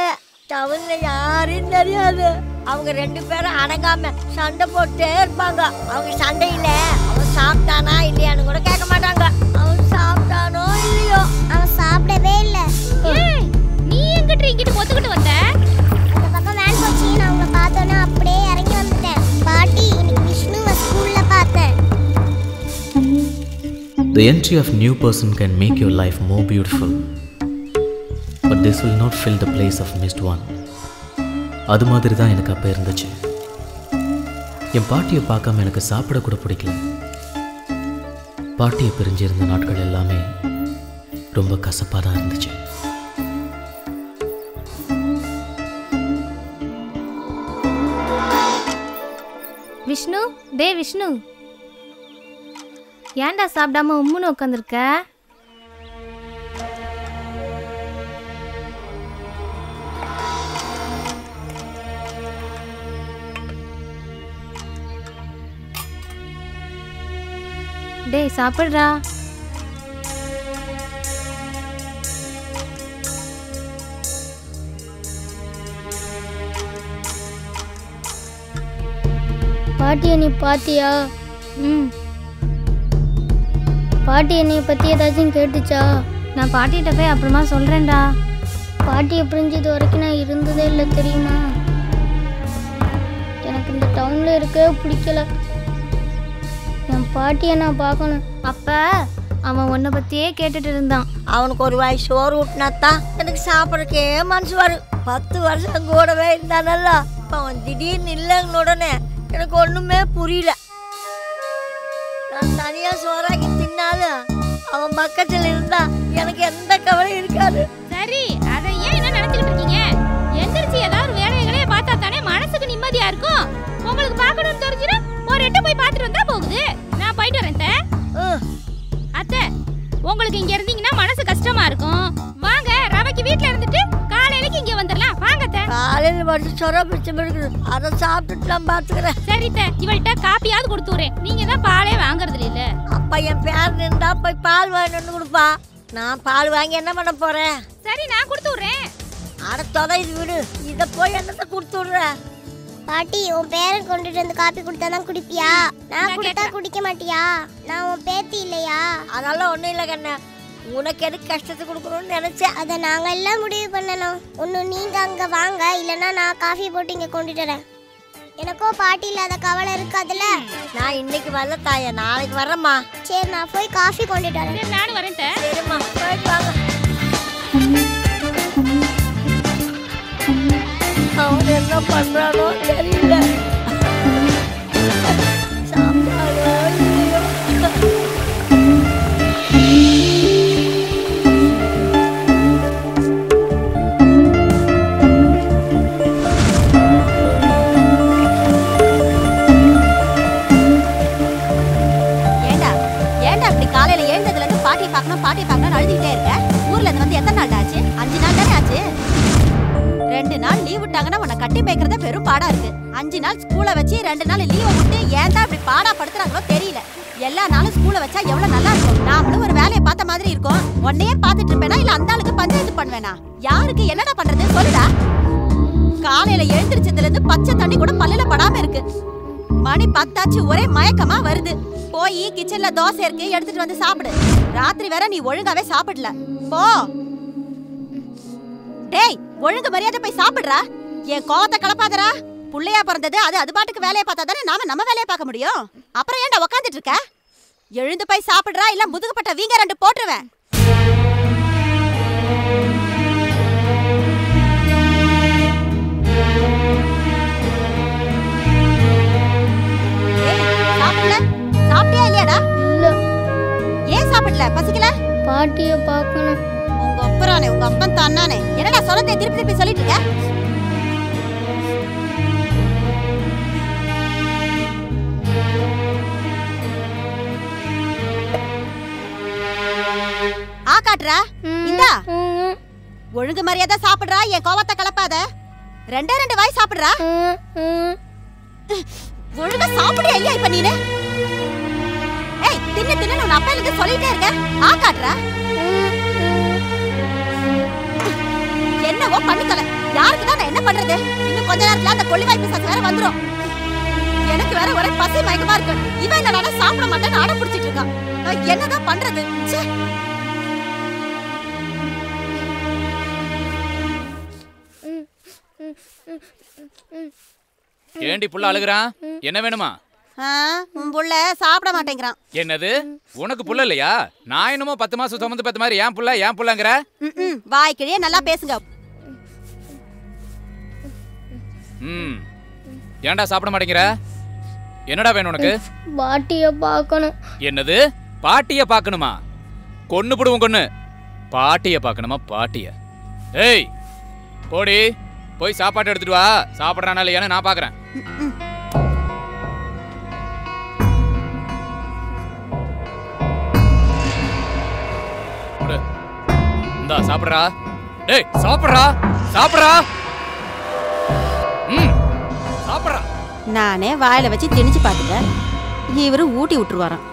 டவுன்ல யாரும் தெரியாது. அவங்க ரெண்டு பேரும் அடங்காம சண்டை போட்டே இருப்பாங்க. அவங்க சண்டையில அவன் சாப்பிட்டானா இல்லையான்னு கூட கேட்க மாட்டாங்க. அவன் சாப்பிட்டானோ இல்லையோ. அவன் சாப்பிடவே இல்ல. நீ எங்கிட்ட இங்கிட்டு ஒத்துக்கிட்டு வந்த? அந்த பக்கம் வேன் போச்சு, நான் உங்களை பார்த்தோன்னே அப்படியே இறங்கி வந்துட்டேன். பாட்டி, இன்னைக்கு விஷ்ணுவை ஸ்கூல்ல பார்த்தேன். The entry of new person can make your life more beautiful, but this will not fill the place of missed one. அது மாதிரி தான் எனக்கு அப்போ இருந்துச்சு. என் பாட்டியை பார்க்காம எனக்கு சாப்பிட கூட பிடிக்கல. பாட்டியை பிரிஞ்சிருந்த நாட்கள் எல்லாமே ரொம்ப கசப்பாக தான் இருந்துச்சு. விஷ்ணு, டே விஷ்ணு, ஏன்டா சாப்பிடாம உம்முன்னு உட்காந்துருக்க? டேய் சாப்பிட்றா. பாட்டி என்னை பாத்தியா? பாட்டி என்னை பற்றி ஏதாச்சும் கேட்டுச்சா? நான் பாட்டிகிட்ட போய் அப்புறமா சொல்கிறேன்டா. பாட்டியை பிரிஞ்சது வரைக்கும் நான் இருந்ததே இல்லை தெரியுமா? எனக்கு இந்த டவுனில் இருக்கவே பிடிக்கல. என் பாட்டியை நான் பார்க்கணும். அப்போ அவன் உன்னை பற்றியே கேட்டுட்டு இருந்தான். அவனுக்கு ஒரு வாய் சோறு ஊட்டினாத்தான் எனக்கு சாப்பிட்றக்கே மனசு வரும். 10 வருஷம் கூடவே இருந்தானல்ல, அவன் திடீர்னு இல்லைன்னு உடனே எனக்கு ஒன்றுமே புரியல. நான் தனியாக சோறாக்கி தின்னாலும் அவன் பக்கத்தில் இருந்தா எனக்கு எந்த கவலையும் இருக்காது. சரி, அதை ஏன் என்ன நினைச்சுக்கிட்டு இருக்கீங்க? எந்திரிச்சு ஏதாவது வேலைகளே பார்த்தா தானே மனசுக்கு நிம்மதியா இருக்கும். உங்களுக்கு பார்க்கணும்னு தெரிஞ்சுனா ஒரு எட்டு போய் பார்த்துட்டு வந்தா போகுது. நான் போயிட்டு வரேன் அத்தை. உங்களுக்கு இங்க இருந்தீங்கன்னா மனசு கஷ்டமா இருக்கும். வாங்க, ரவைக்கு வீட்டுல இருந்துட்டு காலையிலக்கு இங்க வந்துடலாம். வாங்க அத்தை. காலையில் மட்டும் சொர பிடிச்ச இருக்குது, அதை சாப்பிட்டுட்டு நான் பார்த்துக்கிறேன். சரி அத்தை, இவள்கிட்ட காப்பியாவது கொடுத்து வரேன். நீங்க தான் பாலே வாங்குறது இல்ல. அப்ப என் பேர் நின்றா போய் பால் வாங்கிட்டு கொடுப்பா. நான் பால் வாங்கி என்ன பண்ண போறேன்? சரி, நான் கொடுத்து விடுறேன். அடுத்ததான் இது விடு, இதை போய் என்னத்தை கொடுத்து விடுறேன்? பாட்டி, உன் பேரை கொண்டுட்டு வந்து காப்பி கொடுத்தா தான் குடிப்பியா? நான் கொடுத்தா குடிக்க மாட்டியா? நான் உன் பேத்தி இல்லையா? அதெல்லாம் ஒன்றும் இல்லை கண்ணா. உனக்கு எதுக்கு கஷ்டத்தை கொடுக்கணும்னு நினைச்சேன். அதை நாங்கள் எல்லாம் முடிவு பண்ணணும். ஒன்று நீங்கள் அங்கே வாங்க, இல்லைன்னா நான் காஃபி போட்டு இங்கே கொண்டுட்டு வரேன். எனக்கோ பாட்டி இல்லாத கவலை இருக்காதுல்ல. நான் இன்னைக்கு வரல தாயா, நாளைக்கு வரேம்மா. சரி, நான் போய் காஃபி கொண்டுட்டு வரேன். நானும் வரேன். சரிம்மா, போயிட்டு வாங்க. அவன் என்ன பண்றானோ தெரியல. ஏண்டா அப்படி காலையில எழுந்ததுல இருந்து பாட்டியை பார்க்கணும் அழுதுகிட்டே இருக்க? பாக்குறத பெரும் பாடா இருக்கு. 5 நாள் ஸ்கூல வச்சு 2 நாள் லீவ் விட்டு ஏன் தான் இப்படி பாடா படுத்துறாங்களோ தெரியல. எல்லா நாளும் ஸ்கூல வச்சா எவ்வளவு நல்லா இருக்கும். நாமளும் ஒரு வேலையை பார்த்த மாதிரி இருக்கும். உன்னையே பார்த்துட்டு இருப்பேனா இல்ல அந்த ஆளுக்கு பஞ்சாயத்து பண்ணுவேனா? யாருக்கு என்னடா பண்றது சொல்லுடா. காலையில எழுந்திரிச்சதுல இருந்து பச்சை தண்ணி கூட பல்லுல படாம இருக்கு. மணி 10 ஆச்சு, ஒரே மயக்கமா வருது. போய் கிச்சன்ல தோசை இருக்கு, எடுத்துட்டு வந்து சாப்பிடு. ராத்திரி வேற நீ ஒழுங்காவே சாப்பிடல. போ. டேய், ஒழுங்கு மரியாதை போய் சாப்பிடுறா. என் கோவத்தை கலப்பாதடா. புள்ளையா பிறந்தது, அது பாட்டுக்கு வேலையை பார்த்தா தானே நாம நம்ம வேலையை பார்க்க முடியும். அப்புறம் ஏன்டா உக்காந்துட்டு இருக்க? எழுந்து போய் சாப்பிடுறா, இல்ல முதுகுப்பட்ட வீங்க 2 போட்டுருவேன். சாப்பிட்டியா இல்லையாடா? இல்ல. ஏன் சாப்பிடல? பசிக்கல? பாட்டிய பார்க்கணும். உங்க அப்பறானே, உங்க அப்பன் தானானே. என்னடா சொல்றதே திருப்பி திருப்பி சொல்லிட்டு இருக்க? ஆ காட்டுறா. இந்தா. ஒழுங்கு மரியாதை சாப்பிடுறா, என் கோவத்தை கலப்பாத. 2 வாய் சாப்பிடுறா. ஒழுங்கா சாப்பிடுறியா இல்லையா இப்ப நீனு? ஏய், தின்னு தின்னு நான் அப்பையில இருந்து சொல்லிட்டே இருக்கேன். ஆ காட்டுறா. என்னவோ பண்ணித்தல. யாருக்கு தான் நான் என்ன பண்றது? இன்னும் கொஞ்ச நேரத்துல அந்த கொள்ளிவாய் பிசாசு வேற வந்துரும். எனக்கு வேற ஒரே பசி மயக்கமா இருக்கு. இவன் என்னடா சாப்பிட மாட்டேன்னு அடம் பிடிச்சிட்டு இருக்கான். நான் என்னதான் பண்றது? ச்சே. ஏண்டி புள்ள அழுகுறான்? என்ன வேணுமா? உன் புள்ள சாப்பிட மாட்டேங்கிறான். என்னது? உனக்கு புள்ள இல்லையா? நான் என்னமோ 10 மாசம் சுமந்து பெத்த மாதிரி ஏன் புள்ளங்கற? வாய் கிழியே நல்லா பேசுங்க. ஏன்டா சாப்பிட மாட்டேங்கிற? என்னடா வேணும் உனக்கு? பாட்டிய பார்க்கணும். என்னது? பாட்டிய பார்க்கணுமா? கொன்னு புடுவோம் கொன்னு. பாட்டிய பார்க்கணுமா? பாட்டிய? ஏய், போடி போய் சாப்பாடு எடுத்துட்டு வா. சாப்பிடுறானா இல்லையான்னு நான் பாக்குறேன். இந்தா சாப்பிடுறா. டேய் சாப்பிடுறா, சாப்பிடுறா. சாப்பிடுறா. நானே வாயில வச்சு திணிச்சு பாத்துட்டேன். இவரு ஊட்டி விட்டுருவாராம்.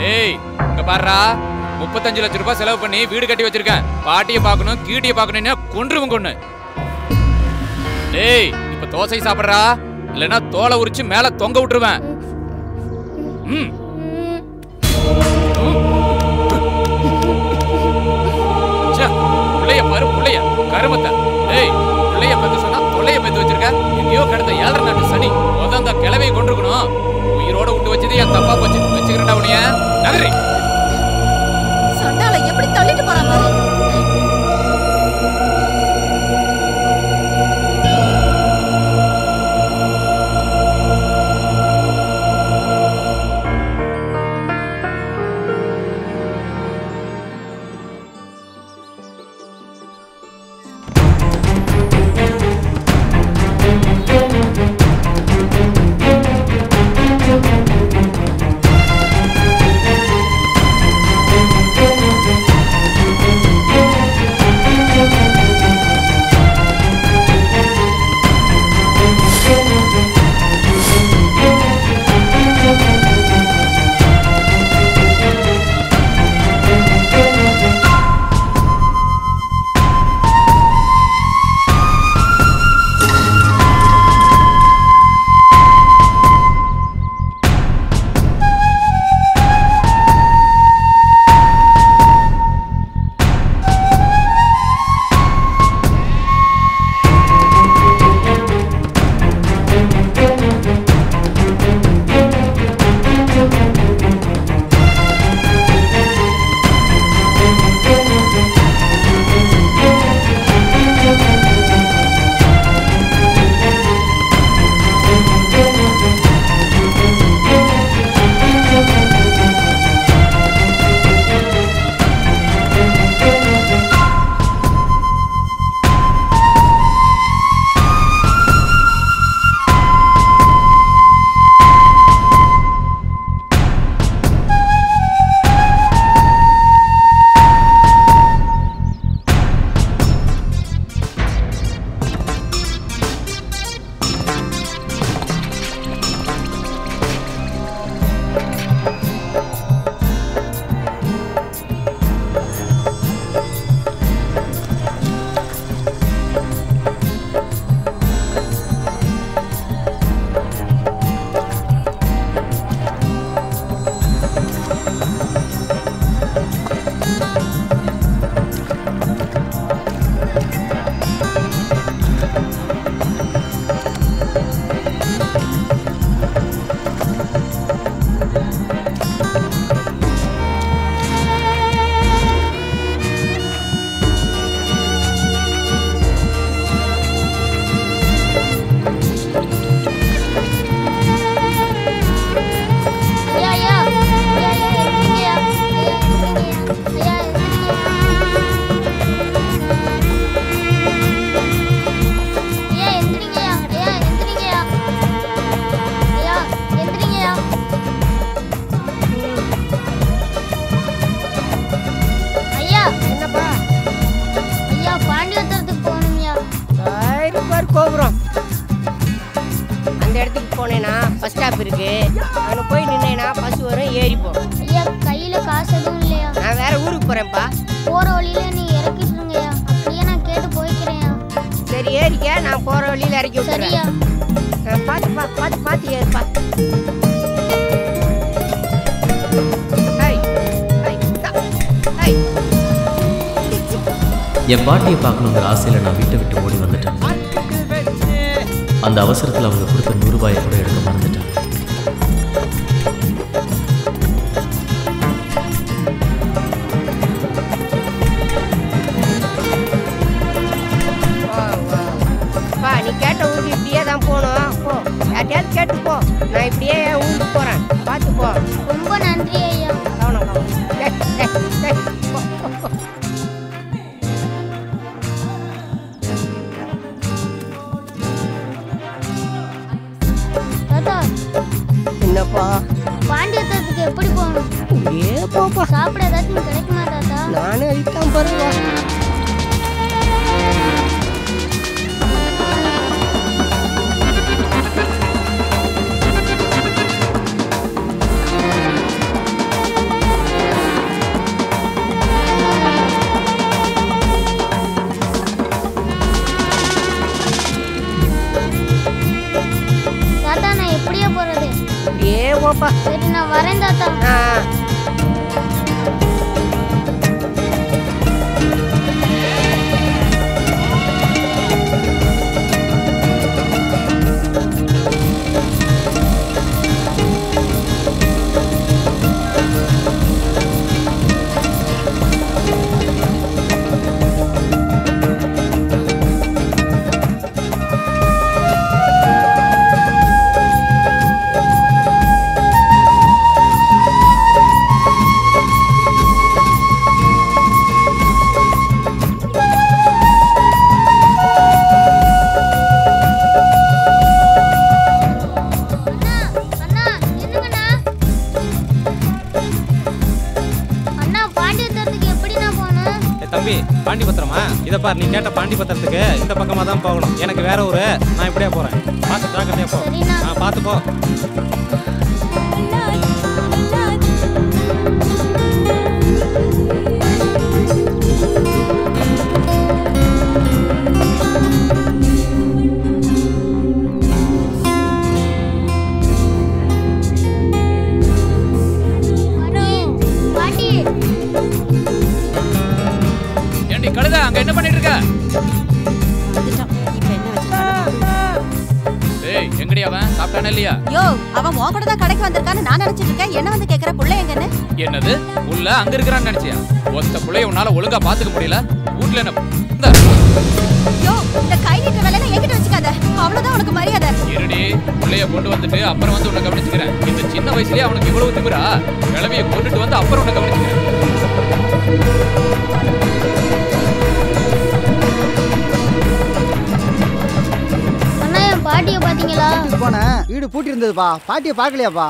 டேய் இங்க பாருடா, 35 லட்சம் ரூபாய் செலவு பண்ணி வீடு கட்டி வச்சிருக்கேன். பாட்டிய பார்க்கணும், கீட்டிய பார்க்கணும்னு கொன்றுவும் கொன்னு. டேய் இப்ப தோசை சாப்பிடுறா, இல்லைன்னா தோலை உரிச்சு மேல தொங்க விட்டுருவேன். புள்ளைய பாரு, புள்ளைய கருமத்தை. டேய் புள்ளைய பத்தி சொன்னா தொல்லைய பத்தி வச்சிருக்க. எங்கேயோ கடந்த 7 நாட்டு சனி அந்த கிழவையை கொண்டிருக்கணும். உயிரோட விட்டு வச்சது என் தப்பா போச்சு. வச்சுக்கிறேன்டா உனிய நகரி. சண்டால எப்படி தள்ளிட்டு போறா பாரு. கோபுரம் அந்த இடத்துக்கு போனேன்னா பஸ் ஸ்டாப் இருக்கு. அங்கே போய் நின்னேன்னா பஸ் வரும், ஏறிப்போம். ஐயா கையில காசு எதுவும் இல்லையா? நான் வேற ஊருக்கு போறேன்ப்பா. போற வழியில நீ இறக்கிட்டுருங்கய்யா. அப்படியே நான் கேட்டு போய்க்கிறேன்யா. சரி ஏறிக்க, நான் போற வழியில இறக்கி விட்டுறேன். பார்த்துப்பா, பார்த்து ஏறுப்பா. என் பாட்டியை பார்க்கணுங்கிற ஆசையில் நான் வீட்டை விட்டு ஓடி வந்துட்டேன். அந்த அவசரத்தில் அவங்க கொடுத்த 100 ரூபாயை கூட எடுக்க மறந்துட்டேன். நீ கேட்ட ஊருக்கு இப்படியே தான் போகணும். போ, யார்ட்டையாவது கேட்டு போ. நான் இப்படியே ஊருக்கு போகிறேன், பார்த்து போ. ரொம்ப நன்றி ஐயா. என்னப்பா பாண்டியத்துக்கு எப்படி போகணும்? அப்படியே போப்பா. சாப்பிட ஏதாச்சும் கிடைக்குமா தாத்தா? நானே அதுதான் பாருவா. தாத்தா நான் எப்படியா போறது? போப்பா. சரி நான் வரேன் தாத்தா. பாண்டிபத்திரமா? இதை பார், நீ கேட்ட பாண்டிபத்திரத்துக்கு இந்த பக்கமாக தான் போகணும். எனக்கு வேற ஊரு, நான் இப்படியே போகிறேன். பார்த்து ஜாக்கிரதையா போ. பார்த்து போ. கழுதா, அங்க என்ன பண்ணிட்டு இருக்க? ஏய், எங்கடி அவன்? சாப்பிட்டானே இல்லையா? யோ, அவன் உன் கூட தான் கடைக்கு வந்திருக்கான்னு நான் நினைச்சிட்டு இருக்கேன். என்ன வந்து கேக்குற? புள்ள எங்கன்னு? என்னது? புள்ள அங்க இருக்கறான்னு நினைச்சியா? ஒத்த புள்ளைய உன்னால ஒழுங்கா பாத்துக்க முடியல. வீட்ல என்ன? யோ, இந்த கை நீட்ட வேலைய என்கிட்ட வச்சுக்காத. அவ்வளவுதான் உனக்கு மரியாதை. இருடி, புள்ளைய கொண்டு வந்துட்டு அப்புறம் வந்து உன்னை கவனிச்சுக்கிறேன். இந்த சின்ன வயசுலயே அவனுக்கு இவ்வளவு திமிரா? கிளவிய கொண்டுட்டு வந்து அப்புறம் உன்னை கவனிச்சுக்கிறேன். பாட்டியை பாத்தீங்களா? போனேன், வீடு பூட்டி இருந்ததுப்பா. பாட்டியை பார்க்கலையாப்பா?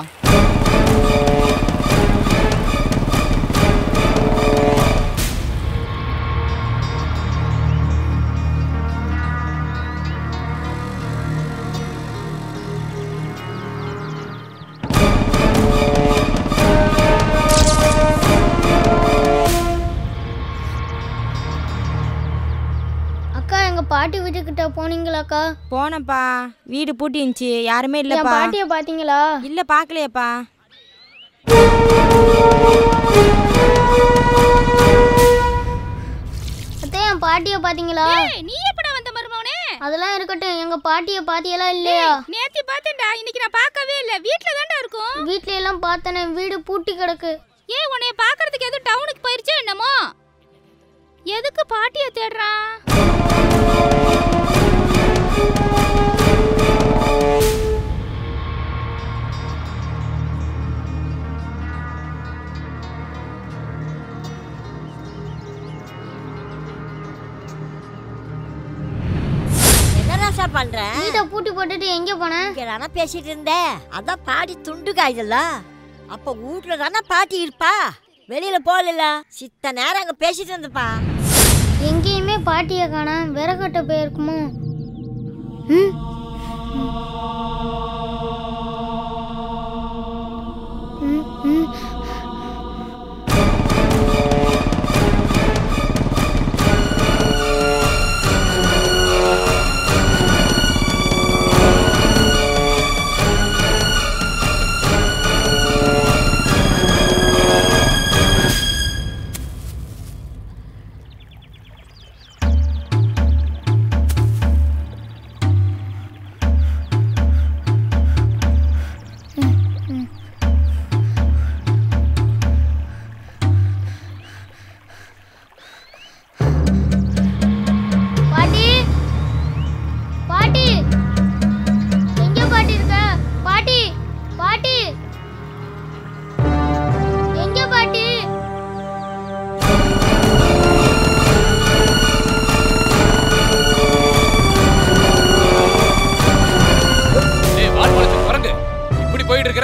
பாட்டி வீட்டுக்கிட்ட போனீங்களாக்கா? போனப்பா, வீடு பூட்டி இருந்துச்சு, யாருமே இல்லப்பா. பாட்டியை பாத்தீங்களா? இல்ல, பார்க்கலையப்பா. அத்தை, என் பாட்டியை பாத்தீங்களா? நீ எப்படா வந்த மருமவனே? அதெல்லாம் இருக்கட்டும், எங்க பாட்டியை பாத்தியெல்லாம் இல்லையா? நேத்தி பார்த்தேன்டா, இன்னைக்கு நான் பார்க்கவே இல்ல. வீட்ல தான்டா இருக்கும். வீட்ல எல்லாம் பார்த்தனே, வீடு பூட்டி கிடக்கு. ஏய், உன்னைய பார்க்கிறதுக்கு எதுவும் டவுனுக்கு போயிருச்சே என்னமோ? எதுக்கு பாட்டியை தேடுறான்? பண்ற வீட்டை பூட்டி போட்டுட்டு எங்க போன? இங்க தானே பேசிட்டு இருந்தேன். அதான் பாட்டி துண்டு காய்தல்ல. அப்ப வீட்டுல தானே பாட்டி இருப்பா. வெளியில போகல. சித்த நேரம் அங்க பேசிட்டு இருந்தப்பா. எங்கேயுமே பாட்டியை காணோம். விறகட்ட போயிருக்குமோ?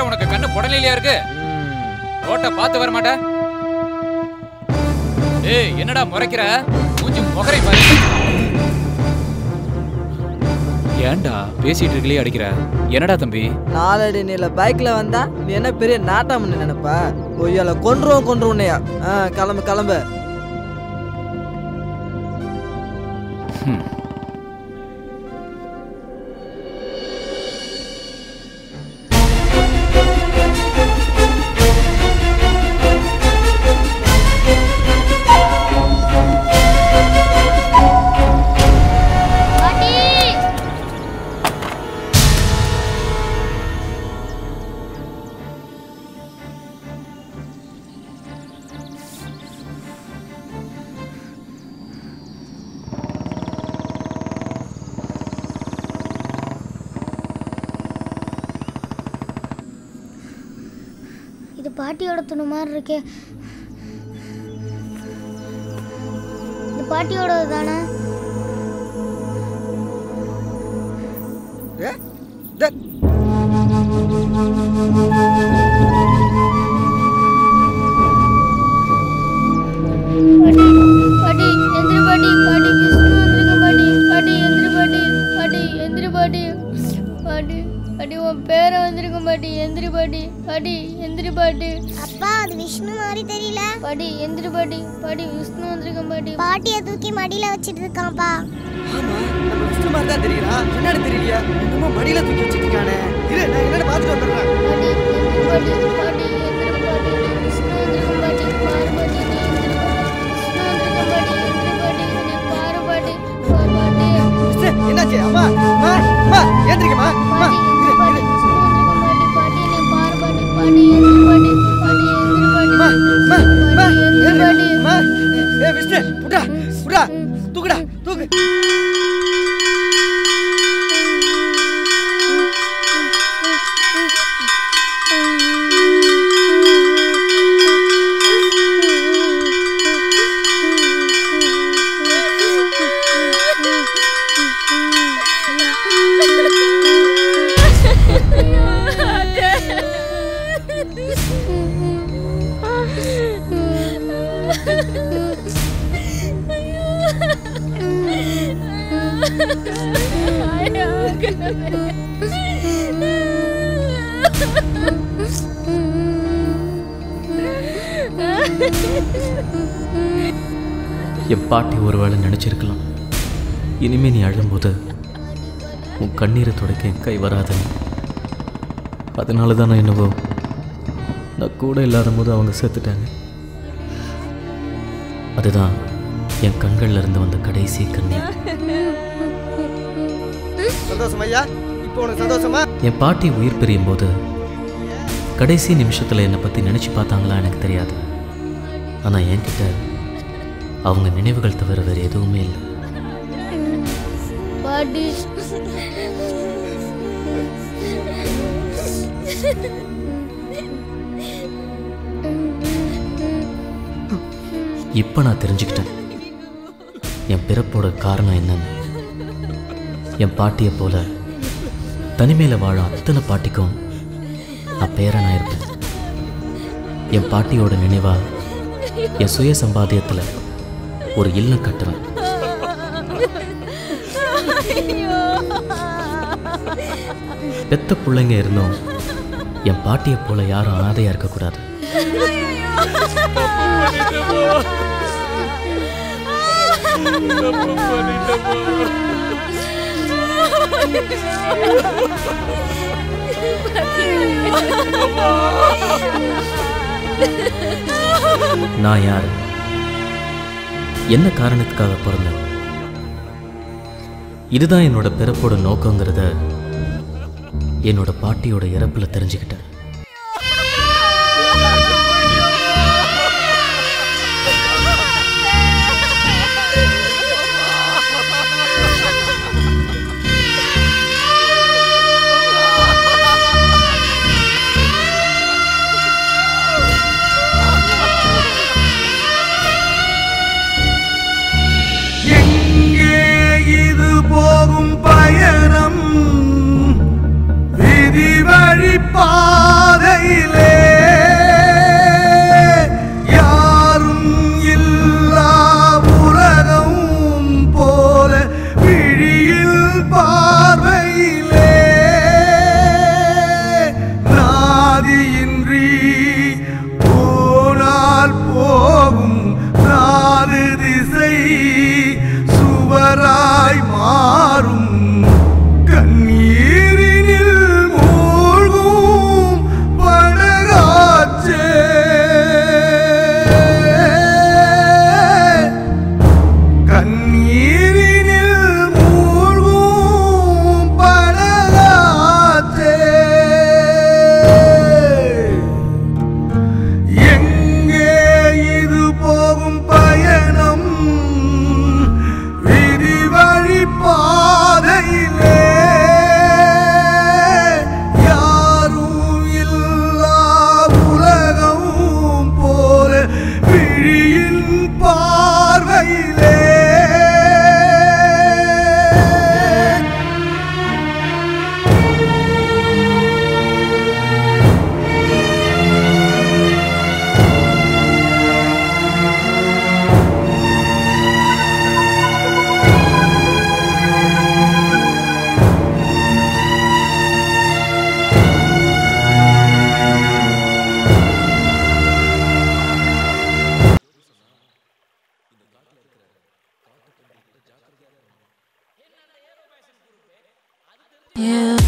உனக்கு கண்ணு புடலையிலயா இருக்கு? ரோட்ட பார்த்து வர மாட்டே? ஏய், என்னடா முறைக்கிற? மூஞ்சி முகரை பாரு. ஏன்டா பேசிட்டு இருக்கலையே அடிக்கிற? என்னடா தம்பி? நாலடி நீல பைக்ல வந்தா நீ என்ன பெரிய நாட்டாமன்னு நினைப்பா? கொய்யால கொன்றுவோன்னையா? கிளம்பு கிளம்பு. இது பாட்டியோட துணி மாதிரி இருக்கே. இது பாட்டியோடது தானே? பாட்டி எந்திரி பாட்டி. பாட்டி விஷ்ணு வந்திருக்க பாட்டி. பாட்டி எந்திரி பாட்டி. பாட்டி எந்திரி பாட்டி. பாட்டி பாட்டி உன் பேரை வந்திருக்கும் பாட்டி. எந்திரி பாட்டி. பாட்டி எந்திரி பாட்டி. அப்பா அது விஷ்ணு மாதிரி தெரியல. பாட்டி எந்திரி பாட்டி. பாட்டி விஷ்ணு வந்திருக்கும் பாட்டி. பாட்டியை தூக்கி மடியில வச்சிட்டு இருக்கான்ப்பா. ஆமா, நம்ம விஷ்ணு மாதிரி தான் தெரியுறா. என்னன்னு தெரியலையா? என்னமோ மடியில தூக்கி வச்சிட்டு இருக்கானே. இரு, நான் என்னன்னு பார்த்துட்டு வந்துடுறேன். பாட்டி எந்திரி பாட்டி. பாட்டி எந்திரி பாட்டி. விஷ்ணு வந்திருக்கும் பாட்டி. பாரு பாட்டி நீ எந்திரி பாட்டி. விஷ்ணு வந்திருக்கும் பாட்டி. எந்திரி பாட்டி நீ பாரு பாட்டி. பாரு பாட்டி. என்னாச்சு? அம்மா அம்மா அம்மா எந்திரிக்கமா? அம்மா இரு பாட்டி விஷ்ணு வந்திருக்கும் பாட்டி. பாட்டி நீ பாரு பாட்டி. பாட்டி எந்திரி பாட்டி. பாட்டி எந்திரி பாட்டி. அம்மா அம்மா அம்மா எந்திரி பாட்டி. அம்மா. ஏய் விஷ்ணு, புடா புடா தூக்குடா தூக்கு. என் பாட்டி ஒருவேளை நினச்சிருக்கலாம், இனிமே நீ அழும்போது உன் கண்ணீரை துடைக்க என் கை வராதுன்னு. அதனால தான் நான் என்னவோ நான் கூட இல்லாத போது அவங்க செத்துட்டாங்க. அதுதான் என் கண்கள்ல இருந்து வந்த கடைசி கண்ணீர். சந்தோஷம் ஐயா? இப்போ உனக்கு சந்தோஷமா? என் பாட்டி உயிர் பிரியும் போது கடைசி நிமிஷத்தில் என்னை பற்றி நினச்சி பார்த்தாங்களா எனக்கு தெரியாது. ஆனால் என்கிட்ட அவங்க நினைவுகள் தவிர வேறு எதுவுமே இல்லை. பாட்டி இப்போ நான் தெரிஞ்சுக்கிட்டேன் என் பிறப்போட காரணம் என்னன்னு. என் பாட்டியை போல தனிமையில் வாழ அத்தனை பாட்டிக்கும் நான் பேரனாக இருப்பேன். என் பாட்டியோட நினைவா என் சுய சம்பாத்தியத்தில் ஒரு இல்லம் கட்டுவேன். பெத்த பிள்ளைங்க இருந்தோம் என் பாட்டியை போல யாரும் அனாதையா இருக்கக்கூடாது. நான் யாரு, என்ன காரணத்துக்காக பிறந்தேன், இதுதான் என்னோட பிறப்போட நோக்கங்கிறத என்னோட பாட்டியோட இறப்புல தெரிஞ்சுக்கிட்டேன். பாதையிலே யாரும் இல்லா உலகம் போல விழியில் பார்வையிலே நாதியின்றி போனால் போகும் நாலு திசை சுவராய் மாறும் கண்ணீரினில் Yeah.